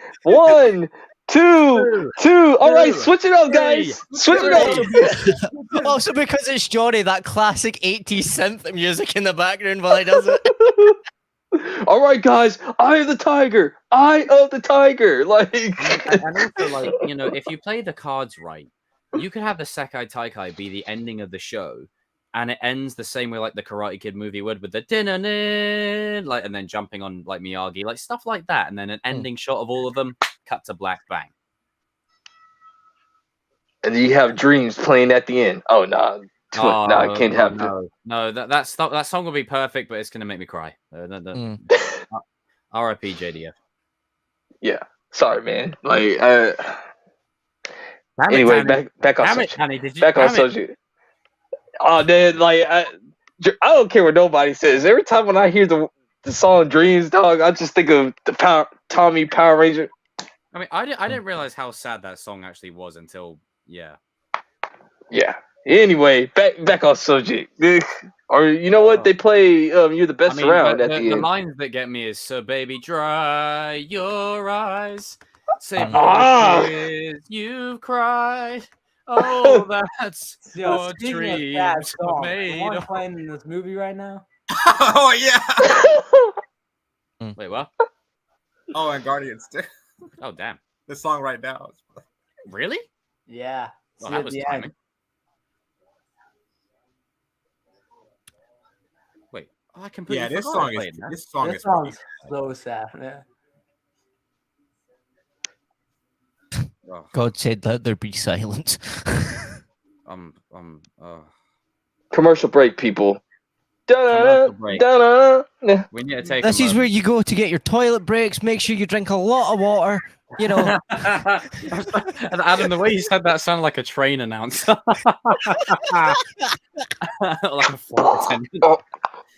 two. All right, switch it up, guys. Switch it up.
Also, because it's Johnny, that classic 80s synth music in the background while he does it.
All right, guys. Eye of the tiger. Eye of the tiger. Like,
and also, like, you know, if you play the cards right, you could have the Sekai Taikai be the ending of the show, and it ends the same way like the Karate Kid movie would, with the dinner, like, and then jumping on like Miyagi, like stuff like that, and then an ending shot of all of them, cut to black, bang.
And then you have Dreams playing at the end. Oh no, I can't have
no. That song will be perfect, but it's gonna make me cry. R.I.P. JDF.
Yeah, sorry, man. Like,
Damn
anyway,
it,
back on
Damn it,
Soju.
Danny, did you?
Back on Soju. Oh, man, like I don't care what nobody says. Every time when I hear the song Dreams, dog, I just think of the Tommy Power Ranger.
I mean, I didn't realize how sad that song actually was until yeah.
Anyway, back on Soju. Or you know what? They play You're the Best Around at the end.
The lines that get me is, so baby, dry your eyes. Say tears you've cried. Oh, that's what dreams are made
of.
of.
Playing in this movie right now.
Oh yeah.
Wait, what?
Oh, and Guardians too.
Oh, damn.
This song right now.
Really?
Yeah.
Well, that was timing. Wait, I completely
Yeah, this
forgot
song is
so sad. Yeah.
Oh.
God said, let there be silence.
Commercial break, people.
Commercial break. We need to take
This is where you go to get your toilet breaks. Make sure you drink a lot of water. You know.
Adam, the way you said that sounded like a train announcer. Like a flight attendant.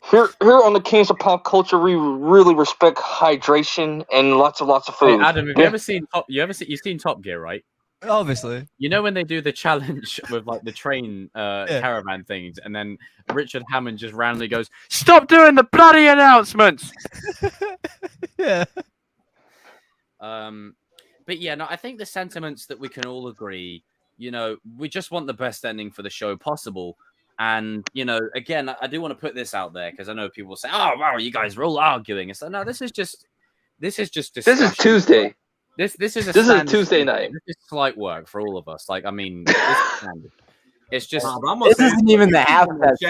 Here on the Kings of Pop Culture, we really respect hydration and lots of food.
Hey, Adam, have you ever seen you've seen Top Gear, right?
Obviously.
You know when they do the challenge with like the train caravan things, and then Richard Hammond just randomly goes, "Stop doing the bloody announcements."
Yeah.
But yeah, no, I think the sentiments that we can all agree, you know, we just want the best ending for the show possible. And, you know, again, I do want to put this out there because I know people say, "Oh, wow, you guys are all arguing." It's like, no, this is just discussion.
This is Tuesday.
This is a
Tuesday night.
This is slight work for all of us. Like, I mean, it's just
this isn't even the half test.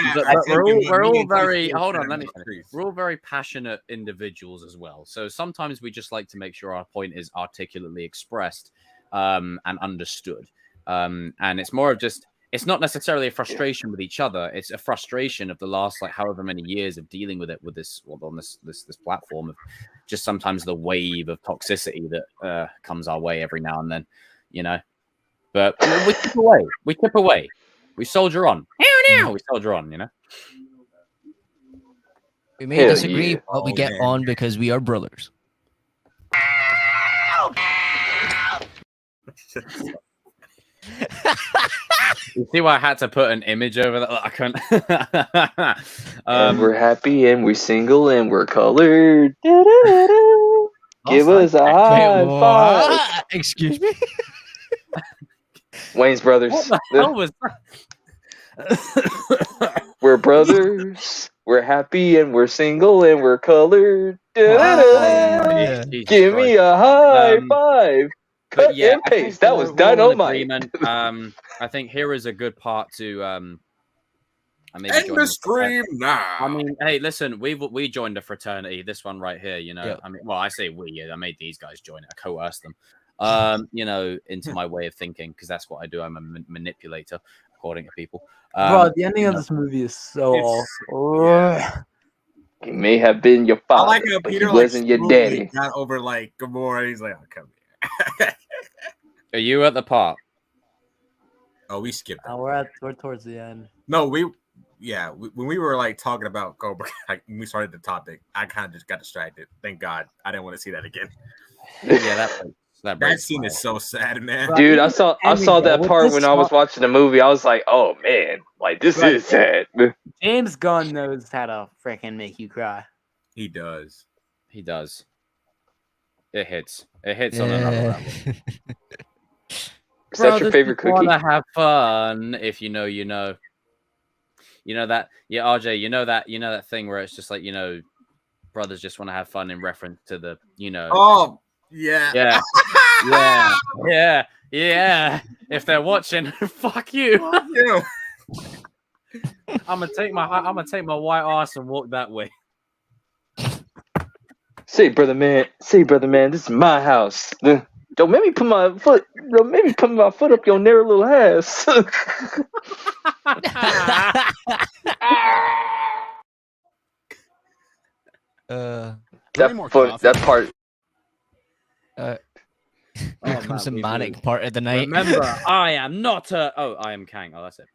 We're all very hold on. Let me finish. We're all very passionate individuals as well. So sometimes we just like to make sure our point is articulately expressed and understood. And it's more of just. It's not necessarily a frustration with each other. It's a frustration of the last, like, however many years of dealing with it on this platform of just sometimes the wave of toxicity that comes our way every now and then, you know. But we chip away. We soldier on. We soldier on, you know.
We may disagree, but we get on because we are brothers.
You see why I had to put an image over that? I couldn't.
And we're happy, and we're single, and we're colored. Give us a high five.
Excuse me?
Wayne's Brothers.
What the hell was that?
We're brothers. We're happy, and we're single, and we're colored. Give me a high five. Cut and paste. That was dynamite.
I think here is a good part to
and the scream now.
I mean, hey, listen, we joined a fraternity. This one right here, you know. Yep. I mean, well, I say we. I made these guys join it. I coerced them, you know, into my way of thinking because that's what I do. I'm a manipulator, according to people.
Bro, the ending of this movie is so awful.
He may have been your father,
like how
but
Peter,
he wasn't your daddy.
Got over like Gamora. He's like, "Oh, come here."
Are you at the part?
Oh, we skipped.
We're towards the end.
No, when we were like talking about Cobra, like when we started the topic, I kind of just got distracted. Thank God, I didn't want to see that again.
Yeah, that
scene is so sad, man.
Dude, I saw that part when I was watching the movie. I was like, oh man, like this is sad.
James Gunn knows how to freaking make you cry.
He does.
He does. It hits. It hits on another level.
Is that your favorite cookie?
Wanna have fun? If you know, you know. You know that, yeah, RJ. You know that thing where it's just like, brothers just want to have fun in reference to the,
Oh, yeah.
Yeah. If they're watching, fuck you.
Fuck you.
I'm gonna take my white ass and walk that way.
Say, brother man, this is my house. Don't make me put my foot up your narrow little ass. That part.
Here comes the manic part of the night.
Remember, I am not a. Oh, I am Kang. Oh, that's it.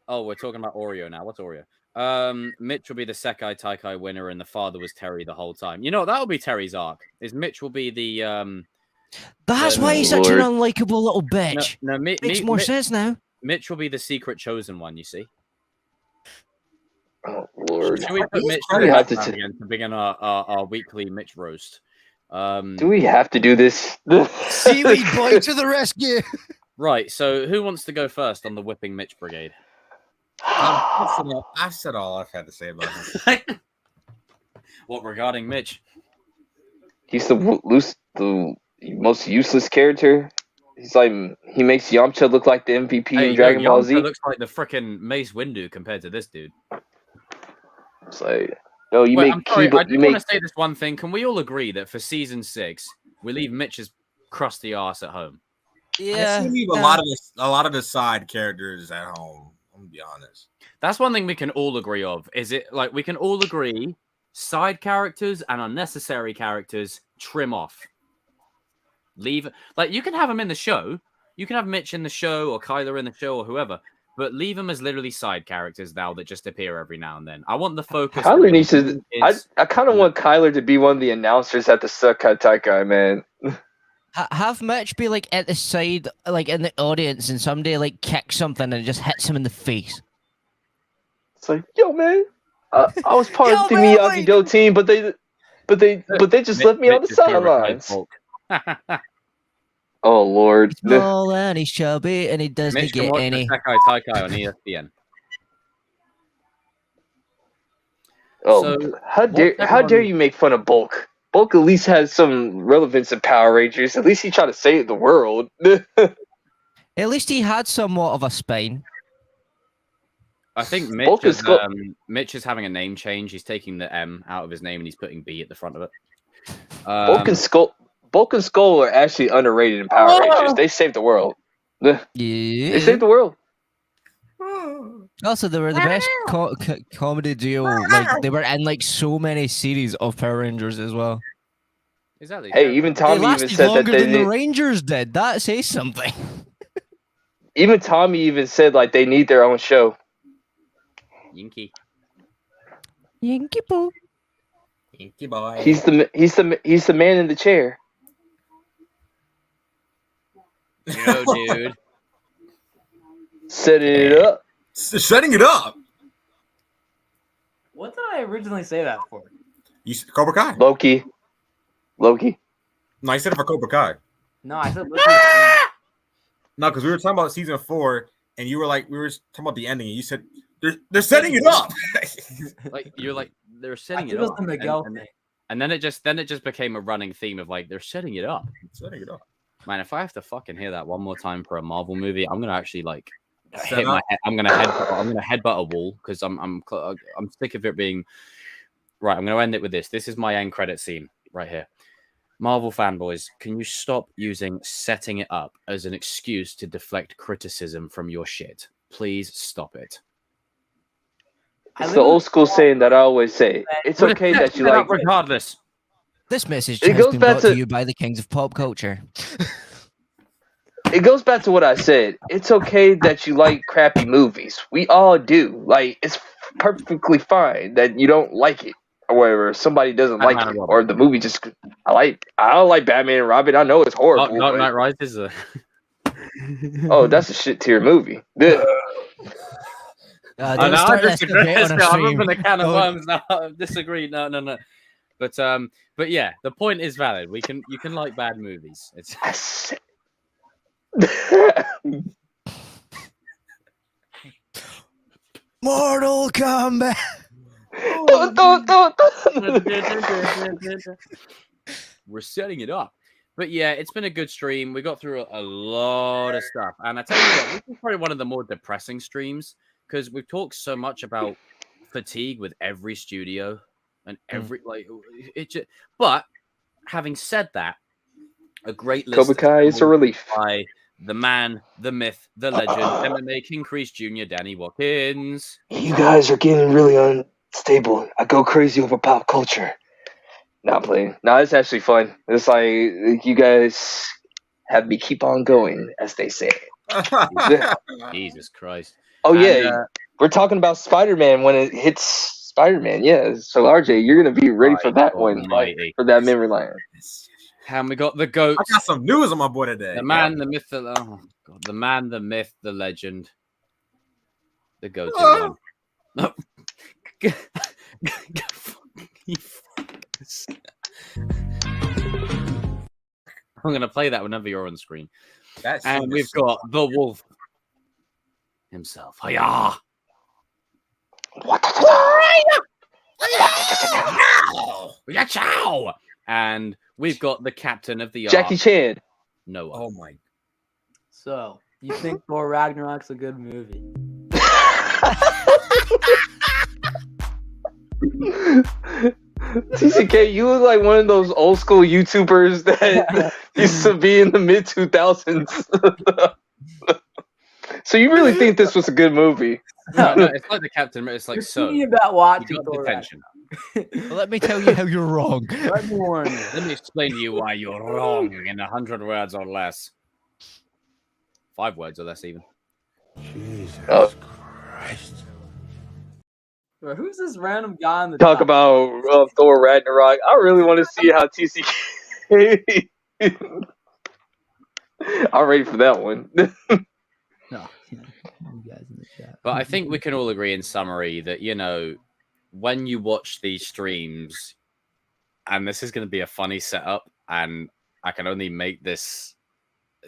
Oh, we're talking about Oreo now. What's Oreo? Mitch will be the Sekai Taikai winner, and the father was Terry the whole time. That'll be Terry's arc. Is Mitch will be the
That's why he's such an unlikable little bitch.
No,
makes more sense now.
Mitch will be the secret chosen one. You see.
Oh Lord!
Should we put Mitch again to begin our weekly Mitch roast?
Do we have to do this?
Seaweed boy to the rescue!
Right. So, who wants to go first on the whipping Mitch brigade?
I've said all I've had to say about him.
What regarding Mitch?
He's the most useless character. He's like, he makes Yamcha look like the MVP in Dragon Ball Z.
Yamcha looks like the freaking Mace Windu compared to this dude.
It's like, no, you
Wait,
make.
I'm sorry, I do want to say this one thing. Can we all agree that for season 6, we leave Mitch's crusty ass at home?
Yeah,
we leave a lot of the side characters at home. I'm gonna be honest.
That's one thing we can all agree of. Is it like we can all agree side characters and unnecessary characters trim off. Leave like you can have them in the show. You can have Mitch in the show or Kyler in the show or whoever, but leave them as literally side characters now that just appear every now and then. I want the focus.
Kyler needs to. I kind of want Kyler to be one of the announcers at the Sekai Taikai, man.
Have Mitch be like at the side, like in the audience, and somebody like kicks something and it just hits him in the face.
It's like, yo, man, I was part of the Miyagi-Do team, but they just left me on the sidelines. Oh Lord!
He's small and he's chubby and he doesn't
Mitch
get any.
Sekai Taikai on ESPN.
Oh, so, how dare you make fun of Bulk? Bulk at least has some relevance in Power Rangers. At least he tried to save the world.
At least he had somewhat of a spine.
I think Mitch is having a name change. He's taking the M out of his name and he's putting B at the front of it.
Bulk and Skull are actually underrated in Power Rangers. They saved the world.
Yeah.
They saved the world.
Also, they were the best comedy duo. Like they were in like so many series of Power Rangers as well.
Exactly.
Hey, even Tommy even said that
the Rangers did. That says something.
Even Tommy even said like they need their own show.
Yinky
boo.
Yinky boy.
He's the man in the chair.
Yo, dude.
Setting it up.
Setting it up.
What did I originally say that for?
You said Cobra Kai.
Loki.
No, I said it for Cobra Kai.
No, I said Loki.
No, because we were talking about season 4, and you were like, we were talking about the ending, and you said they're setting it up.
Like you're like they're setting it
up.
The Miguel thing. And then it just became a running theme of like they're setting it up.
Setting it up.
Man, if I have to fucking hear that one more time for a Marvel movie, I'm gonna actually like hit my head. I'm gonna headbutt a wall because I'm sick of it being right. I'm gonna end it with this. This is my end credit scene right here. Marvel fanboys, can you stop using setting it up as an excuse to deflect criticism from your shit? Please stop it.
It's the old school saying that I always say. It's okay that you like
regardless.
This message has been brought to you by the kings of pop culture.
It goes back to what I said. It's okay that you like crappy movies. We all do. Like, it's perfectly fine that you don't like it. Or whatever, somebody doesn't like it. Or the movie just... I don't like Batman and Robin. I know it's horrible.
Dark Knight Rises.
Oh, that's a shit tier movie.
I disagree. I'm opening a can of worms now. I disagree. No. But yeah, the point is valid. You can like bad movies. It's
Mortal Kombat.
We're setting it up. But yeah, it's been a good stream. We got through a lot of stuff. And I tell you what, this is probably one of the more depressing streams because we've talked so much about fatigue with every studio and every but having said that, a great list
Cobra Kai is a relief.
by the man, the myth, the legend, MMA King Kreese Jr., Danny Watkins.
You guys are getting really unstable. I go crazy over pop culture. Not playing. No, it's actually fun. It's like you guys have me keep on going, as they say.
Jesus Christ.
Oh, yeah. We're talking about Spider-Man when it hits Spider-Man. Yeah. So, RJ, you're going to be ready for that one, for that memory line.
And we got the GOAT.
I got some news on my board today.
The man, the myth, the man, the myth, the legend. The GOAT. No. I'm going to play that whenever you're on screen. And we've got the wolf himself. Hiya! And we've got the captain of the
Jackie Chan.
Noah.
Oh my.
So, you think Thor Ragnarok's a good movie?
TCK, you look like one of those old school YouTubers that used to be in the mid 2000s. So you really think this was a good movie?
No, it's like the captain. It's like so.
About watching
Thor attention.
Well, let me tell you how you're wrong.
Let me explain to you why you're wrong in 100 words or less. 5 words or less, even.
Jesus Christ.
Bro, who's this random guy in the
Talk about Thor Ragnarok. I really want to see how TCK. I'm ready for that one.
No, you guys in the chat.
But I think we can all agree in summary that, you know, when you watch these streams, and this is going to be a funny setup, and I can only make this.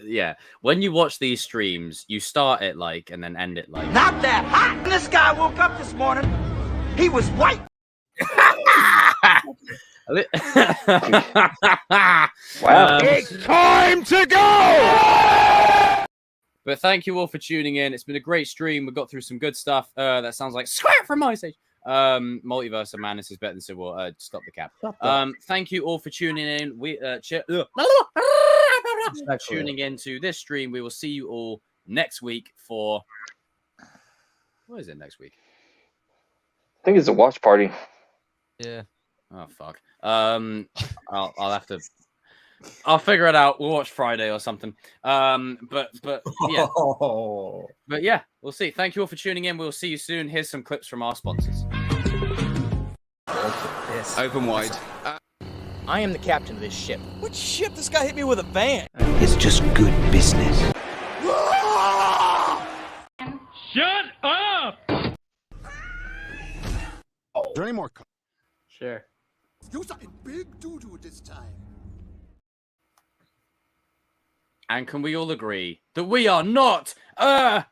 Yeah, when you watch these streams, you start it like and then end it like.
Not that hot. When this guy woke up this morning, he was white.
Wow.
It's time to go!
But thank you all for tuning in. It's been a great stream. We got through some good stuff. That sounds like square from my stage. Multiverse of Madness is better than Civil War. Stop the cap. Thank you all for tuning in. We tuning into this stream. We will see you all next week for what is it next week?
I think it's a watch party.
Yeah.
Oh fuck. I'll have to. I'll figure it out. We'll watch Friday or something. But yeah. But yeah, we'll see. Thank you all for tuning in. We'll see you soon. Here's some clips from our sponsors.
Open wide.
I am the captain of this ship.
What ship? This guy hit me with a van.
It's just good business.
Shut up!
Is there any more?
Sure.
You sucking big doo-doo this time.
And can we all agree that we are not Modon?